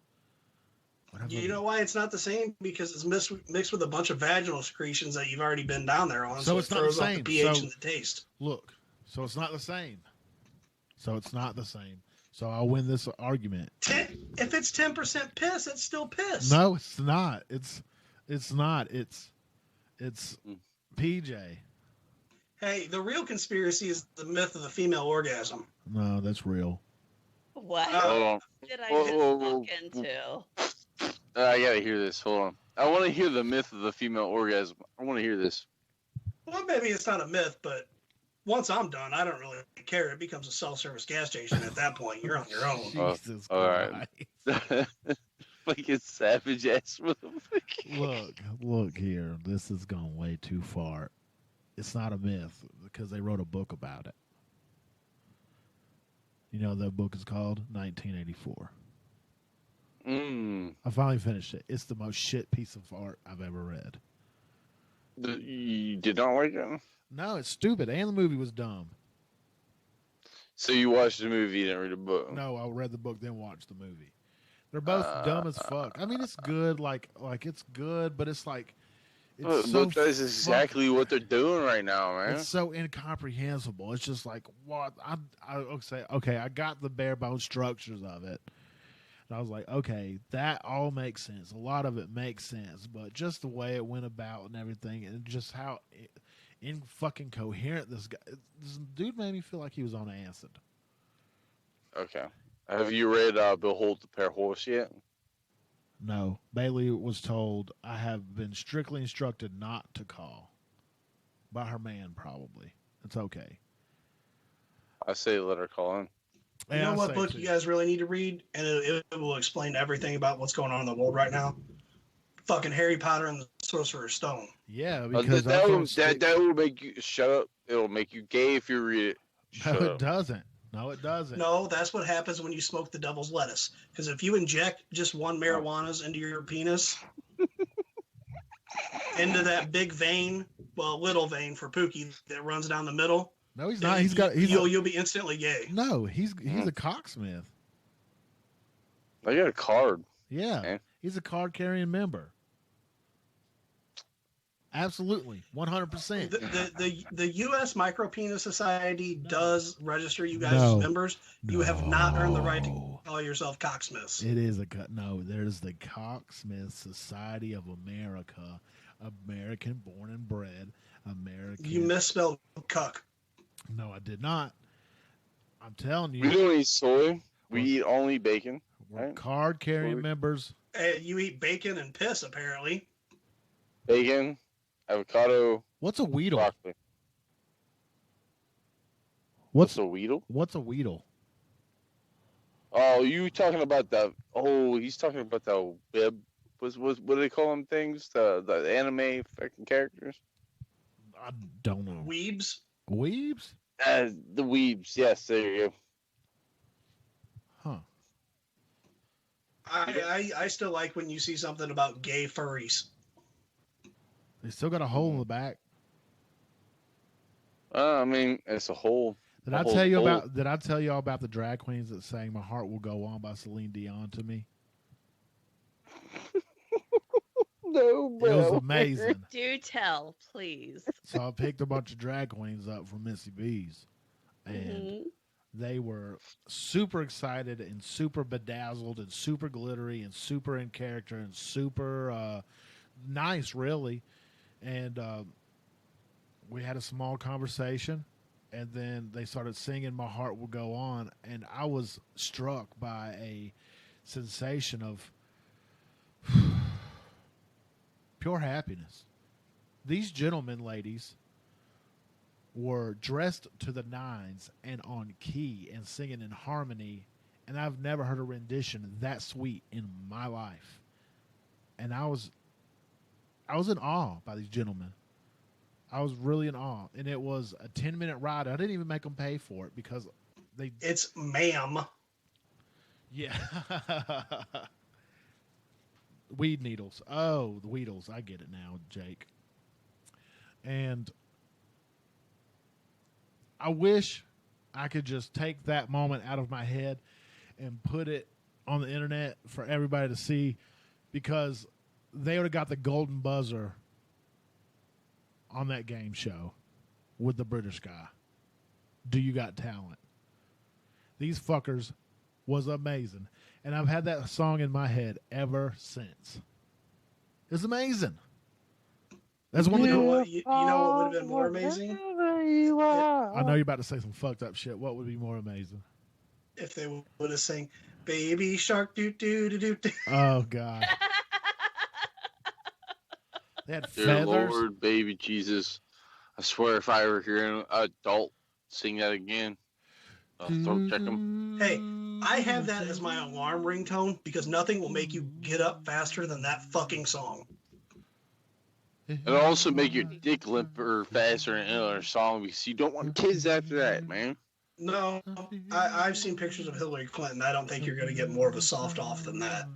You know why it's not the same? Because it's mixed with a bunch of vaginal secretions that you've already been down there on. So it's it not the throws off same. the pH and the taste. Look, so it's not the same. So I'll win this argument. If it's 10% piss, it's still piss. No, it's not. It's It's not. It's PJ. Hey, the real conspiracy is the myth of the female orgasm. No, that's real. What Hold on. did I Whoa, just whoa, walk whoa. into? I gotta hear this. Hold on. I want to hear the myth of the female orgasm. I want to hear this. Well, maybe it's not a myth, but once I'm done, I don't really care. It becomes a self-service gas station at that point. You're on your own. Jesus All right. Fucking savage ass motherfucker. Look here. This has gone way too far. It's not a myth because they wrote a book about it. You know what that book is called? 1984. I finally finished it. It's the most shit piece of art I've ever read. You did not like it? No, it's stupid. And the movie was dumb. So you watched the movie, you didn't read the book? No, I read the book, then watched the movie. They're both dumb as fuck. I mean, it's good, like it's good, but it's like it's so look, that's exactly what they're doing right now, man. It's so incomprehensible. It's just like what I say. Okay, I got the bare bones structures of it, and I was like, okay, that all makes sense. A lot of it makes sense, but just the way it went about and everything, and just how in fucking coherent this dude made me feel like he was on acid. Okay. Have you read Behold the Pale Horse yet? No. Bailey was told, I have been strictly instructed not to call. By her man, probably. It's okay. I say let her call in. You know what book you guys really need to read? And it will explain everything about what's going on in the world right now. Fucking Harry Potter and the Sorcerer's Stone. Yeah, because that will make you shut up. It'll make you gay if you read it. No, it doesn't. No, it doesn't. No, that's what happens when you smoke the devil's lettuce. Because if you inject just one marijuana's into your penis, into that big vein, well, little vein for Pookie that runs down the middle. No, he's not. You'll be instantly gay. No, he's a cocksmith. I got a card. Yeah, man. He's a card carrying member. Absolutely, 100%. The U.S. Micropenis Society does register you guys as members. You have not earned the right to call yourself cocksmiths. It is there's the Cocksmith Society of America, American born and bred, American. You misspelled cuck. No, I did not. I'm telling you. We don't eat soy. We eat only bacon. We're card carrying members. You eat bacon and piss, apparently. Bacon. Avocado. What's a Weedle? Broccoli. What's a Weedle? What's a Weedle? Oh, you talking about the? Oh, he's talking about the web. What do they call them things? The anime fucking characters. I don't know. Weebs. Weebs. The weebs. Yes, there you go. Huh. I still like when you see something about gay furries. They still got a hole in the back. I mean, it's a hole. Did I tell you all about the drag queens that sang "My Heart Will Go On" by Celine Dion to me? No, bro. It was amazing. Do tell, please. So I picked a bunch of drag queens up from Missy B's, and they were super excited and super bedazzled and super glittery and super in character and super nice, really. And we had a small conversation, and then they started singing "My Heart Will Go On," and I was struck by a sensation of pure happiness. These gentlemen, ladies, were dressed to the nines and on key and singing in harmony, and I've never heard a rendition that sweet in my life. And I was in awe by these gentlemen. I was really in awe. And it was a 10-minute ride. I didn't even make them pay for it because It's ma'am. Yeah. Weed needles. Oh, the Weedles. I get it now, Jake. And I wish I could just take that moment out of my head and put it on the internet for everybody to see, because they would have got the golden buzzer on that game show with the British guy. Do You Got Talent? These fuckers was amazing. And I've had that song in my head ever since. It's amazing. That's one of the. You know what would have been more amazing? I know you're about to say some fucked up shit. What would be more amazing? If they would have sang "Baby Shark," do do do do do. Oh God. They had Dear feathers. Lord, baby Jesus. I swear if I ever hear an adult sing that again, I'll throat check them. Hey, I have that as my alarm ringtone because nothing will make you get up faster than that fucking song. It'll also make your dick limper faster in another song because you don't want kids after that, man. No, I've seen pictures of Hillary Clinton. I don't think you're going to get more of a soft off than that.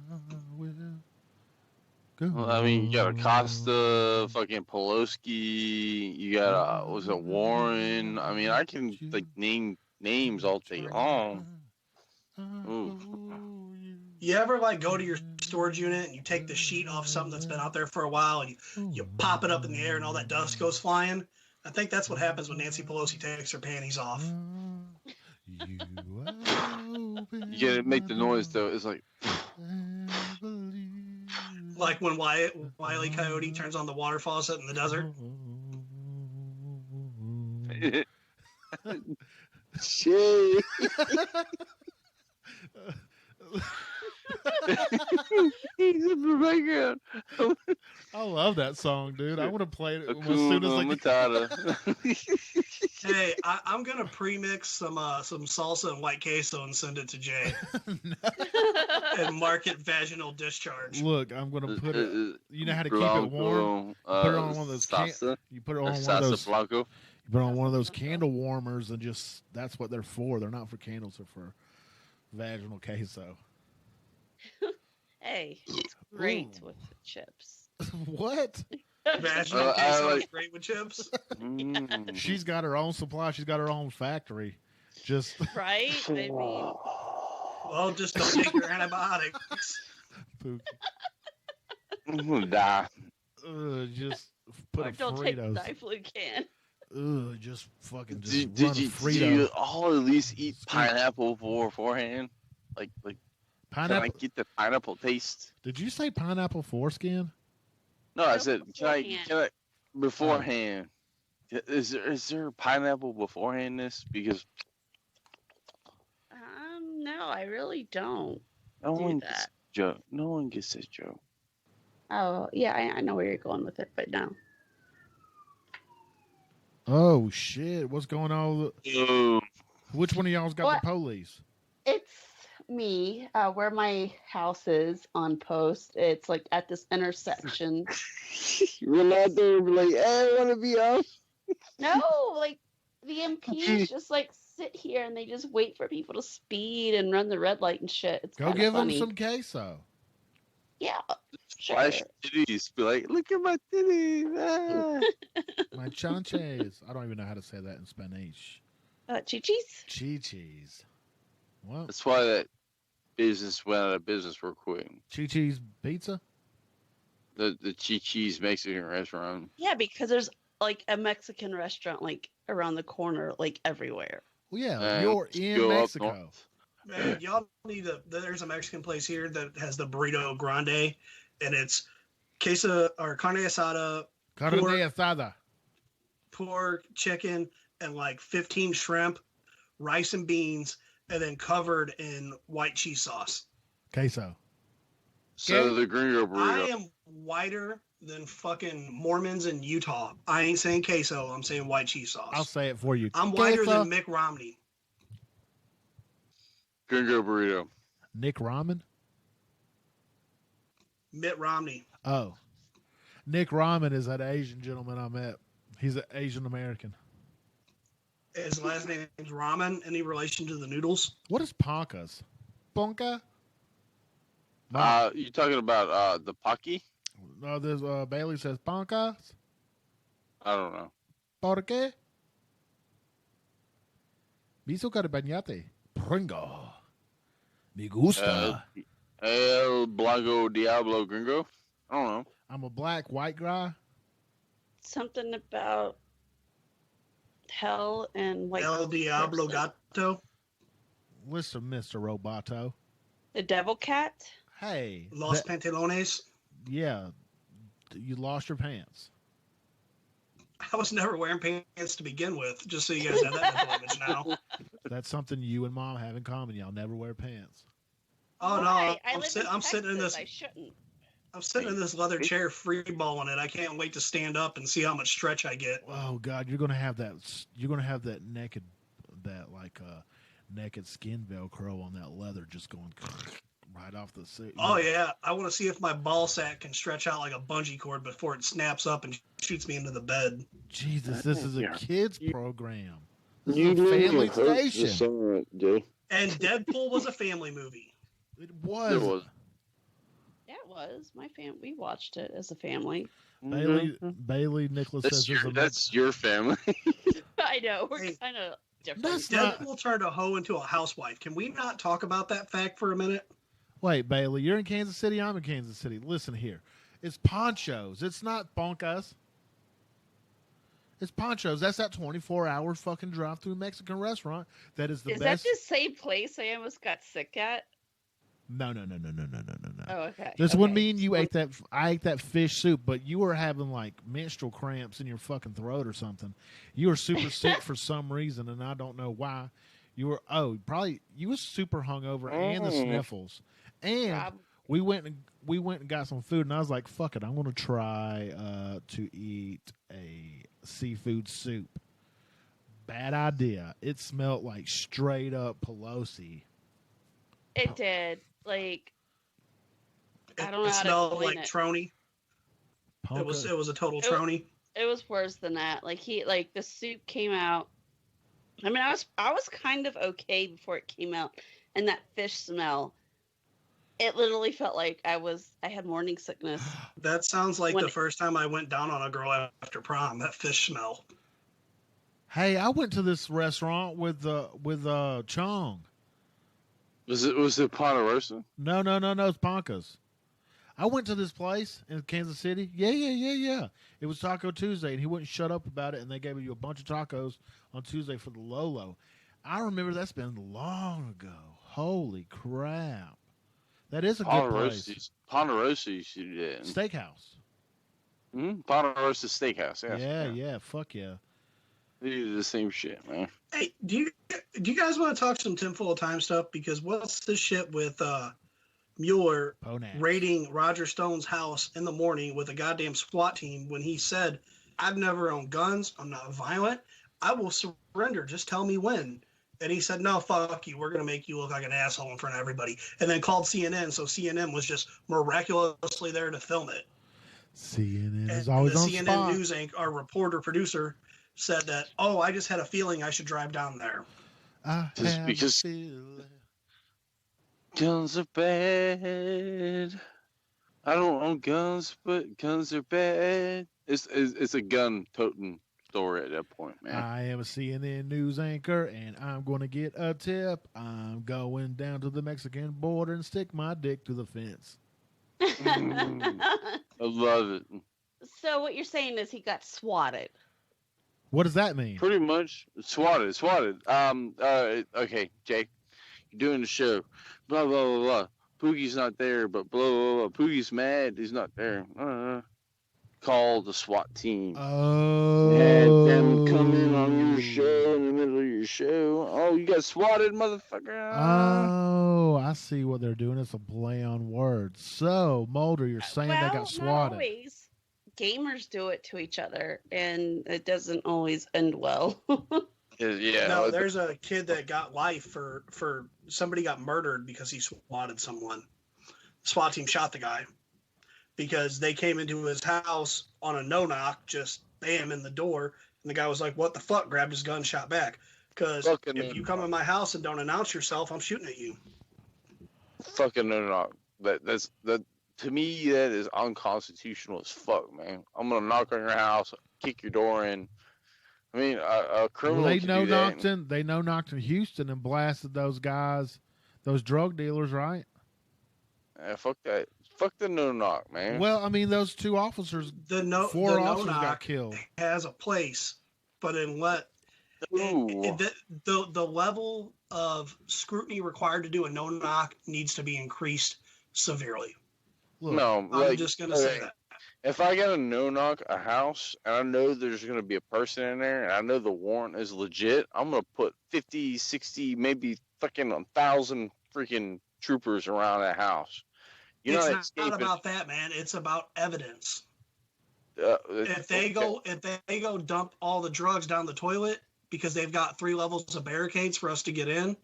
Well, I mean, you got Acosta, fucking Pelosi, you got, was it Warren? I mean, I can, like, name names all day long. Ooh. You ever, like, go to your storage unit and you take the sheet off something that's been out there for a while and you pop it up in the air and all that dust goes flying? I think that's what happens when Nancy Pelosi takes her panties off. You gotta make the noise, though. It's like... Like when Wile E. Coyote turns on the water faucet in the desert. Shit. He's in the background. I love that song, dude. I want to play it as soon as Hey, I'm gonna pre-mix some salsa and white queso and send it to Jay. And mark it vaginal discharge. Look, I'm gonna put it. You know how to keep it warm. Put it on one of those. You put it on one of those. Blanco. You put it on one of those candle warmers, and just that's what they're for. They're not for candles. They're for vaginal queso. Hey, it's great with the chips. What? Vaginal queso is great with chips. She's got her own supply. She's got her own factory. Just right. I mean, well, just don't take your antibiotics. I'm gonna die. Just put or a don't Fritos. take Diflucan. Just fucking just Did run a you Frito. all at least eat pineapple beforehand? Like Pineapple. Can I get the pineapple taste? Did you say pineapple foreskin? No, I said can I beforehand? Is there pineapple beforehand this? Because No, I really don't. no one that. gets that joke. No one gets this joke. Oh yeah, I know where you're going with it, but no. Oh shit! What's going on? Which one of y'all's got What? the police? It's me, where my house is on post. It's like at this intersection. Run out there and be like, "Hey, I want to be off." No, like the MPs just like sit here and they just wait for people to speed and run the red light and shit. It's Go kinda give funny. them some queso. Yeah, sure. Flash titties. Be like, look at my titties. Ah. My chanches. I don't even know how to say that in Spanish. Chi-chis? Chi-chis. What? That's why that business went out of business real quick. Chi-chis pizza? The Chi-Chi's Mexican restaurant. Yeah, because there's like a Mexican restaurant like around the corner, like everywhere. Well, yeah, Man, you're just in go up Mexico. north. Man, y'all need there's a Mexican place here that has the burrito grande, and it's queso or carne asada, Carne pork, asada. pork, chicken, and like 15 shrimp, rice and beans, and then covered in white cheese sauce. Queso. So the gringo burrito. I am whiter than fucking Mormons in Utah. I ain't saying queso. I'm saying white cheese sauce. I'll say it for you. I'm whiter Queso. than Mick Romney. Gringo burrito. Nick Ramen? Mitt Romney. Oh. Nick Ramen is that Asian gentleman I met. He's an Asian American. His last name is Ramen. Any relation to the noodles? What is Ponkas? Ponka? You talking about the Pocky? No, there's Bailey says Ponkas. I don't know. ¿Por qué? Miso carbañate. Pringo. Me gusta. El Blanco Diablo Gringo? I don't know. I'm a black white guy. Something about hell and white. El Diablo Gato. Listen, Mr. Roboto. The devil cat. Hey. Los Pantalones. Yeah. You lost your pants. I was never wearing pants to begin with, just so you guys have that mental image now. That's something you and Mom have in common. Y'all never wear pants. Oh, Why? no. I'm sitting in this. I shouldn't. I'm sitting in this leather chair free balling it. I can't wait to stand up and see how much stretch I get. Oh God, you're gonna have that. You're gonna have that naked, naked skin Velcro on that leather, just going right off the suit. Oh yeah, I want to see if my ball sack can stretch out like a bungee cord before it snaps up and shoots me into the bed. Jesus, this is a kids program. This You is a family station. station. Jay. And Deadpool was a family movie. It was. It was. Yeah, it was. My family. We watched it as a family. Bailey Nicholas says That's your family. I know. We're kind of different. Deadpool turned a hoe into a housewife. Can we not talk about that fact for a minute? Wait, Bailey, you're in Kansas City. I'm in Kansas City. Listen here. It's Ponchos. It's not Boncas. It's Ponchos. That's that 24-hour fucking drive-through Mexican restaurant. That is the Is best. that the same place I almost got sick at? No. Oh, okay. This one, me and you ate that. I ate that fish soup, but you were having like menstrual cramps in your fucking throat or something. You were super sick for some reason, and I don't know why. You were you was super hungover and the sniffles, and we went and got some food, and I was like, "Fuck it, I'm going to try to eat a seafood soup." Bad idea. It smelled like straight up Pelosi. It did. Like, I don't know It how to smelled explain like it. Trony. It was a total Trony. It was worse than that. Like the soup came out. I mean, I was kind of okay before it came out, and that fish smell. It literally felt like I had morning sickness. That sounds like the first time I went down on a girl after prom. That fish smell. Hey, I went to this restaurant with Chong. Was it Ponderosa? No, it's Ponca's. I went to this place in Kansas City. Yeah. It was Taco Tuesday, and he wouldn't shut up about it, and they gave you a bunch of tacos on Tuesday for the Lolo. I remember that's been long ago. Holy crap. That is a good place. Ponderosa used to do that. Steakhouse. Ponderosa Steakhouse, Yeah, fuck yeah. They do the same shit, man. Hey, do you guys want to talk some tinfoil time stuff? Because what's this shit with Mueller raiding Roger Stone's house in the morning with a goddamn SWAT team when he said, "I've never owned guns. I'm not violent. I will surrender. Just tell me when." And he said, "No, fuck you. We're going to make you look like an asshole in front of everybody." And then called CNN. So CNN was just miraculously there to film it. CNN is always on CNN spot. News Inc., our reporter producer, said that, "Oh, I just had a feeling I should drive down there." Just because guns are bad. I don't own guns, but guns are bad. It's a gun-toting story at that point, man. I am a CNN news anchor, and I'm going to get a tip. I'm going down to the Mexican border and stick my dick to the fence. I love it. So what you're saying is he got swatted. What does that mean? Pretty much swatted. Okay, Jay, you're doing the show. Blah blah blah blah. Poogie's not there, but blah blah blah. Poogie's mad. He's not there. Call the SWAT team. Oh. Had them come in on your show in the middle of your show. Oh, you got swatted, motherfucker. Oh, I see what they're doing. It's a play on words. So, Mulder, you're saying they got swatted. Not always. Gamers do it to each other, and it doesn't always end well. Yeah. No, there's a kid that got life for somebody got murdered because he swatted someone. The SWAT team shot the guy because they came into his house on a no-knock, just bam in the door, and the guy was like, "What the fuck?" Grabbed his gun, shot back. Because if you come in my house and don't announce yourself, I'm shooting at you. Fucking no. That's to me, that is unconstitutional as fuck, man. I'm gonna knock on your house, kick your door in. I mean, a criminal. Well, they no-knocked in Houston and blasted those guys, those drug dealers, right? Fuck that. Fuck the no-knock, man. Well, I mean, those two officers, four officers got killed. Has a place, but the level of scrutiny required to do a no-knock needs to be increased severely. Look, no, I'm just gonna say that. if I got a no-knock a house and I know there's going to be a person in there and I know the warrant is legit, I'm going to put 50, 60, maybe fucking 1,000 freaking troopers around that house. It's not about that, man. It's about evidence. If they go dump all the drugs down the toilet because they've got 3 levels of barricades for us to get in,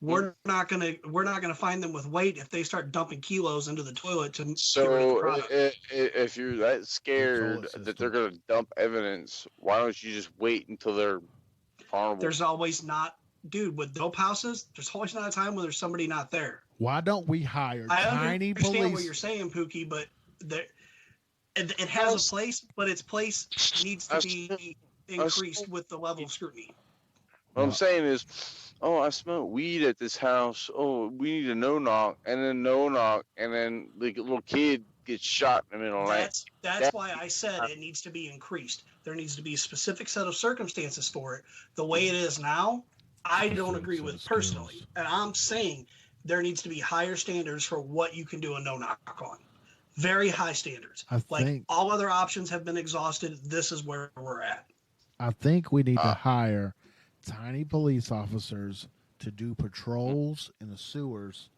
we're not gonna find them with weight if they start dumping kilos into the toilet to get rid of the product. If you're that scared that they're gonna dump evidence, why don't you just wait until they're vulnerable? There's always not, dude, with dope houses, there's always not a time when there's somebody not there. Why don't we hire tiny police? I understand what you're saying, Pookie, but it has a place, but its place needs to be increased with the level of scrutiny. What I'm saying is, I smell weed at this house. Oh, we need a no-knock, and then no-knock, and then like a little kid gets shot in the middle of the night. That's why I said it needs to be increased. There needs to be a specific set of circumstances for it. The way it is now, I don't agree with personally. And I'm saying there needs to be higher standards for what you can do a no-knock on. Very high standards. All other options have been exhausted. This is where we're at. I think we need to hire tiny police officers to do patrols in the sewers,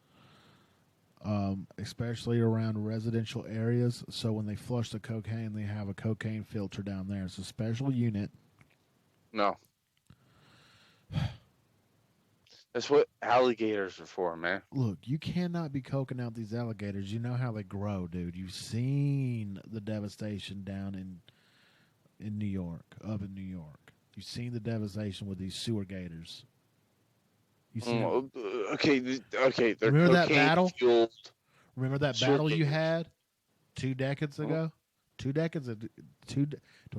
especially around residential areas. So when they flush the cocaine, they have a cocaine filter down there. It's a special unit. No. That's what alligators are for, man. Look, you cannot be coking out these alligators. You know how they grow, dude. You've seen the devastation down in New York, up in New York. You've seen the devastation with these sewer gators. You see? Okay. Remember that battle? Fueled. Remember that battle you had 2 decades ago? 2 decades. Do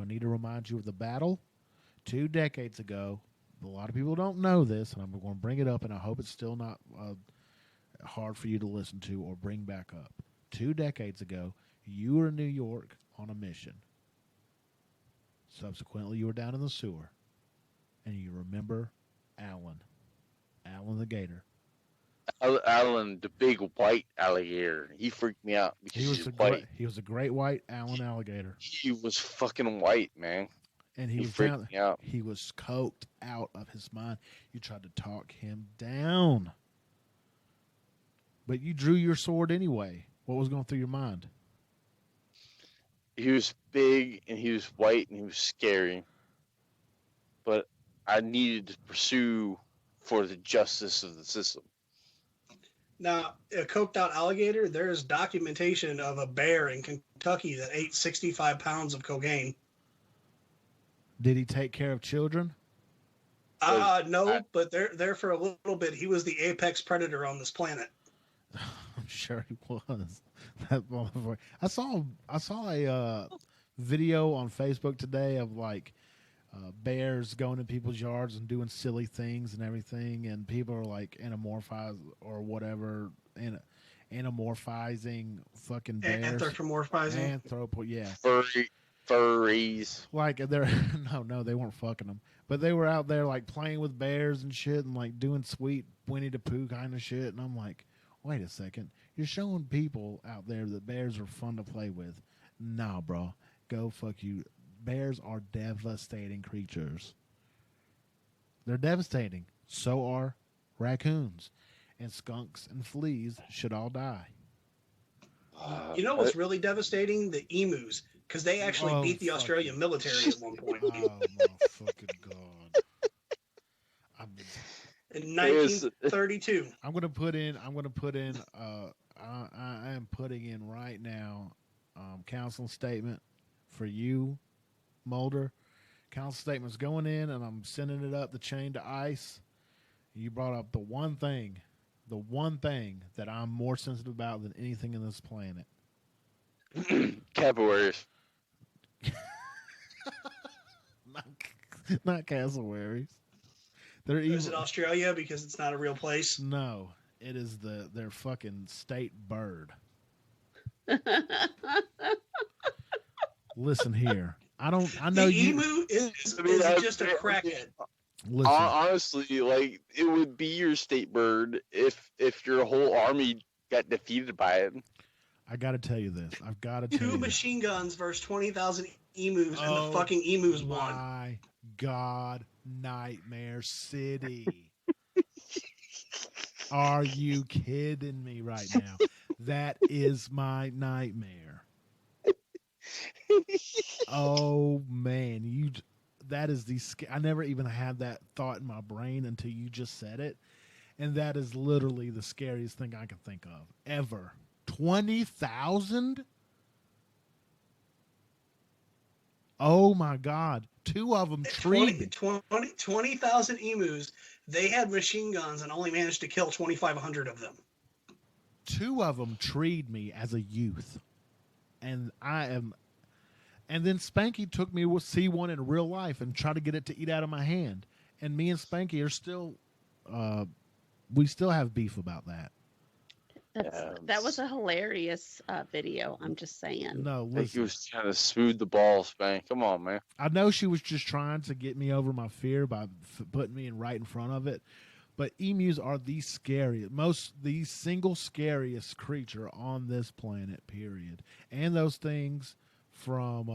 I need to remind you of the battle? 2 decades ago. A lot of people don't know this, and I'm going to bring it up, and I hope it's still not hard for you to listen to or bring back up. 2 decades ago, you were in New York on a mission. Subsequently, you were down in the sewer, and you remember Alan the gator. Alan, the big white alligator. He freaked me out because he was a great white Alan alligator. He was fucking white, man. And he freaked me out. He was coked out of his mind. You tried to talk him down, but you drew your sword anyway. What was going through your mind? He was big and he was white and he was scary, but I needed to pursue for the justice of the system. Now, a coked out alligator, there's documentation of a bear in Kentucky that ate 65 pounds of cocaine. Did he take care of children? No, but there for a little bit, he was the apex predator on this planet. I'm sure he was. That motherfucker. I saw a video on Facebook today of like bears going in people's yards and doing silly things and everything, and people are like anamorphized or whatever, anamorphizing fucking bears. Anthropomorphizing. Yeah. Furries. Like they're no, they weren't fucking them, but they were out there like playing with bears and shit and like doing sweet Winnie the Pooh kind of shit, and I'm like, wait a second, you're showing people out there that bears are fun to play with. Nah, bro, go fuck you. Bears are devastating creatures. They're devastating. So are raccoons, and skunks and fleas should all die. You know what's really devastating? The emus. Because they actually beat the Australian military at one point. Oh, my fucking God. In 1932. I'm going to put in, I am putting in right now, council statement for you, Mulder. Council statement's going in, and I'm sending it up the chain to ICE. You brought up the one thing that I'm more sensitive about than anything in this planet. Cassowaries. not cassowaries. Is it Australia because it's not a real place? No, it is their fucking state bird. Listen here. I know the emu is just a crackhead. Listen. Honestly, like it would be your state bird if your whole army got defeated by it. I got to tell you this. I've got to tell you Two this. machine guns versus 20,000 emus, and Oh, the fucking emus won. My God, Nightmare City. Are you kidding me right now? That is my nightmare. Oh man, that is I never even had that thought in my brain until you just said it. And that is literally the scariest thing I can think of ever. 20,000? Oh my God. Two of them treed 20,000 emus. They had machine guns and only managed to kill 2,500 of them. Two of them treed me as a youth. And then Spanky took me to see one in real life and tried to get it to eat out of my hand. And me and Spanky are still, we still have beef about that. That was a hilarious video. I'm just saying. No, I think he was trying to smooth the balls, man. Come on, man. I know she was just trying to get me over my fear by putting me right in front of it. But emus are the scariest, the single scariest creature on this planet, period. And those things from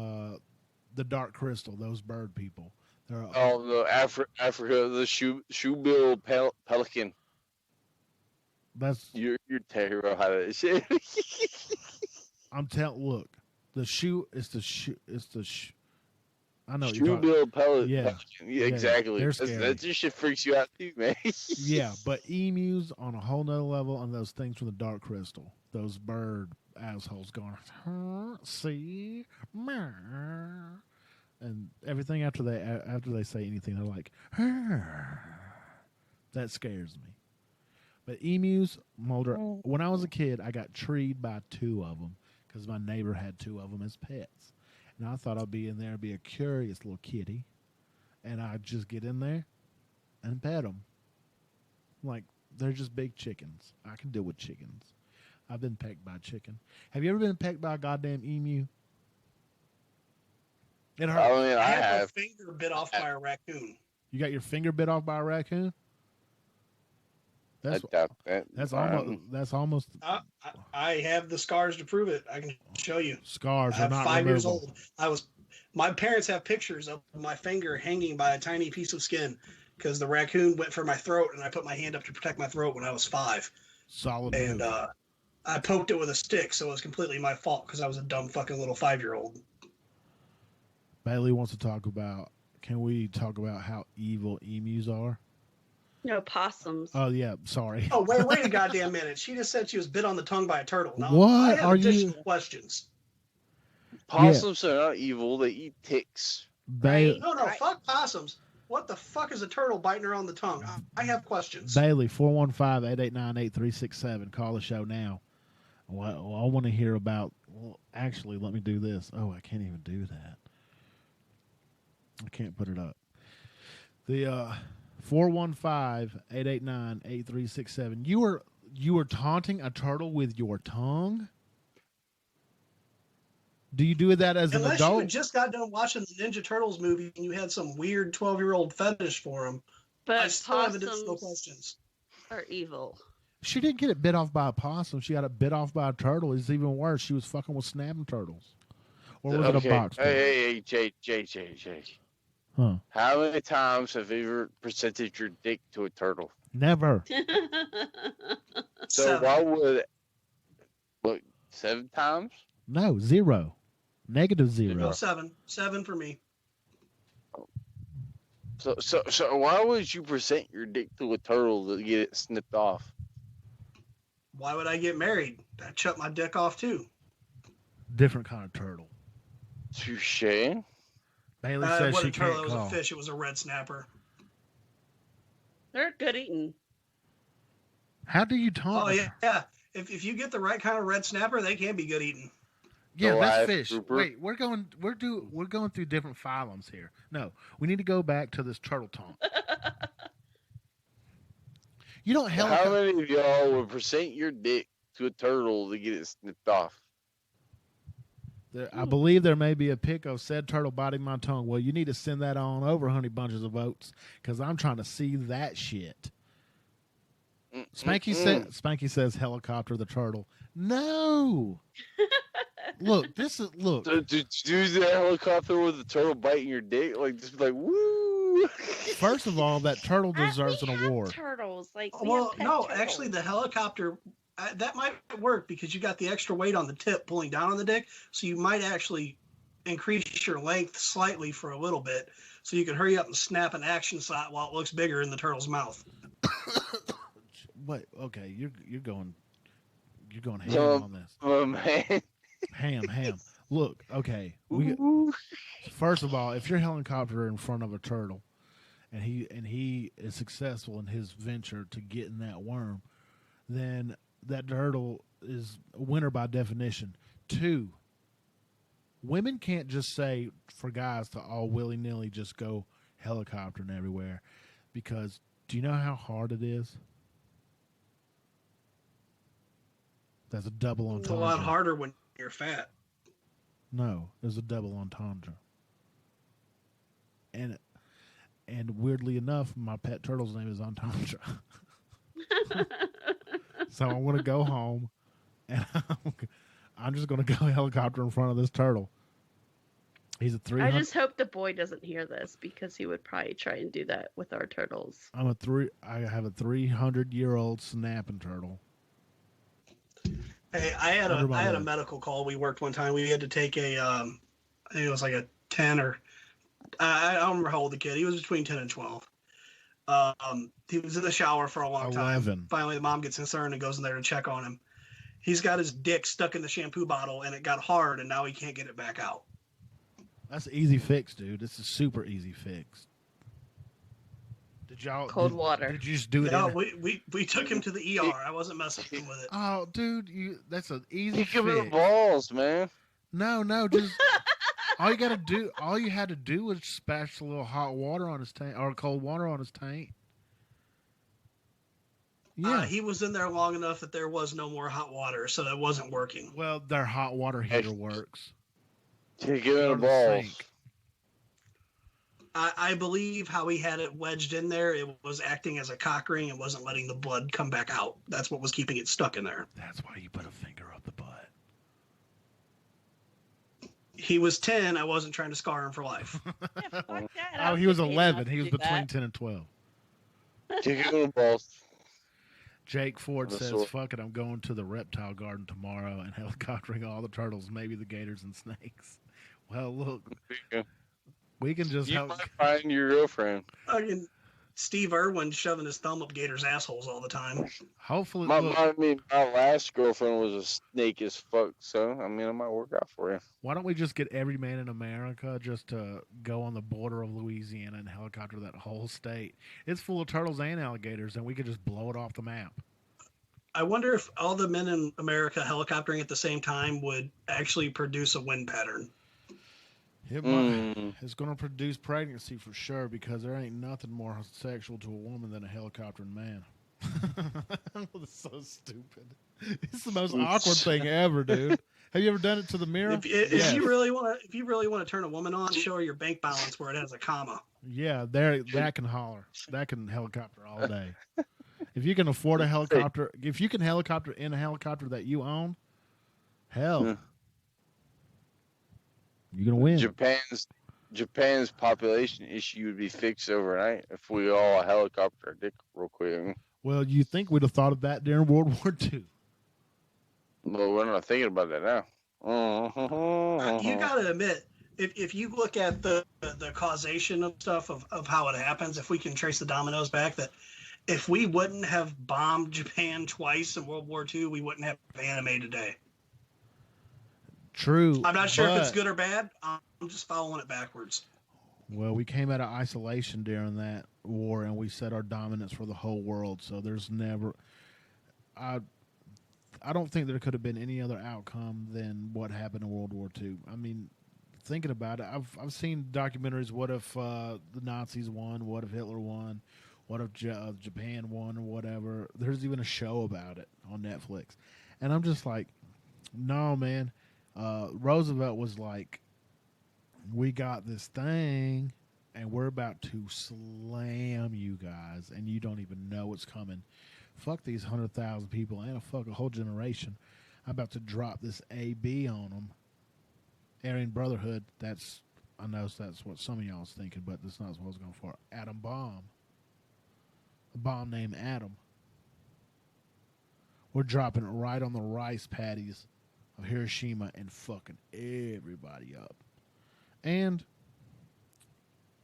the Dark Crystal, those bird people. The Africa, the shoe-billed pelican. That's you're terrible how that shit. I'm telling. Look, the shoe is the shoe. It's the shoe. I know. Shoe-billed pelican. Yeah, exactly. That just shit freaks you out too, man. Yeah, but emus on a whole nother level, and those things from the Dark Crystal, those bird assholes going, see, and everything after they say anything, they're like, that scares me. But emus, Mulder, when I was a kid, I got treed by two of them because my neighbor had two of them as pets. And I thought I'd be in there and be a curious little kitty. And I'd just get in there and pet them. Like, they're just big chickens. I can deal with chickens. I've been pecked by a chicken. Have you ever been pecked by a goddamn emu? It hurts. I mean, I had my finger bit off by a raccoon. You got your finger bit off by a raccoon? That's almost. I have the scars to prove it. I can show you. Scars I'm are not 5 years removable. old. My parents have pictures of my finger hanging by a tiny piece of skin because the raccoon went for my throat and I put my hand up to protect my throat when I was 5. Solid. And I poked it with a stick, so it was completely my fault because I was a dumb fucking little 5-year-old. Bailey wants to talk about. Can we talk about how evil emus are? No, possums. Oh yeah, sorry. Oh wait a goddamn minute! She just said she was bit on the tongue by a turtle. Now, What I have are you- additional questions. Possums are not evil. They eat ticks. No, fuck possums. What the fuck is a turtle biting her on the tongue? I have questions. Bailey, 415-889-8367. Call the show now. Well, I want to hear about. Well, actually, let me do this. Oh, I can't even do that. I can't put it up. The 415-889-8367. You were taunting a turtle with your tongue? Do you do that as an Unless adult? you had just got done watching the Ninja Turtles movie and you had some weird 12-year-old fetish for them. But I still have additional possums questions. are evil. She didn't get it bit off by a possum. She got it bit off by a turtle. It's even worse. She was fucking with snapping turtles. Or was it a box turtle? Hey, Jay. Huh. How many times have you ever presented your dick to a turtle? Never. So why would 7 times? No, 0. Negative 0. No, 7 for me. So why would you present your dick to a turtle to get it snipped off? Why would I get married? I'd chop my dick off too. Different kind of turtle. Touche. Bailey It says wasn't she a turtle, can't it was call. a fish. It was a red snapper. They're good eating. How do you taunt? Oh yeah. If you get the right kind of red snapper, they can be good eating. Yeah, The that's live fish. grouper. Wait, we're going through different phylums here. No, we need to go back to this turtle taunt. You don't How helicopter. many of y'all would present your dick to a turtle to get it snipped off? I believe there may be a pic of said turtle biting my tongue. Well, you need to send that on over, Honey Bunches of Oats, because I'm trying to see that shit. Spanky says helicopter the turtle. No. Look. Did you do the helicopter with the turtle biting your dick? Like, just be like, woo. First of all, that turtle deserves an award. Turtles, like we Well, have pet no, turtles. actually, the helicopter that might work because you got the extra weight on the tip pulling down on the dick, so you might actually increase your length slightly for a little bit, so you can hurry up and snap an action shot while it looks bigger in the turtle's mouth. Wait, okay, you're going ham on this. Oh man, ham. Look, okay, first of all, if you're helicopter in front of a turtle, and he is successful in his venture to get in that worm, then that turtle is a winner by definition. 2, women can't just say for guys to all willy-nilly just go helicoptering everywhere, because do you know how hard it is? That's a double entendre. It's a lot harder when you're fat. No, there's a double entendre. And weirdly enough, my pet turtle's name is Entendre. So I want to go home, and I'm just going to go helicopter in front of this turtle. He's a 300. I just hope the boy doesn't hear this, because he would probably try and do that with our turtles. I have a 300-year-old snapping turtle. Hey, I had a medical call. We worked one time. We had to take I think it was like a 10 or I don't remember how old the kid. He was between 10 and 12. He was in the shower for a long 11. time. Finally, the mom gets concerned and goes in there to check on him. He's got his dick stuck in the shampoo bottle, and it got hard, and now he can't get it back out. That's an easy fix, dude. This is super easy fix. Did y'all cold water? Did you just do it? No, we took him to the ER. I wasn't messing with it. Oh, dude, that's an easy fix. Give him the balls, man. No, just all you had to do was splash a little hot water on his tank or cold water on his tank. Yeah, he was in there long enough that there was no more hot water, so that wasn't working. Well, their hot water heater works. Give him the balls. I believe how he had it wedged in there, it was acting as a cock ring and wasn't letting the blood come back out. That's what was keeping it stuck in there. That's why you put a finger up the butt. He was 10. I wasn't trying to scar him for life. Yeah, fuck that. Oh, he was 11. He was between 10 and 12. Give him the balls. Jake Ford says, fuck it, I'm going to the reptile garden tomorrow and helicoptering all the turtles, maybe the gators and snakes. Well, look, we can just you might find your girlfriend. Steve Irwin shoving his thumb up gators' assholes all the time. Hopefully, my last girlfriend was a snake as fuck, so I mean, it might work out for you. Why don't we just get every man in America just to go on the border of Louisiana and helicopter that whole state? It's full of turtles and alligators, and we could just blow it off the map. I wonder if all the men in America helicoptering at the same time would actually produce a wind pattern. It's going to produce pregnancy for sure, because there ain't nothing more sexual to a woman than a helicoptering man. That's so stupid. It's the most awkward thing ever, dude. Have you ever done it to the mirror? If you really want to turn a woman on, show her your bank balance where it has a comma. Yeah, that can holler. That can helicopter all day. If you can afford a helicopter, if you can helicopter in a helicopter that you own, hell. You're gonna win. Japan's population issue would be fixed overnight if we all helicopter a dick real quick. Well, you think we'd have thought of that during World War II? Well, we're not thinking about that now. You gotta admit, if you look at the causation of stuff of how it happens, if we can trace the dominoes back, that if we wouldn't have bombed Japan twice in World War II, we wouldn't have anime today. True. I'm not sure if it's good or bad. I'm just following it backwards. Well, we came out of isolation during that war, and we set our dominance for the whole world. So there's never, I don't think there could have been any other outcome than what happened in World War II. I mean, thinking about it, I've seen documentaries. What if the Nazis won? What if Hitler won? What if Japan won or whatever? There's even a show about it on Netflix, and I'm just like, no, man. Roosevelt was like, we got this thing and we're about to slam you guys and you don't even know what's coming. fuck these 100,000 people and fuck a whole generation. I'm about to drop this AB on them. Aryan Brotherhood, I know that's what some of y'all was thinking, but that's not what I was going for. Atom bomb. A bomb named Adam. We're dropping it right on the rice paddies of Hiroshima and fucking everybody up. And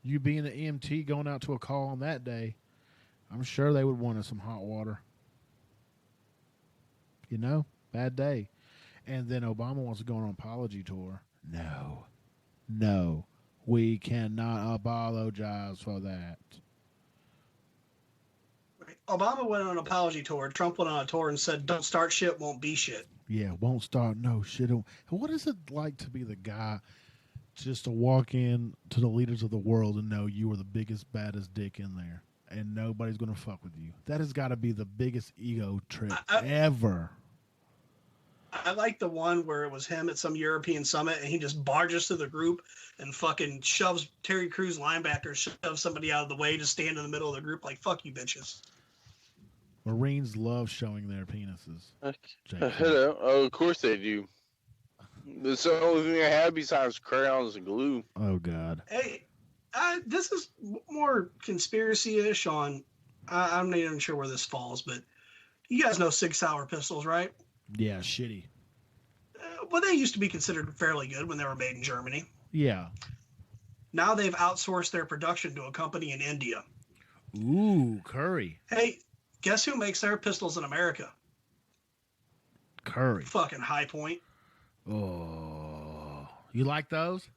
you being an EMT going out to a call on that day, I'm sure they would want us some hot water. You know, bad day. And then Obama wants to go on an apology tour. No, we cannot apologize for that. Obama went on an apology tour. Trump went on a tour and said, "Don't start shit, won't be shit." Yeah, won't start no shit. What is it like to be the guy just to walk in to the leaders of the world and know you are the biggest, baddest dick in there and nobody's going to fuck with you? That has got to be the biggest ego trip ever. I like the one where it was him at some European summit and he just barges through the group and fucking shoves Terry Crews linebacker, shoves somebody out of the way to stand in the middle of the group like, fuck you bitches. Marines love showing their penises. Hello. Oh, of course they do. That's the only thing I have besides crayons and glue. Oh, God. Hey, this is more conspiracy-ish on, I'm not even sure where this falls, but you guys know Sig Sauer pistols, right? Yeah, shitty. Well, they used to be considered fairly good when they were made in Germany. Yeah. Now they've outsourced their production to a company in India. Ooh, Curry. Hey, guess who makes their pistols in America? Curry. Fucking High Point. Oh. You like those?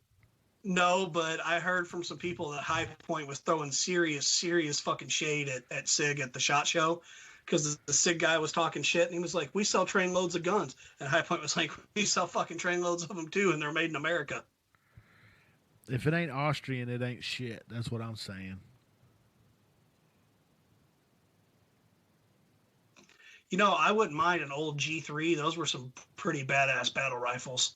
No, but I heard from some people that High Point was throwing serious fucking shade at Sig at the SHOT Show. Because the SIG guy was talking shit, and he was like, "We sell train loads of guns." And High Point was like, "We sell fucking train loads of them too, and they're made in America." If it ain't Austrian, it ain't shit. That's what I'm saying. You know, I wouldn't mind an old G3. Those were some pretty badass battle rifles.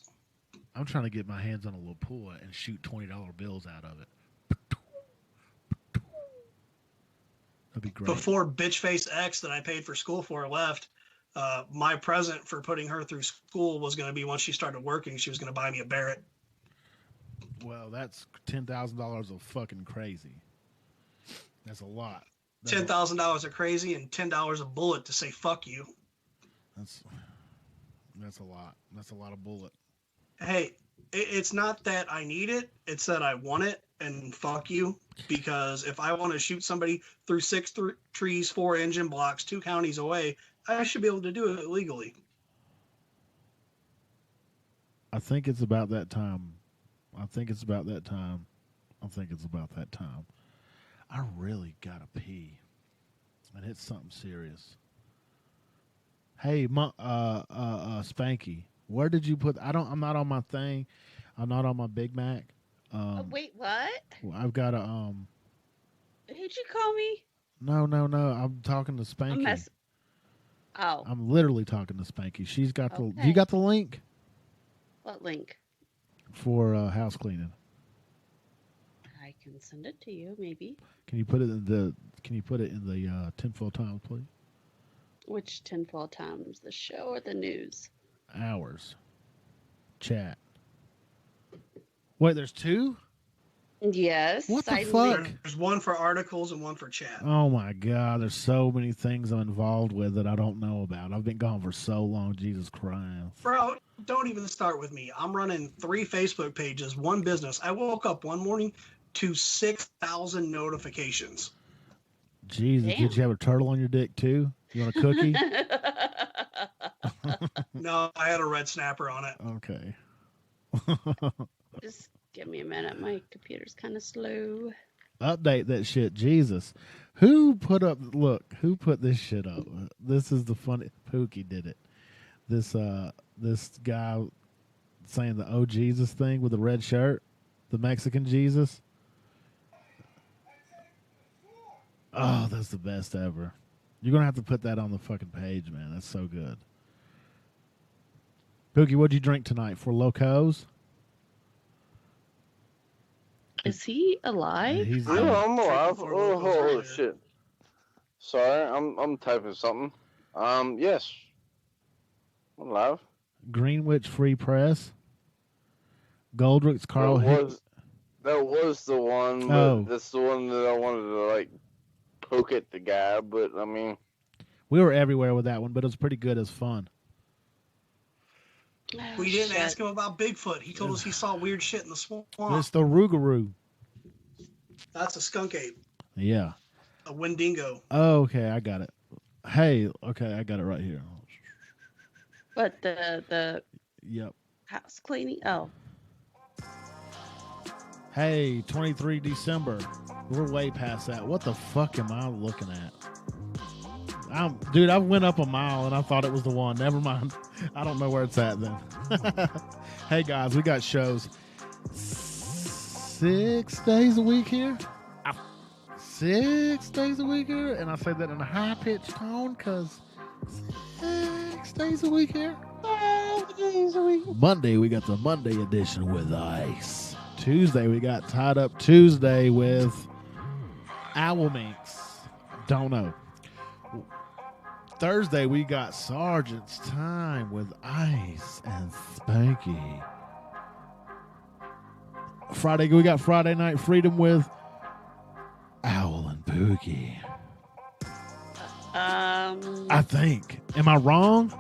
I'm trying to get my hands on a Lapua and shoot $20 bills out of it. That'd be great. Before Bitchface X that I paid for school for left, my present for putting her through school was going to be once she started working, she was going to buy me a Barrett. Well, that's $10,000 of fucking crazy. That's a lot. $10,000 of crazy and $10 a bullet to say fuck you. That's a lot. That's a lot of bullet. Hey, it's not that I need it. It's that I want it, and fuck you. Because if I want to shoot somebody through 6 trees, 4 engine blocks, 2 counties away, I should be able to do it legally. I think it's about that time. I really gotta pee, and it's something serious. Hey, Spanky, where did you put? I'm not on my thing. I'm not on my Big Mac. Wait, what? I've got a Did you call me? No. I'm talking to Spanky. Oh. I'm literally talking to Spanky. She's got Okay. You got the link? What link? For house cleaning. I can send it to you, maybe. Can you put it in the tinfoil times, please? Which tinfoil times? The show or the news? Hours. Chat. Wait, there's 2? Yes. What the fuck? There's one for articles and one for chat. Oh my God, there's so many things I'm involved with that I don't know about. I've been gone for so long, Jesus Christ. Bro, don't even start with me. I'm running 3 Facebook pages, 1 business. I woke up one morning to 6,000 notifications. Jesus, did you have a turtle on your dick too? You want a cookie? No, I had a red snapper on it. Okay. Just give me a minute. My computer's kind of slow. Update that shit, Jesus. Who put this shit up? This is the funny. Pookie did it. This guy saying the "Oh Jesus" thing with the red shirt, the Mexican Jesus. Oh, that's the best ever. You're gonna have to put that on the fucking page, man. That's so good. Pookie, what'd you drink tonight? 4 Locos? Is he alive? Yeah, I'm alive. Oh, holy shit. Sorry, I'm typing something. Yes. I'm live. Greenwich Free Press. Goldrick's Carl Hicks. That was the one, but that's the one that I wanted to like poke at the guy. But I mean, we were everywhere with that one, but it was pretty good. It was fun. We didn't ask him about Bigfoot. He told us he saw weird shit in the swamp. It's the Rougarou. That's a skunk ape. Yeah. A Wendigo. Oh, okay, I got it. Hey, okay, I got it right here. But the Yep. house cleaning. Oh. Hey, 23 December. We're way past that. What the fuck am I looking at? Dude, I went up a mile and I thought it was the one. Never mind. I don't know where it's at then. Hey guys, we got shows 6 days a week here. 6 days a week here, and I say that in a high pitched tone because 6 days a week here. 5 days a week. Monday we got the Monday edition with Ice. Tuesday we got Tied Up Tuesday with Owl Minx. Don't know. Thursday we got Sergeant's Time with Ice and Spanky. Friday we got Friday Night Freedom with Owl and Pookie. I think. Am I wrong?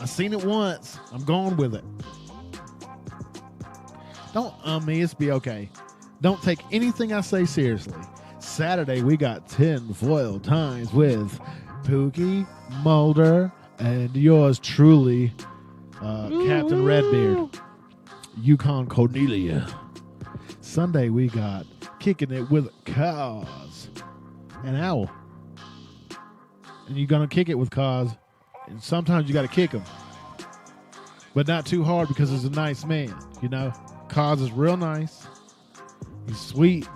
I seen it once. I'm going with it. Don't me. It's be okay. Don't take anything I say seriously. Saturday we got 10 foil times with Pookie, Mulder, and yours truly, Captain Redbeard, Yukon Cornelia. Sunday we got Kicking It with Cause and Owl. And you're going to kick it with Cause. And sometimes you got to kick him. But not too hard because he's a nice man, you know. Cause is real nice. He's sweet.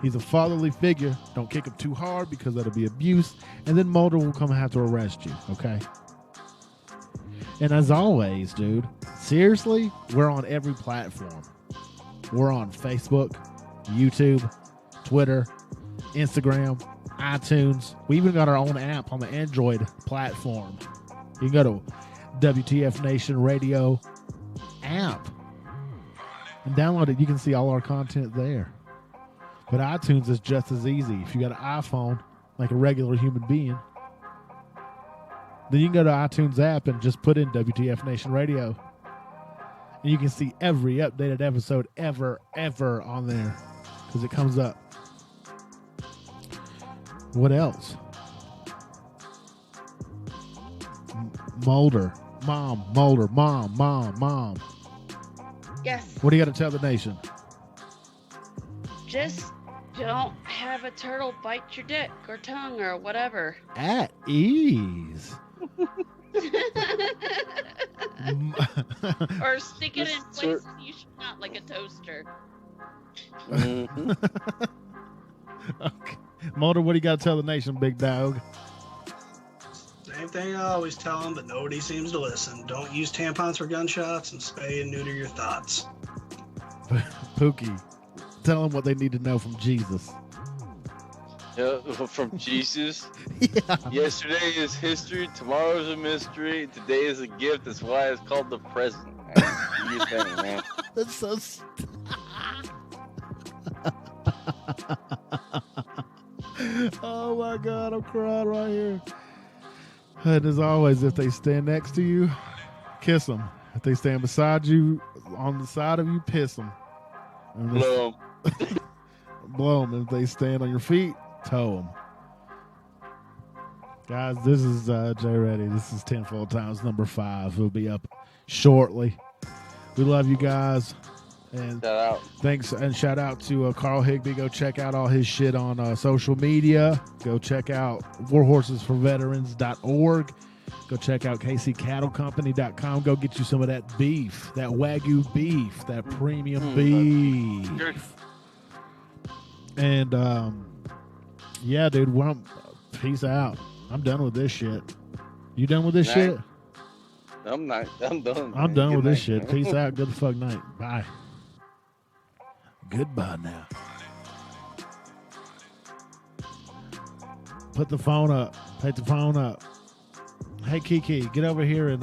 He's a fatherly figure. Don't kick him too hard because that'll be abuse. And then Mulder will come and have to arrest you, okay? And as always, dude, seriously, we're on every platform. We're on Facebook, YouTube, Twitter, Instagram, iTunes. We even got our own app on the Android platform. You can go to WTF Nation Radio app and download it. You can see all our content there. But iTunes is just as easy. If you got an iPhone, like a regular human being, then you can go to iTunes app and just put in WTF Nation Radio. And you can see every updated episode ever on there because it comes up. What else? Mulder. Mom. Yes. What do you got to tell the nation? Just don't have a turtle bite your dick or tongue or whatever. At ease. Or stick it in places you should not, like a toaster. Mm-hmm. Okay. Mulder, what do you got to tell the nation, big dog? Same thing I always tell them, but nobody seems to listen. Don't use tampons for gunshots and spay and neuter your thoughts. Pookie, tell them what they need to know from Jesus. Yeah, from Jesus. Yeah. Yesterday is history. Tomorrow's a mystery. Today is a gift. That's why it's called the present. Man. You think, man. That's so. Oh my God, I'm crying right here. And as always, if they stand next to you, kiss them. If they stand beside you, on the side of you, piss them. Blow them. Blow them. If they stand on your feet, tow them. Guys, this is Jay Reddy. This is 10 Full Times number 5. It'll be up shortly. We love you guys. And shout out. Thanks and shout out to Carl Higby. Go check out all his shit on social media. Go check out warhorsesforveterans.org. Go check out kccattlecompany.com. Go get you some of that beef, that Wagyu beef, that premium beef. And yeah, dude, peace out. I'm done with this shit. You done with this shit? I'm not. I'm done. I'm done with this shit. Peace out. Good the fuck night. Bye. Goodbye now. Put the phone up. Pick the phone up. Hey, Kiki, get over here and